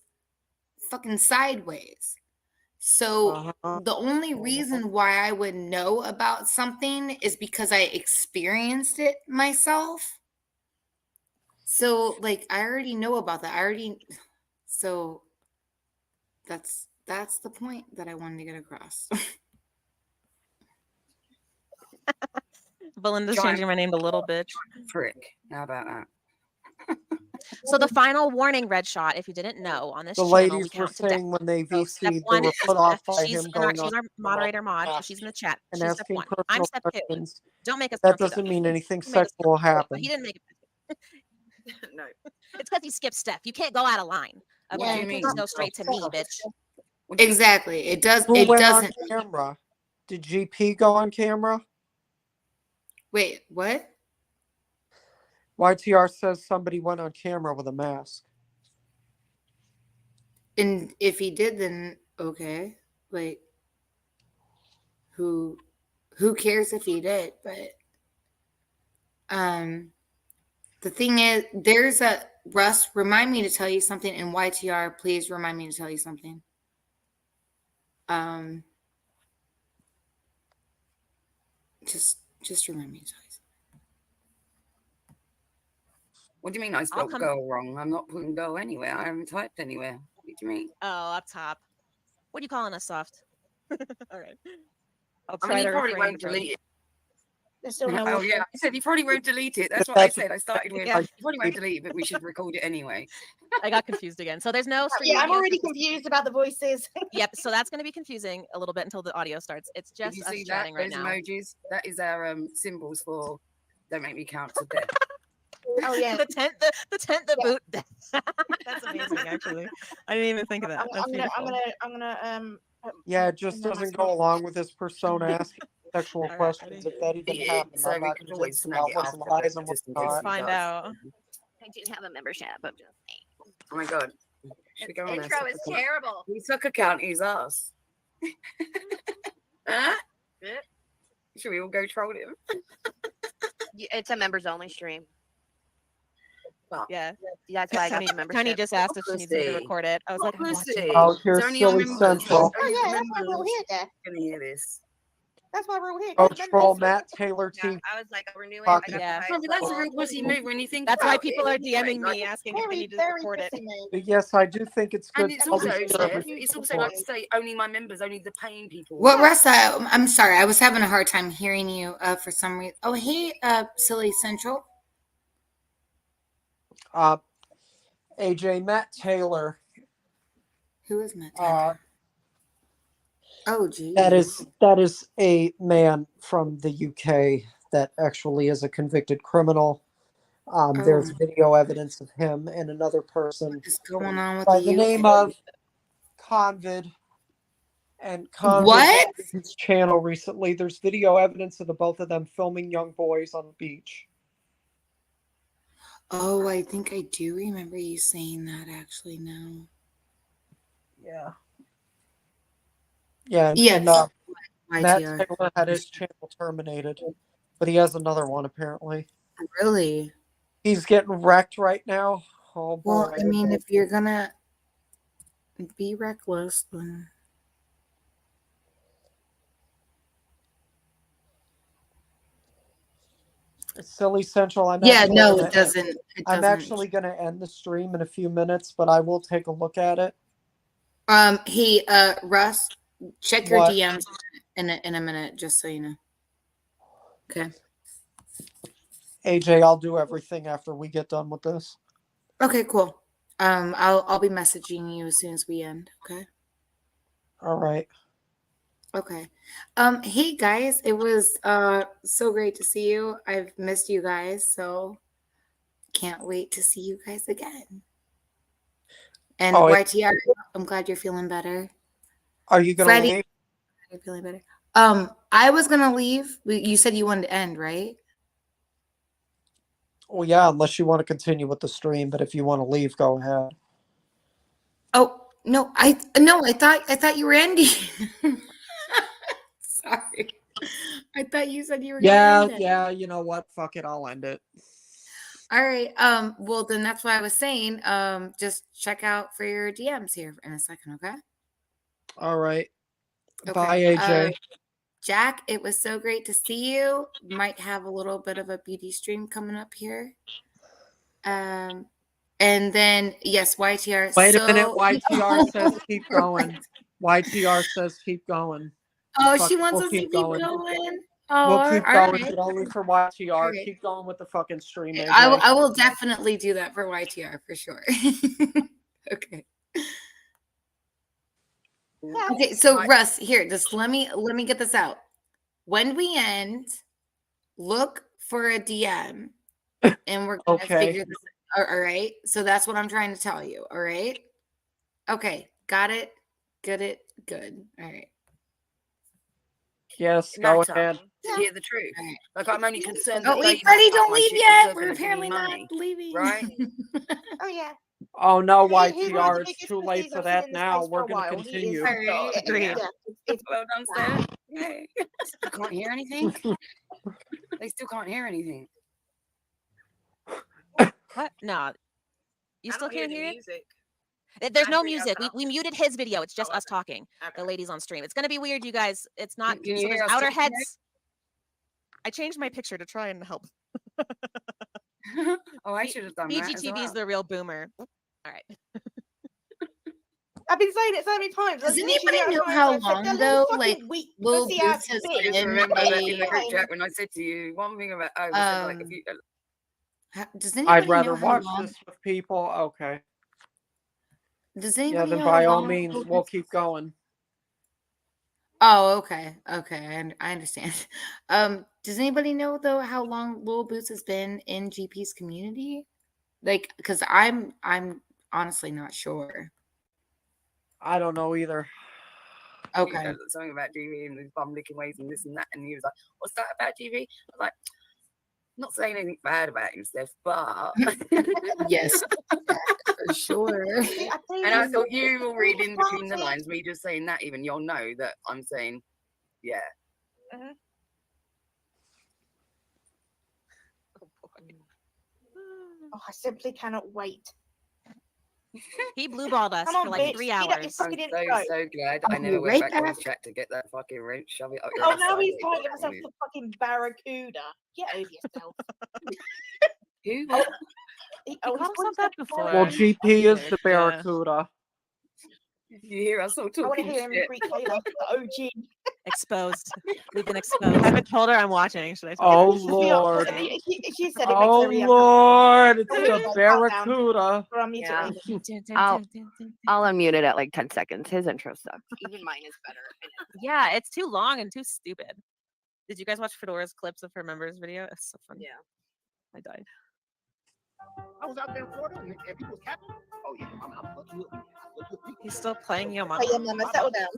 fucking sideways. So the only reason why I would know about something is because I experienced it myself. So like I already know about that. So that's the point that I wanted to get across. Belinda's Giant changing my name to Little Bitch. prick. How about that? So the final warning, Red Shot, if you didn't know, on this The channel, we ladies were count to death. saying when they So step VC'd, they one were is put off Steph. by She's him in our, going she's on our moderator mod, so she's in the chat. and She's step asking one. I'm personal step two. questions. Don't make us That count to doesn't death. mean anything You made us sexual will count to death, but happen. he didn't make it. No. It's because he skipped step. You can't go out of line. What Okay, do you you can't just mean? go straight to me, bitch. Exactly. It does. Who It went on doesn't. camera? Did GP go on camera? Wait, what? YTR says somebody went on camera with a mask. And if he did, then okay. Like, who cares if he did? But the thing is, there's a Russ. Remind me to tell you something. And YTR, please remind me to tell you something. Just remind me to tell you something. What do you mean I spelled girl wrong? I'm not putting girl anywhere. I haven't typed anywhere. What do you mean? Oh, up top. What are you calling us, soft? All right. I'll I try mean, to you probably refrain won't from. delete it. There's still no Oh audio. yeah, I said you probably won't delete it. That's what I said. I started with Yeah. you probably won't delete it, but we should record it anyway. I got confused again. So there's no stream Yeah, I'm audio already for this. confused about the voices. Yep. So that's going to be confusing a little bit until the audio starts. It's Did just you us see that? chatting right Those now. emojis. That is our symbols for don't make me count to death. Oh yeah. the tent, the boot. That's amazing, actually. I didn't even think of that. That's beautiful. I'm gonna Yeah, it just doesn't go along with his persona asking sexual All right, questions. ready? If that even Yeah, happened, so I'm we not could convinced always snag about it what's after, lies but and just what's in case not. he Find does. out. I didn't have a membership. I'm just saying. Oh my god. Should we go on Intro is terrible. We suck account is us. Huh? Yeah. Should we all go troll him? It's a members only stream. Yeah. That's why I got the membership. Tony just asked if she needs me to Pussy. record it. I was like, I'm Pussy. watching. Oh, here's It's only our Silly members. Central. Oh yeah, that's why we're all here, Dad. Gonna hear this. That's why we're all here. Oh, Guys, troll members. Matt Taylor Yeah, TV. I was like, we're new. I Fuck got yeah. the Yeah. highest No, but that's a level. real pussy move when you think That's why about people it. are DMing Like, me asking if they Very, need to very record it. pissy move. But yes, I do think it's good. and it's to also, always hear Steph, everything it's also before. like to say only my members, only the paying people. What, Russ? I'm sorry. I was having a hard time hearing you for some reason. Oh, hey, Silly Central. AJ, Matt Taylor. Who is Matt Taylor? Oh, geez. That is a man from the UK that actually is a convicted criminal. There's video evidence of him and another person What is going on with by the the name UK? of Convid. And Convid What? did his channel recently. There's video evidence of the both of them filming young boys on the beach. Oh, I think I do remember you saying that actually now. Yeah. Yeah. Yes. Matt YTR. Taylor had his channel terminated, but he has another one apparently. Really? He's getting wrecked right now. Oh boy. Well, I mean, if you're gonna be reckless, then It's Silly Central. I'm yeah, actually no, gonna it doesn't. It I'm doesn't. actually gonna end the stream in a few minutes, but I will take a look at it. Hey, Russ, check your What? DMs in a minute, just so you know. Okay. AJ, I'll do everything after we get done with this. Okay, cool. I'll be messaging you as soon as we end. Okay. All right. Okay. Hey guys, it was so great to see you. I've missed you guys, so can't wait to see you guys again. And Oh, YTR, I'm glad you're feeling better. Are you gonna Freddie, leave? you're feeling better. I was gonna leave. You said you wanted to end, right? Well, yeah, unless you want to continue with the stream, but if you want to leave, go ahead. Oh no, I thought you were ending. Sorry. I thought you said you were Yeah, gonna end it. yeah, you know what? Fuck it, I'll end it. All right. Well then that's why I was saying, just check out for your DMs here in a second, okay? All right. Okay. Bye, AJ. Jack, it was so great to see you. Might have a little bit of a beauty stream coming up here. And then yes, YTR. Wait a minute, so YTR says keep going. YTR says keep going. Oh, Fuck she it, wants we'll us to keep keep going. going. Oh, We'll keep all going, right. but only for YTR. All right. Keep going with the fucking stream, AJ. I will definitely do that for YTR for sure. Okay. Okay, so Russ, here, just let me get this out. When we end, look for a DM, and we're gonna Okay. figure this out. All right. So that's what I'm trying to tell you. All right. Okay, got it. Good. All right. Yes, go Natter, ahead. to hear the truth. Like, I'm only concerned Oh that wait, Dave Freddie, has don't my leave shit yet. because they're We're gonna give me apparently not money, leaving. right? Oh yeah. Oh no, He's one of the YTR, it's biggest too late pussies for I've seen that in this now. place for We're a gonna while. He is. continue. All right. Agreed. Yeah. It's Well done, sir. Yay. I can't hear anything. They still can't hear anything. What? No. You I still don't hear can't any hear it? music. There's I no hear music. We muted his video. It's just Oh, us talking. okay. The ladies on stream. It's gonna be weird, you guys. It's not. Can you So hear there's us outer talking now? heads. I changed my picture to try and help. Oh, I should have done that as BGTV is well. the real boomer. All right. I've been saying it so many times. Does I've literally anybody know at how times I've said, long "That though, little like fucking weak Lil pussy ass Boots has bitch." I just been remember that in the group a? chat when I said to you one thing about I said like if you Does anybody I'd rather know how watch long? this with people. Okay. Does Yeah, anybody then know by how all long? means, we'll keep going. Oh, okay. I understand. Does anybody know though how long Lil Boots has been in GP's community? Like, because I'm honestly not sure. I don't know either. Okay. Something about GV and his bum licking ways and this and that, and he was like, "What's that about GV?" I was like, "Not saying anything bad about himself, but Yes, for sure." And I thought you will read in between the lines, me just saying that, even you'll know that I'm saying, yeah. Mhm. Oh, I simply cannot wait. He blueballed us Come on, for like bitch. 3 Speed up hours. your I'm fucking so intro. glad I'll I be never went right back on his back. chat to get that fucking roach, shove it up your Oh, ass. now I he's did calling that himself with the fucking barracuda. Get over yourself. you. Oh, He he's called calling himself that himself before. Well, GP is the Yeah. Barracuda. You hear us all I want to talking hear him shit. freak Taylor, the OG. Exposed. We've been exposed. I haven't told her I'm watching. Should I tell Oh her? She's the opposite. Lord. She said it makes Oh her really uncomfortable. Lord, it's Oh, the wait, calm down. Barracuda. Or I'll mute it Yeah. later. I'll unmute it at like 10 seconds. His intro sucks. Even mine is better. Yeah, it's too long and too stupid. Did you guys watch Fedora's clips of her members video? It's so funny. Yeah. I died. I was out there in Florida and people was capping. Oh yeah, I'm looking. He's still playing Yo Mama. Hey, yeah, mama, settle down.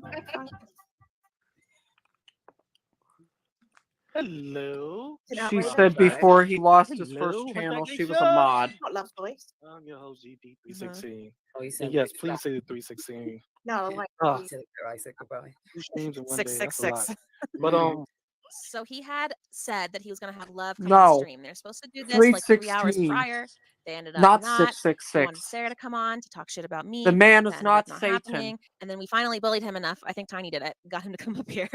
Hello. She said before he lost his Hello, first what's channel, that she was a mod. Not love voice. I'm your host GP316. Oh, you And said yes, please say the 316. No, like Oh, I said goodbye. 2 streams in one day. That's a 666. lot. But So he had said that he was going to have Love come on No. stream. They're supposed to do this like 3 hours 316. prior. They ended up Not not. He wanted 666. Sarah to come on to talk shit about me. The man That is ended not up not Satan. happening. And then we finally bullied him enough. I think Tiny did it. Got him to come up here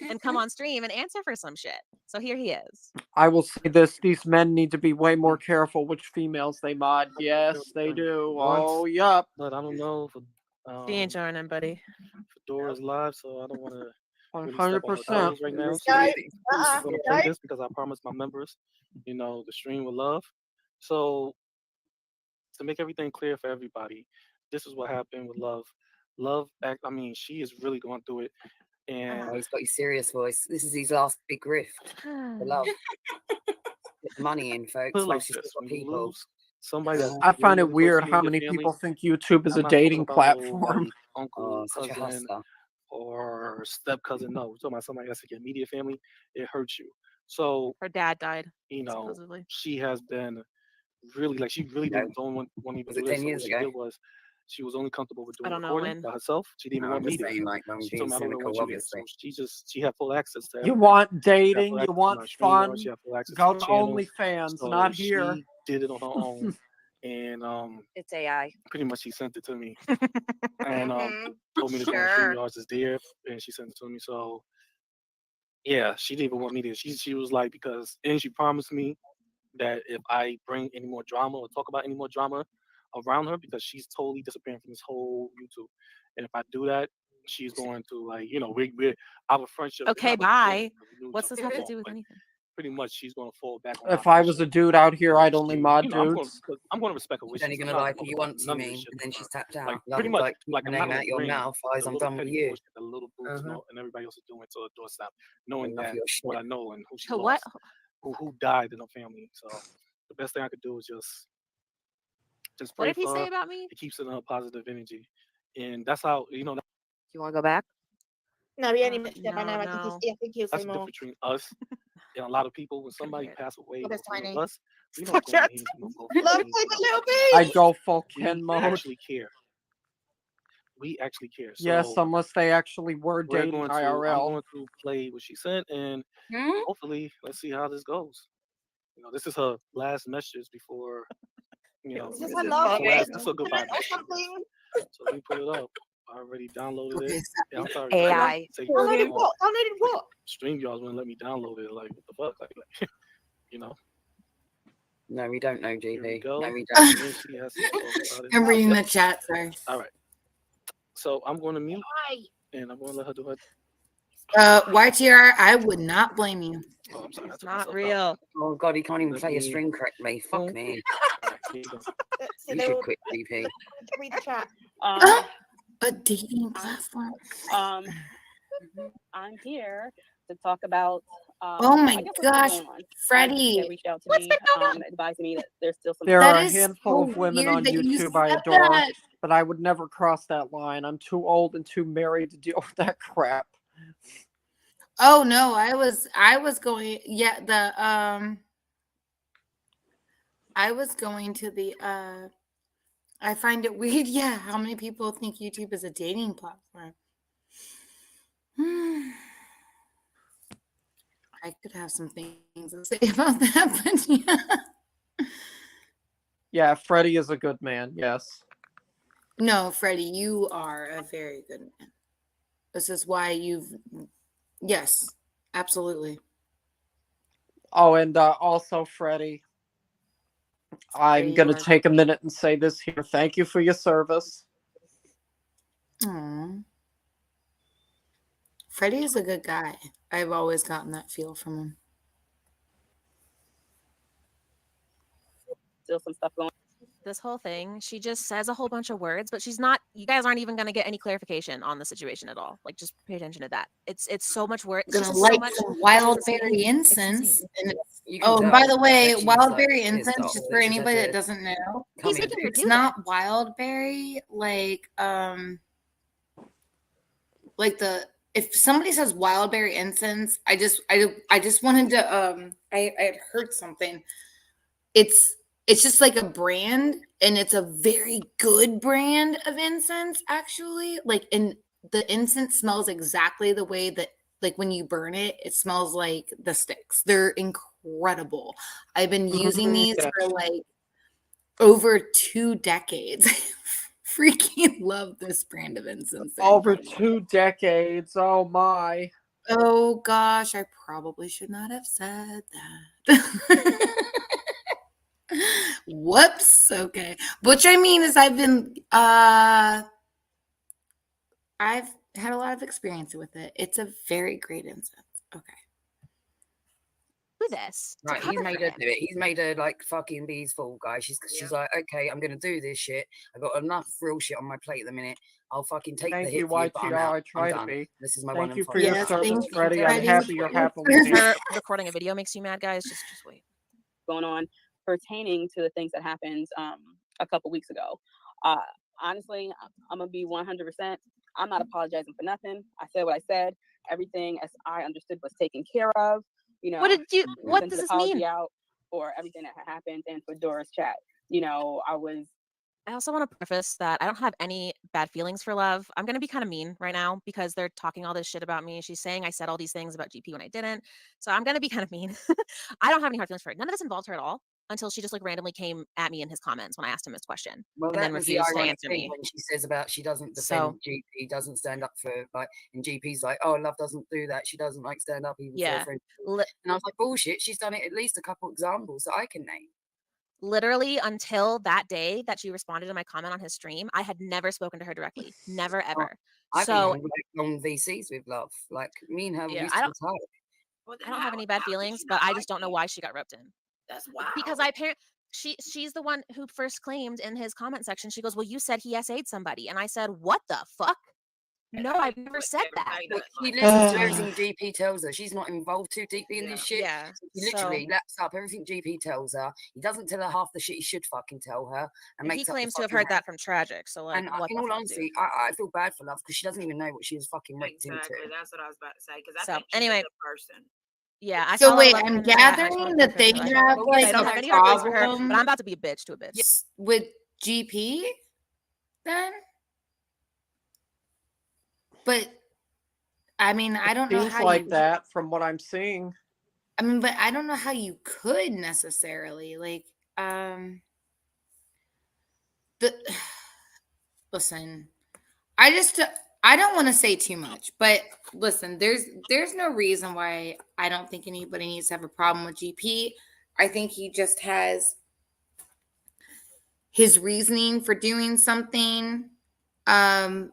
and come on stream and answer for some shit. So here he is. I will say this: these men need to be way more careful which females they mod. Yes, they do. Oh, yup. But I don't know if She ain't showing him, buddy. Fedora's live, so I don't want to. 100%. Right now, so Guys, I'm gonna play guys. this because I promised my members, the stream with love. So to make everything clear for everybody, this is what happened with love. Love, she is really going through it, and Oh, he's got his serious voice. This is his last big grift. For love. Get the money in, folks. put it like While she's this: still when got you people. lose somebody that I find really, it really close weird to you how and your many family, people think YouTube is I'm a not talking dating about no, platform. like, uncle, Oh, such a cousin, hustler. or step cousin. No, we're talking about somebody that's like your immediate family. It hurts you. So Her dad died, supposedly. she has been really she really Yeah. don't want to even Was do it this. 10 So years what she ago? did was she was only comfortable with I doing don't know recording when. by herself. She didn't even No, I'm want me just there. saying, like, when She being told me I don't know cynical, what you did. So obviously. she had full access to You everything. want She had dating, full you access to want my StreamYard. She fun, had full access go to to the channel. OnlyFans, So not she here. did it on her own, and It's AI. pretty much she sent it to me, and told me to go on Sure. StreamYards is there, and she sent it to me. So yeah, she didn't even want me there. She was like, and she promised me that if I bring any more drama or talk about any more drama around her, because she's totally disappearing from this whole YouTube, and if I do that, she's going to we're our friendship. is Okay, not gonna bye. end because we knew each What's other this have to before, do with but anything? pretty much she's going to fall back on If my I was a friendship. dude out here, I'd only She, mod I'm going dudes. to respect her She's wishes. only I'm going to not lie gonna for you talk about once, none you of this mean, shit and with then her. she's tapped out. Like Love pretty is much, like, keep like your I'm not name gonna out your bring mouth, the eyes, I'm little done with petty you. bullshit that little boobs and everybody else is doing to her doorstep, knowing Enough of that your shit. what I know and who she To what? lost, who died in her family. So the best thing I could do is just What pray did he for say her. about me? It keeps in her positive energy, and that's how Do you want to go back? No, we only missed it by No, now. no. I think he'll that's say the more. difference between us and a lot of people. When Couldn't somebody hear it. pass away, Oh, that's one of tiny. us, we don't Fuck go that. in, we don't go Love, funny, take we a little don't bit. I'd go full Ken we mode. actually care. We actually care. Yes, So unless they actually were I'm dating IRL. going to play what she sent, and hopefully, let's see how this goes. This is her last message before, Is this her last that's one? a goodbye Or message. something? So let me pull it up. I already downloaded it. Yeah, I'm sorry. AI. Downloaded what? Downloaded what? StreamYards wouldn't let me download it. Like, what the fuck? Like, No, we don't know, Here we GB. go. No, we don't. And she has to talk about it. I'm reading Yep. the chat, sorry. All right. So I'm going to mute, and I'm going to let her do her. YTR, I would not blame you. Oh, I'm sorry. I took Not myself out. real. Oh, God, he can't even Let play a me- string correctly. Fuck me. All right, here you go. You should quit, GB. Read the chat. A dating platform. I'm here to talk about. Oh my I guess what's gosh, going on. Freddie. They reached out to me, advising me that there's still some. There That are a is handful so of women weird on that you YouTube I said adore, that. but I would never cross that line. I'm too old and too married to deal with that crap. Oh no, I was going I was going to the I find it weird, how many people think YouTube is a dating platform. I could have some things to say about that, but yeah. Yeah, Freddie is a good man, yes. No, Freddie, you are a very good man. This is why yes, absolutely. Oh, and also, Freddie, I'm going to take a minute and say this here. Thank you for your service. Aww. Freddie is a good guy. I've always gotten that feel from him. Still some stuff going. This whole thing, she just says a whole bunch of words, but she's not. You guys aren't even going to get any clarification on the situation at all. Like, just pay attention to that. It's so much work. Gonna light some wildberry incense. And can by tell the way, that she's, wildberry pissed incense, off just that for she's anybody had that to doesn't know, come in. it's not wildberry. If somebody says wildberry incense, I just wanted to I had heard something. It's just like a brand, and it's a very good brand of incense, actually. And the incense smells exactly the way that like when you burn it, it smells like the sticks. They're incredible. I've been using these Yes. for like over 2 decades. Freaking love this brand of incense. They're Over incredible. 2 decades. Oh my. Oh gosh, I probably should not have said that. Whoops. Okay. Which I mean is I've had a lot of experience with it. It's a very great incense. Okay. Do this. to Right, he's cover made for her him. do it. He's made her like fucking be his fool, guys. She's like, okay, I'm gonna do this shit. I've got enough real shit on my plate at the minute. I'll fucking take the Thank hit you, for you, but I'm YTR. out. I I'm try to done. be. This is my Thank one you and for final your Yes, time. service, thank you, Freddie. I'm Freddie. happy you're happily If seeing. her recording a video makes you mad, guys, just wait. Going on pertaining to the things that happened a couple weeks ago. Uh, honestly, I'm gonna be 100%. I'm not apologizing for nothing. I said what I said. Everything as I understood was taken care of. You know, What sent does an this mean? apology out for everything that had happened and for Dora's chat. You know, I also want to preface that I don't have any bad feelings for Love. I'm going to be kind of mean right now because they're talking all this shit about me. She's saying I said all these things about GP when I didn't. So I'm going to be kind of mean. I don't have any hard feelings for her. None of this involved her at all until she just like randomly came at me in his comments when I asked him this question Well, and then that was the refused to ironic answer thing me. when she says about she doesn't defend So GP, doesn't stand up for like, and GP's like, oh, Love doesn't do that. She doesn't like stand up even for yeah, her friends. And I was like, bullshit. She's done it at least a couple examples that I can name. literally until that day that she responded to my comment on his stream, I had never spoken to her directly. Never ever. I've been So on long VCs with Love. Like me and her yeah, used to be tight. Well, then I don't have how- any bad how could feelings, you but not I like just don't know me? why she got roped in. That's wild. Because she's the one who first claimed in his comment section, she goes, well, you said he SA'd somebody. And I said, what the fuck? No, I've never said that. Look, she listens to everything GP tells her. She's not involved too deeply in this shit. Yeah. He literally laps up everything GP tells her. He doesn't tell her half the shit he should fucking tell her. And He makes up the claims to have fucking heard that from Tragic. So like, And what in the all fuck, honesty, dude? I feel bad for Love because she doesn't even know what she was fucking raped Exactly. into. That's what I was about to say. Because I So, think she's anyway. a good person. Yeah, I So saw a lot of wait, love I'm in the chat, and I just gathering wanted to that preface they that have I like don't a have any hard feelings for her, problem but I'm about to be a bitch to a bitch. with GP then. But I mean, I don't know Seems how like you. that from what I'm seeing. I mean, but I don't know how you could necessarily like. The listen, I don't want to say too much, but listen, there's no reason why I don't think anybody needs to have a problem with GP. I think he just has his reasoning for doing something, and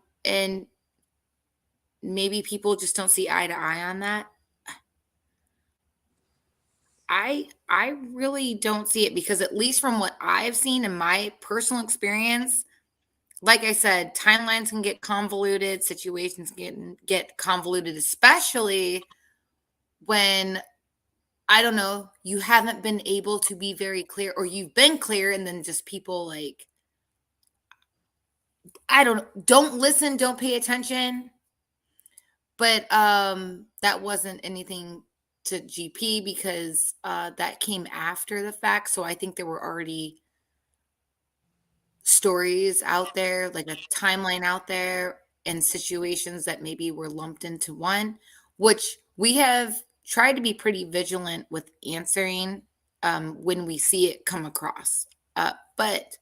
maybe people just don't see eye to eye on that. I really don't see it because at least from what I've seen in my personal experience, like I said, timelines can get convoluted, situations can get convoluted, especially when I don't know, you haven't been able to be very clear, or you've been clear and then just people like don't listen, don't pay attention. But that wasn't anything to GP because that came after the fact. So I think there were already stories out there, like a timeline out there, and situations that maybe were lumped into one, which we have tried to be pretty vigilant with answering when we see it come across. But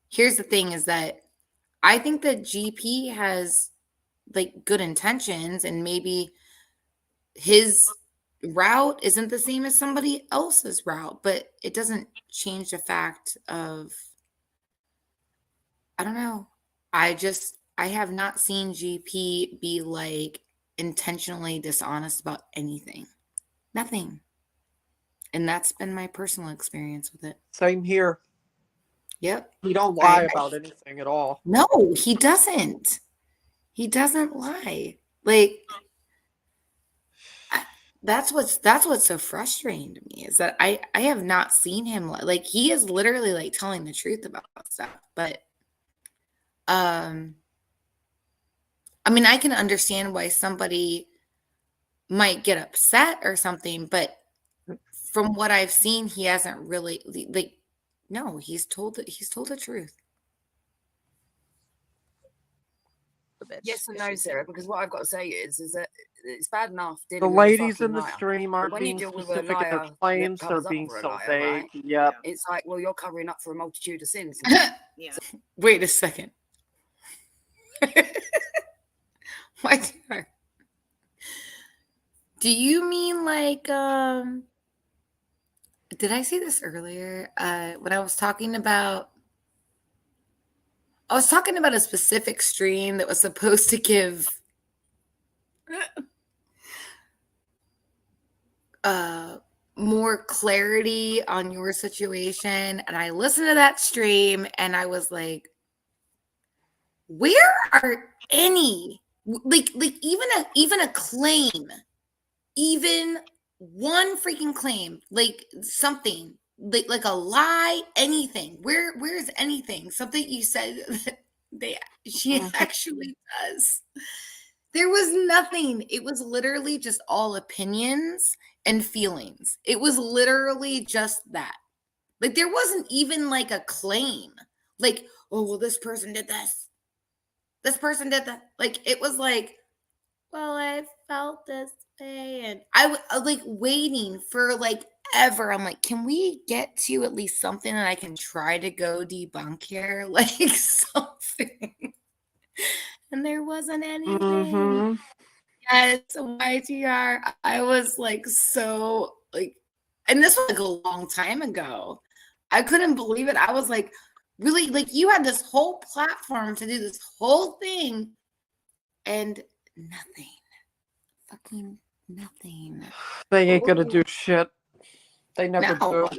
here's the thing is that I think that GP has like good intentions, and maybe his route isn't the same as somebody else's route, but it doesn't change the fact of I don't know. I have not seen GP be like intentionally dishonest about anything. Nothing. And that's been my personal experience with it. Same here. Yep. He don't lie about anything at all. No, he doesn't. He doesn't lie. Like that's what's so frustrating to me is that I have not seen him like he is literally like telling the truth about stuff, but I mean, I can understand why somebody might get upset or something, but from what I've seen, he hasn't really like no, he's told the truth. Yes and no, Sarah, because what I've got to say is that it's bad enough The dealing with a ladies fucking in the liar. stream But aren't when you being deal with a specific in their liar that claims, they're covers up being for a so liar, vague. right? Yep. It's like, well, you're covering up for a multitude of sins. Yeah. Wait a second. What? Do you mean like did I say this earlier? When I was talking about a specific stream that was supposed to give more clarity on your situation, and I listened to that stream and I was like, where are any like even a claim, even one freaking claim, like something like a lie, anything, where's anything, something you said that she actually does? There was nothing. It was literally just all opinions and feelings. It was literally just that. Like there wasn't even like a claim. Like, oh well, this person did this. This person did that. Like it was like, well, I felt this way, and I was like waiting for like ever. I'm like, can we get to at least something that I can try to go debunk here, like something? And there wasn't anything. Mm-hmm. Yes, YTR. I was like so like, and this was like a long time ago. I couldn't believe it. I was like, really, like you had this whole platform to do this whole thing, and nothing, fucking nothing. They ain't gonna do shit. They never No. do.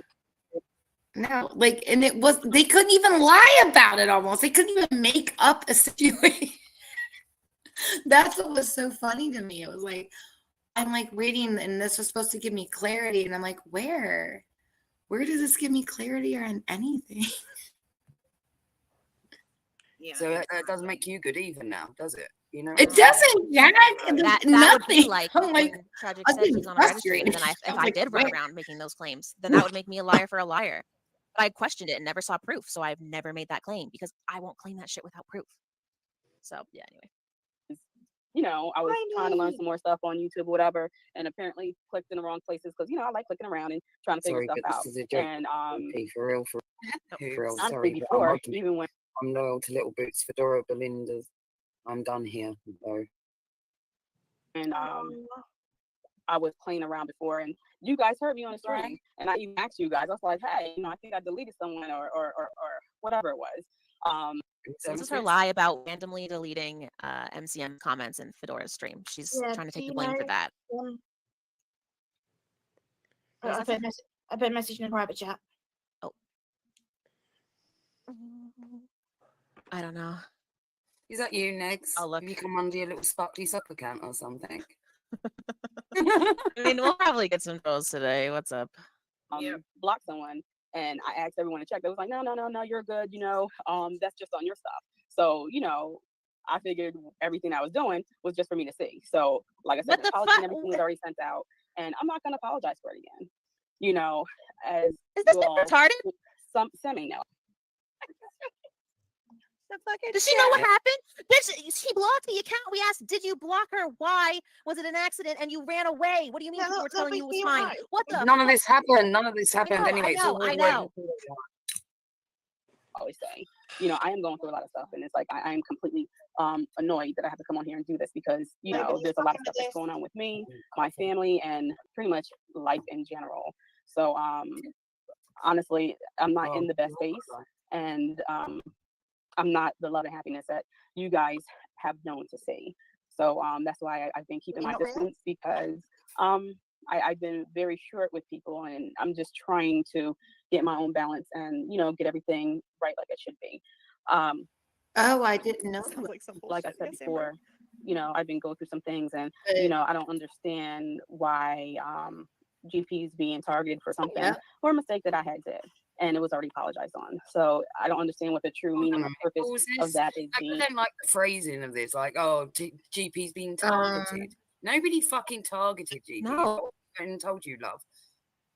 No, like, and it was, they couldn't even lie about it almost. They couldn't even make up a situation. That's what was so funny to me. It was like, I'm like reading, and this was supposed to give me clarity. And I'm like, where? Where does this give me clarity on anything? Yeah. So that doesn't make you good either now, does it? You know, It doesn't, Jack. That Nothing. would be like I'm like, when Tragic I'm said getting he's on a registry, and frustrated. then if I'm I like, did run where? around making those claims, then that would make me a liar for a liar. But I questioned it and never saw proof, so I've never made that claim because I won't claim that shit without proof. So yeah, anyway. You know, I was trying to learn some more stuff on YouTube or whatever, and apparently clicked in the wrong places because, you know, I like clicking around and trying to figure sorry, stuff but out. this is a joke. And Okay, for real, for real. honestly, Sorry, but before, I'm even when loyal to Little Boots, Fedora, Belinda's. I'm done here, though. and I was playing around before, and you guys heard me on the stream, and I even asked you guys. I was like, "Hey, you know, I think I deleted someone or whatever it was." So this is her lie about randomly deleting MCM comments in Fedora's stream. She's trying to take the blame for that. I put a message in the private chat. Oh. I don't know. Is that you, Negs? I'll look. Have you come under your little sparkly sub account or something? I mean, we'll probably get some trolls today. What's up? Block someone, and I asked everyone to check. They was like, no, you're good. You know, that's just on your stuff. So, you know, I figured everything I was doing was just for me to see. So, like I said, the apology and everything was already sent out, and I'm not gonna apologize for it again. You know, as is this well, retarded? Some may know. Does she know what happened? Bitch, she blocked the account. We asked, did you block her? Why? Was it an accident and you ran away? What do you mean people were telling you it was fine? What the None of this happened. None of this happened. Anyway, I know. Always say, you know, I am going through a lot of stuff, and it's like I am completely annoyed that I have to come on here and do this because, you know, there's a lot of stuff that's going on with me, my family, and pretty much life in general. So honestly, I'm not in the best space, and I'm not the love and happiness that you guys have known to see. So that's why I've been keeping my distance, because I've been very short with people, and I'm just trying to get my own balance and, you know, get everything right like it should be. Oh, I didn't know. Like I said before, you know, I've been going through some things, and, you know, I don't understand why GP's being targeted for something or a mistake that I had did. And it was already apologized on. So I don't understand what the true meaning or purpose of that is. I don't like the phrasing of this, like, oh, GP's being targeted. Nobody fucking targeted GP. No. And told you, love.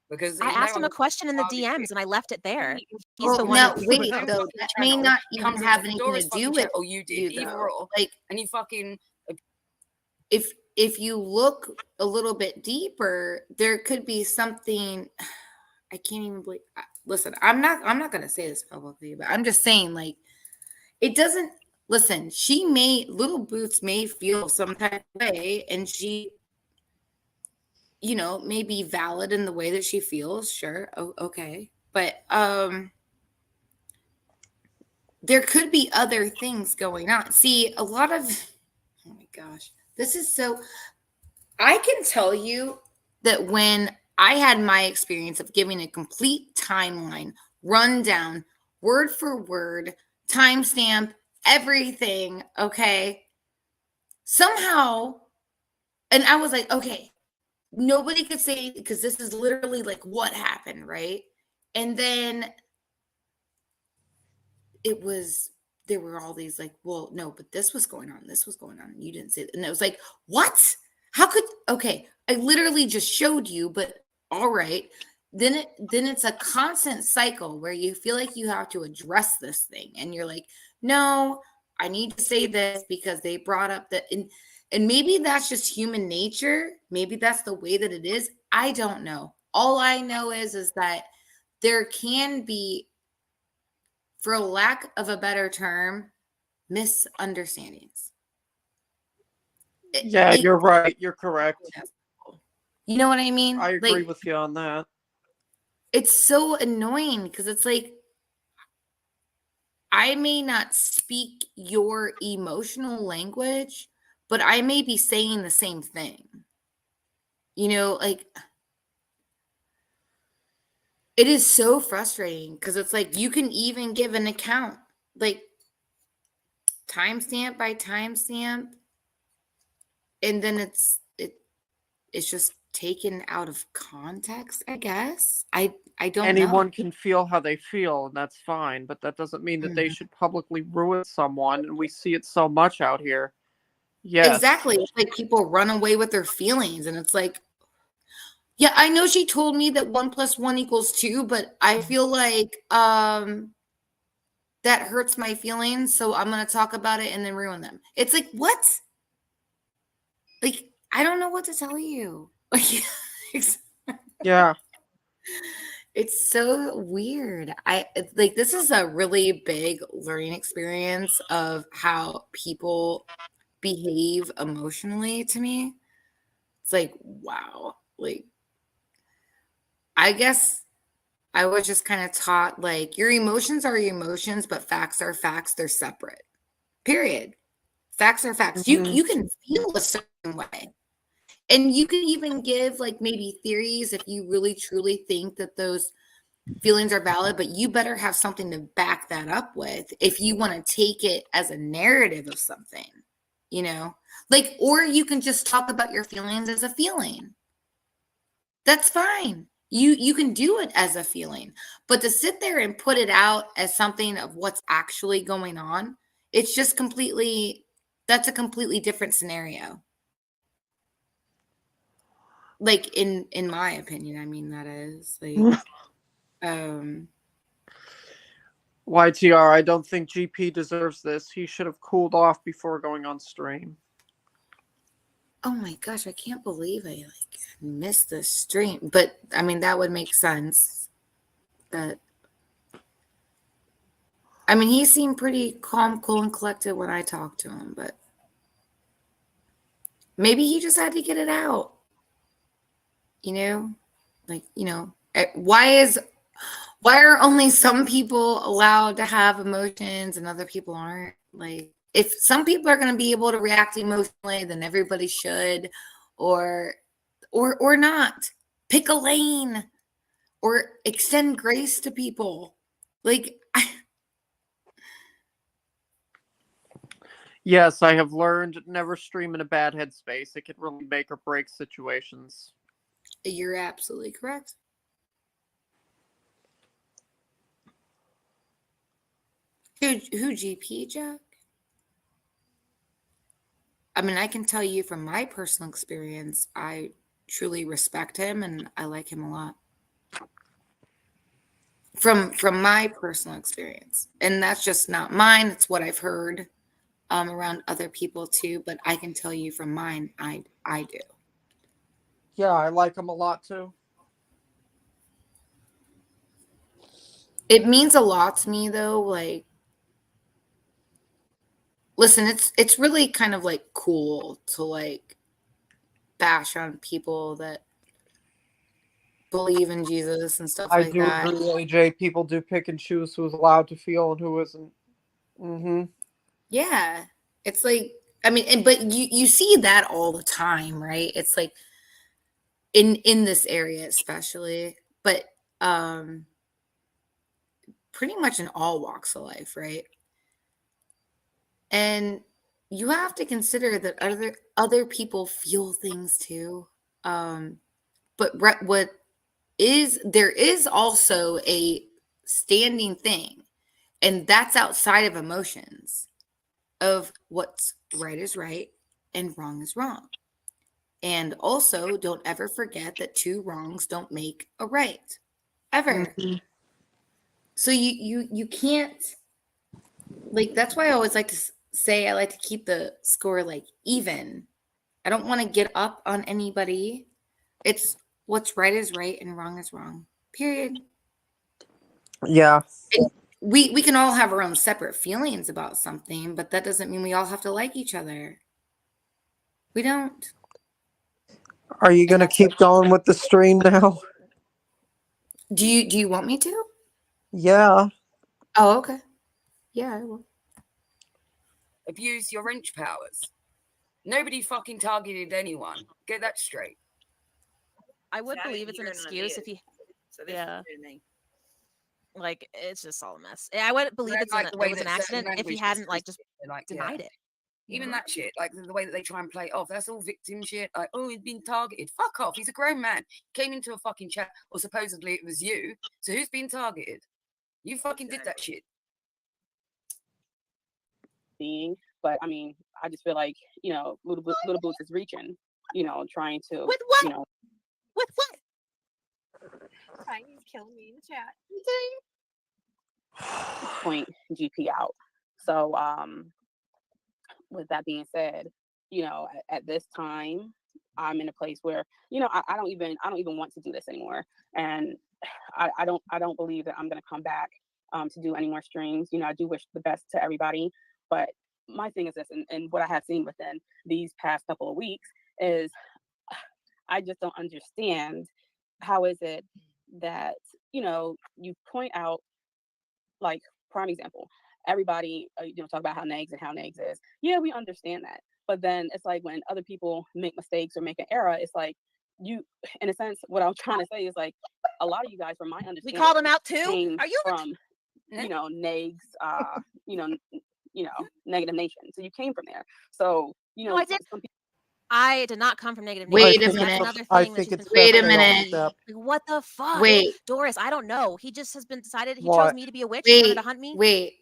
Because I asked him a question in the DMs and I left it there. He's Well, the one. no, wait, though. That may not even have anything to do with you did, you, either though. or. Like, and you fucking. if if you look a little bit deeper, there could be something. I can't even believe. Listen, I'm not gonna say this publicly, but I'm just saying, like, it doesn't. Listen, Little Boots may feel some type of way, and she, may be valid in the way that she feels. Sure, okay, but there could be other things going on. See, a lot of, oh my gosh, this is so. I can tell you that when I had my experience of giving a complete timeline, rundown, word for word, timestamp, everything, okay, somehow, and I was like, okay, nobody could say, because this is literally like what happened, right? And then there were all these like, well, no, but this was going on, and you didn't say that. And it was like, what? How could, okay, I literally just showed you, but all right. Then it's a constant cycle where you feel like you have to address this thing. And you're like, no, I need to say this because they brought up that. And maybe that's just human nature. Maybe that's the way that it is. I don't know. All I know is that there can be, for lack of a better term, misunderstandings. Yeah, you're right. You're correct. You know what I mean? I agree with you on that. It's so annoying because it's like, I may not speak your emotional language, but I may be saying the same thing. Like, it is so frustrating because it's like you can even give an account, like timestamp by timestamp, and then it's just taken out of context, I guess. I don't Anyone know. can feel how they feel, and that's fine, but that doesn't mean that they should publicly ruin someone, and we see it so much out here. Yes. Exactly. It's like people run away with their feelings, and it's like, yeah, I know she told me that 1 + 1 = 2, but I feel like that hurts my feelings, so I'm gonna talk about it and then ruin them. It's like, what? Like, I don't know what to tell you. Like, yeah, it's so weird. This is a really big learning experience of how people behave emotionally to me. It's like, wow. Like, I guess I was just kind of taught, like, your emotions are your emotions, but facts are facts. They're separate. Period. Facts are facts. You can feel a certain way. And you can even give, like, maybe theories if you really truly think that those feelings are valid, but you better have something to back that up with if you want to take it as a narrative of something, like, or you can just talk about your feelings as a feeling. That's fine. You can do it as a feeling, but to sit there and put it out as something of what's actually going on, it's just that's a completely different scenario. Like, in my opinion, I mean, that is like, YTR, I don't think GP deserves this. He should have cooled off before going on stream. Oh my gosh, I can't believe I missed the stream. But I mean, that would make sense. But I mean, he seemed pretty calm, cool, and collected when I talked to him, but maybe he just had to get it out. Why are only some people allowed to have emotions and other people aren't? Like, if some people are going to be able to react emotionally, then everybody should, or not. Pick a lane or extend grace to people. Like, yes, I have learned never stream in a bad headspace. It can really make or break situations. You're absolutely correct. Who GP, Jack? I mean, I can tell you from my personal experience, I truly respect him and I like him a lot. From my personal experience. And that's just not mine. It's what I've heard around other people too. But I can tell you from mine, I I do. Yeah, I like him a lot too. It means a lot to me though, like listen, it's really kind of like cool to like bash on people that believe in Jesus and stuff I like do that. agree, AJ. People do pick and choose who's allowed to feel and who isn't. Mm-hmm. Yeah. It's like, I mean, but you see that all the time, right? It's like in this area especially, but pretty much in all walks of life, right? And you have to consider that other people feel things too. But what is there is also a standing thing, and that's outside of emotions of what's right is right and wrong is wrong. And also, don't ever forget that two wrongs don't make a right, ever. Mm-hmm. So you can't, like, that's why I always like to say I like to keep the score like even. I don't want to get up on anybody. It's what's right is right and wrong is wrong. Period. Yeah. And we can all have our own separate feelings about something, but that doesn't mean we all have to like each other. We don't. Are you gonna keep going with the stream now? Do you want me to? Yeah. Oh, okay. Yeah, I will. Abuse your wrench powers. Nobody fucking targeted anyone. Get that straight. I would See, I believe didn't it's an hear none of excuse this, if he. So this Yeah. is new to me. Like it's just all a mess. I would believe don't like the it way was an that certain accident if he language gets hadn't like just twisted, like, denied yeah. it. Even that shit, like the way that they try and play it off, that's all victim shit. Like, oh, he's been targeted. Fuck off. He's a grown man. Came into a fucking chat, or supposedly it was you. So who's been targeted? You fucking did that shit. Seeing, but I mean, I just feel like, you know, Little Boots is reaching, you know, trying to, With what? you know, With what? Tiny's killing me in the chat. point GP out. So, with that being said, you know, at this time, I'm in a place where, you know, I don't even want to do this anymore, and I don't believe that I'm gonna come back to do any more streams. You know, I do wish the best to everybody, but my thing is this, and what I have seen within these past couple of weeks is I just don't understand how is it that, you know, you point out, like, prime example, everybody, you know, talk about how negs is. Yeah, we understand that. But then it's like when other people make mistakes or make an error, it's like you, in a sense, what I'm trying to say is like a lot of you guys, from my understanding, We called him out too. came Are you from, you know, negs, you know, negative nation. So you came from there. So, you know, No, I did. some people, I did not come from negative Wait nation. a And that's minute. another I thing that think she's it's been Wait a definitely minute. overstep. like, what the fuck? Wait. Doris, I don't know. He just has been decided he chose What? me to be a witch. He wanted Wait. to hunt me. Wait.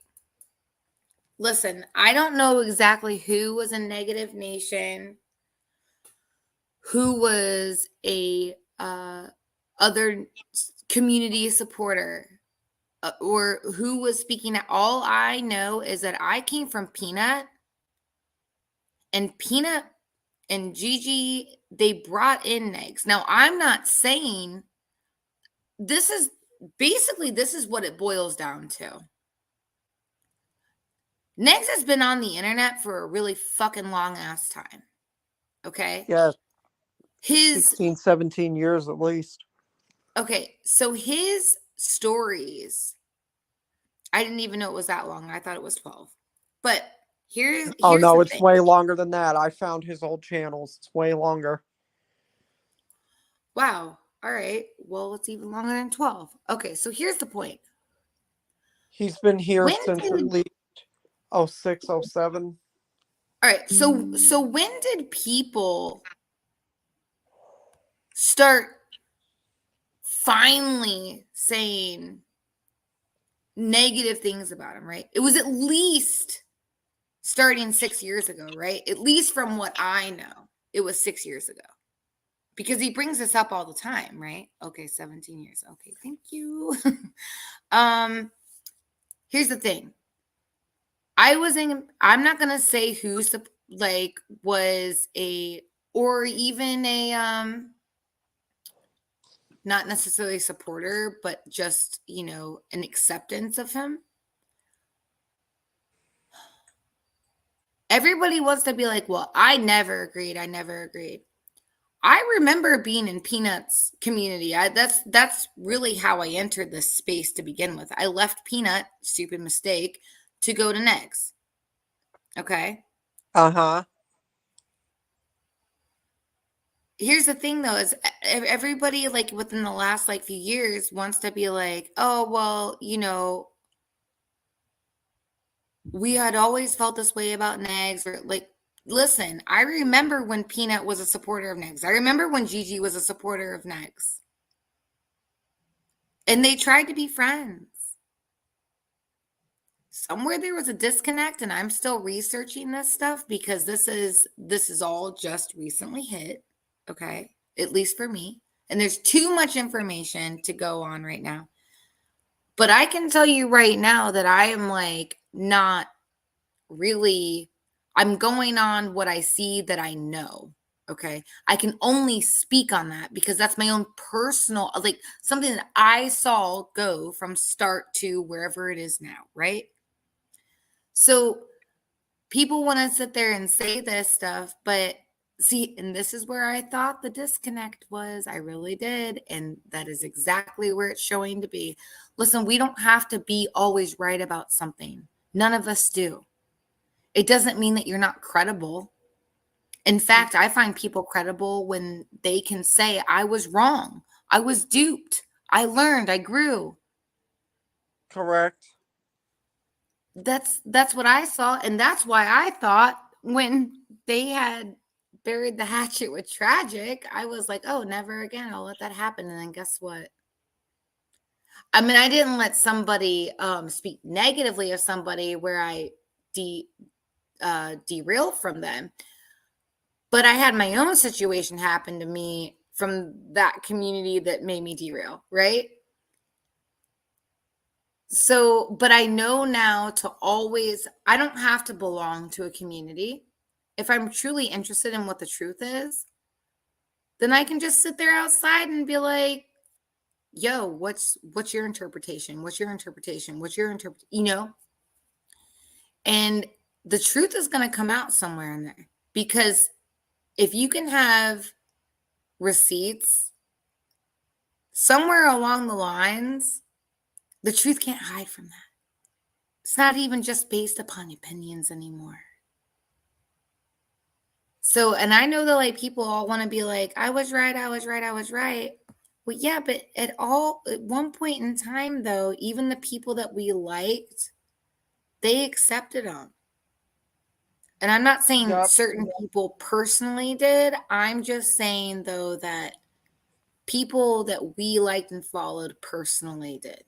Listen, I don't know exactly who was a negative nation, who was a other community supporter, or who was speaking at all. I know is that I came from Peanut, and Peanut and Gigi, they brought in negs. Now, I'm not saying this is what it boils down to. Negs has been on the internet for a really fucking long ass time. Okay. Yeah. His 16, 17 years at least. Okay, so his stories, I didn't even know it was that long. I thought it was 12. But here's Oh no, the it's thing. way longer than that. I found his old channels. It's way longer. Wow. All right. Well, it's even longer than 12. Okay, so here's the point. He's been here When since did- at least 06, 07. All right, so when did people start finally saying negative things about him, right? It was at least starting 6 years ago, right? At least from what I know, it was 6 years ago. Because he brings this up all the time, right? Okay, 17 years. Okay, thank you. Here's the thing. I'm not gonna say who's was a or even a not necessarily a supporter, but just, you know, an acceptance of him. Everybody wants to be like, well, I never agreed. I never agreed. I remember being in Peanut's community. That's really how I entered this space to begin with. I left Peanut, stupid mistake, to go to Negs. Okay. Uh-huh. Here's the thing though, is everybody like within the last like few years wants to be like, oh, well, you know, we had always felt this way about Negs, or like, listen, I remember when Peanut was a supporter of Negs. I remember when Gigi was a supporter of Negs. And they tried to be friends. Somewhere there was a disconnect, and I'm still researching this stuff because this is all just recently hit, okay? At least for me. And there's too much information to go on right now. But I can tell you right now that I am like not really, I'm going on what I see that I know. Okay. I can only speak on that because that's my own personal, like something that I saw go from start to wherever it is now. Right. So people want to sit there and say this stuff, but see, and this is where I thought the disconnect was. I really did. And that is exactly where it's showing to be. Listen, we don't have to be always right about something. None of us do. It doesn't mean that you're not credible. In fact, I find people credible when they can say, I was wrong. I was duped. I learned. I grew. Correct. That's what I saw. And that's why I thought when they had buried the hatchet with Tragic, I was like, oh, never again. I'll let that happen. And then guess what? I mean, I didn't let somebody speak negatively of somebody where I derailed from them. But I had my own situation happen to me from that community that made me derail, right? So, but I know now to always, I don't have to belong to a community. If I'm truly interested in what the truth is, then I can just sit there outside and be like, yo, what's your interpretation? What's your interpretation? What's your interpretation? You know? And the truth is going to come out somewhere in there, because if you can have receipts somewhere along the lines, the truth can't hide from that. It's not even just based upon opinions anymore. So, and I know that like people all want to be like, I was right, I was right, I was right. Well, yeah, but at one point in time though, even the people that we liked, they accepted them. And I'm not saying certain people personally did. I'm just saying though that people that we liked and followed personally did.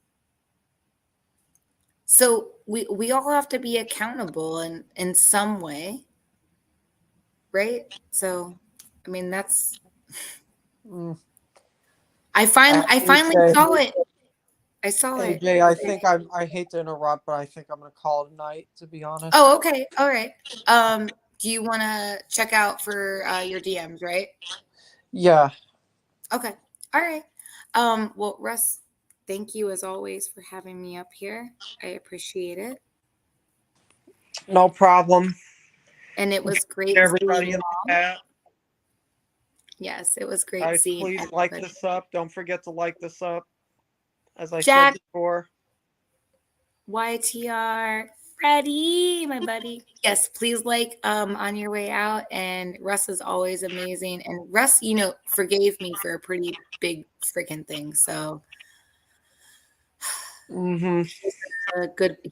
So we all have to be accountable in some way, right? So, I mean, that's. I finally saw it. I saw it. AJ, I think I hate to interrupt, but I think I'm gonna call it a night, to be honest. Oh, okay. All right. Do you want to check out for your DMs, right? Yeah. Okay. All right. Well, Russ, thank you as always for having me up here. I appreciate it. No problem. And it was great everybody seeing in the y'all. chat. Yes, it was great seeing Please everybody. like this up. Don't forget to like this up. As I Jack, said before. YTR, Freddie, my buddy. Yes, please like on your way out. And Russ is always amazing. And Russ, you know, forgave me for a pretty big freaking thing. So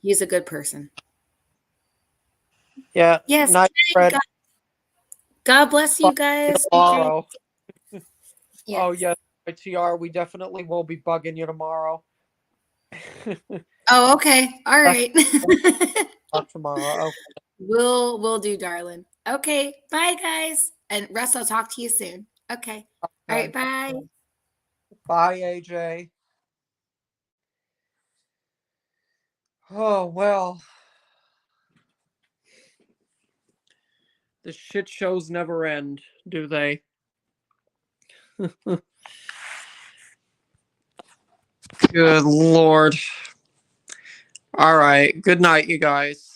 he's a good person. Yeah. Yes. Night, Fred. God bless you guys. Tomorrow. Yes. Oh yes, YTR. We definitely will be bugging you tomorrow. Oh, okay. All right. Tomorrow. Okay. We'll do, darling. Okay. Bye, guys. And Russ, I'll talk to you soon. Okay. All right. Bye. Bye, AJ. Oh well. The shit shows never end, do they? Good Lord. All right. Good night, you guys.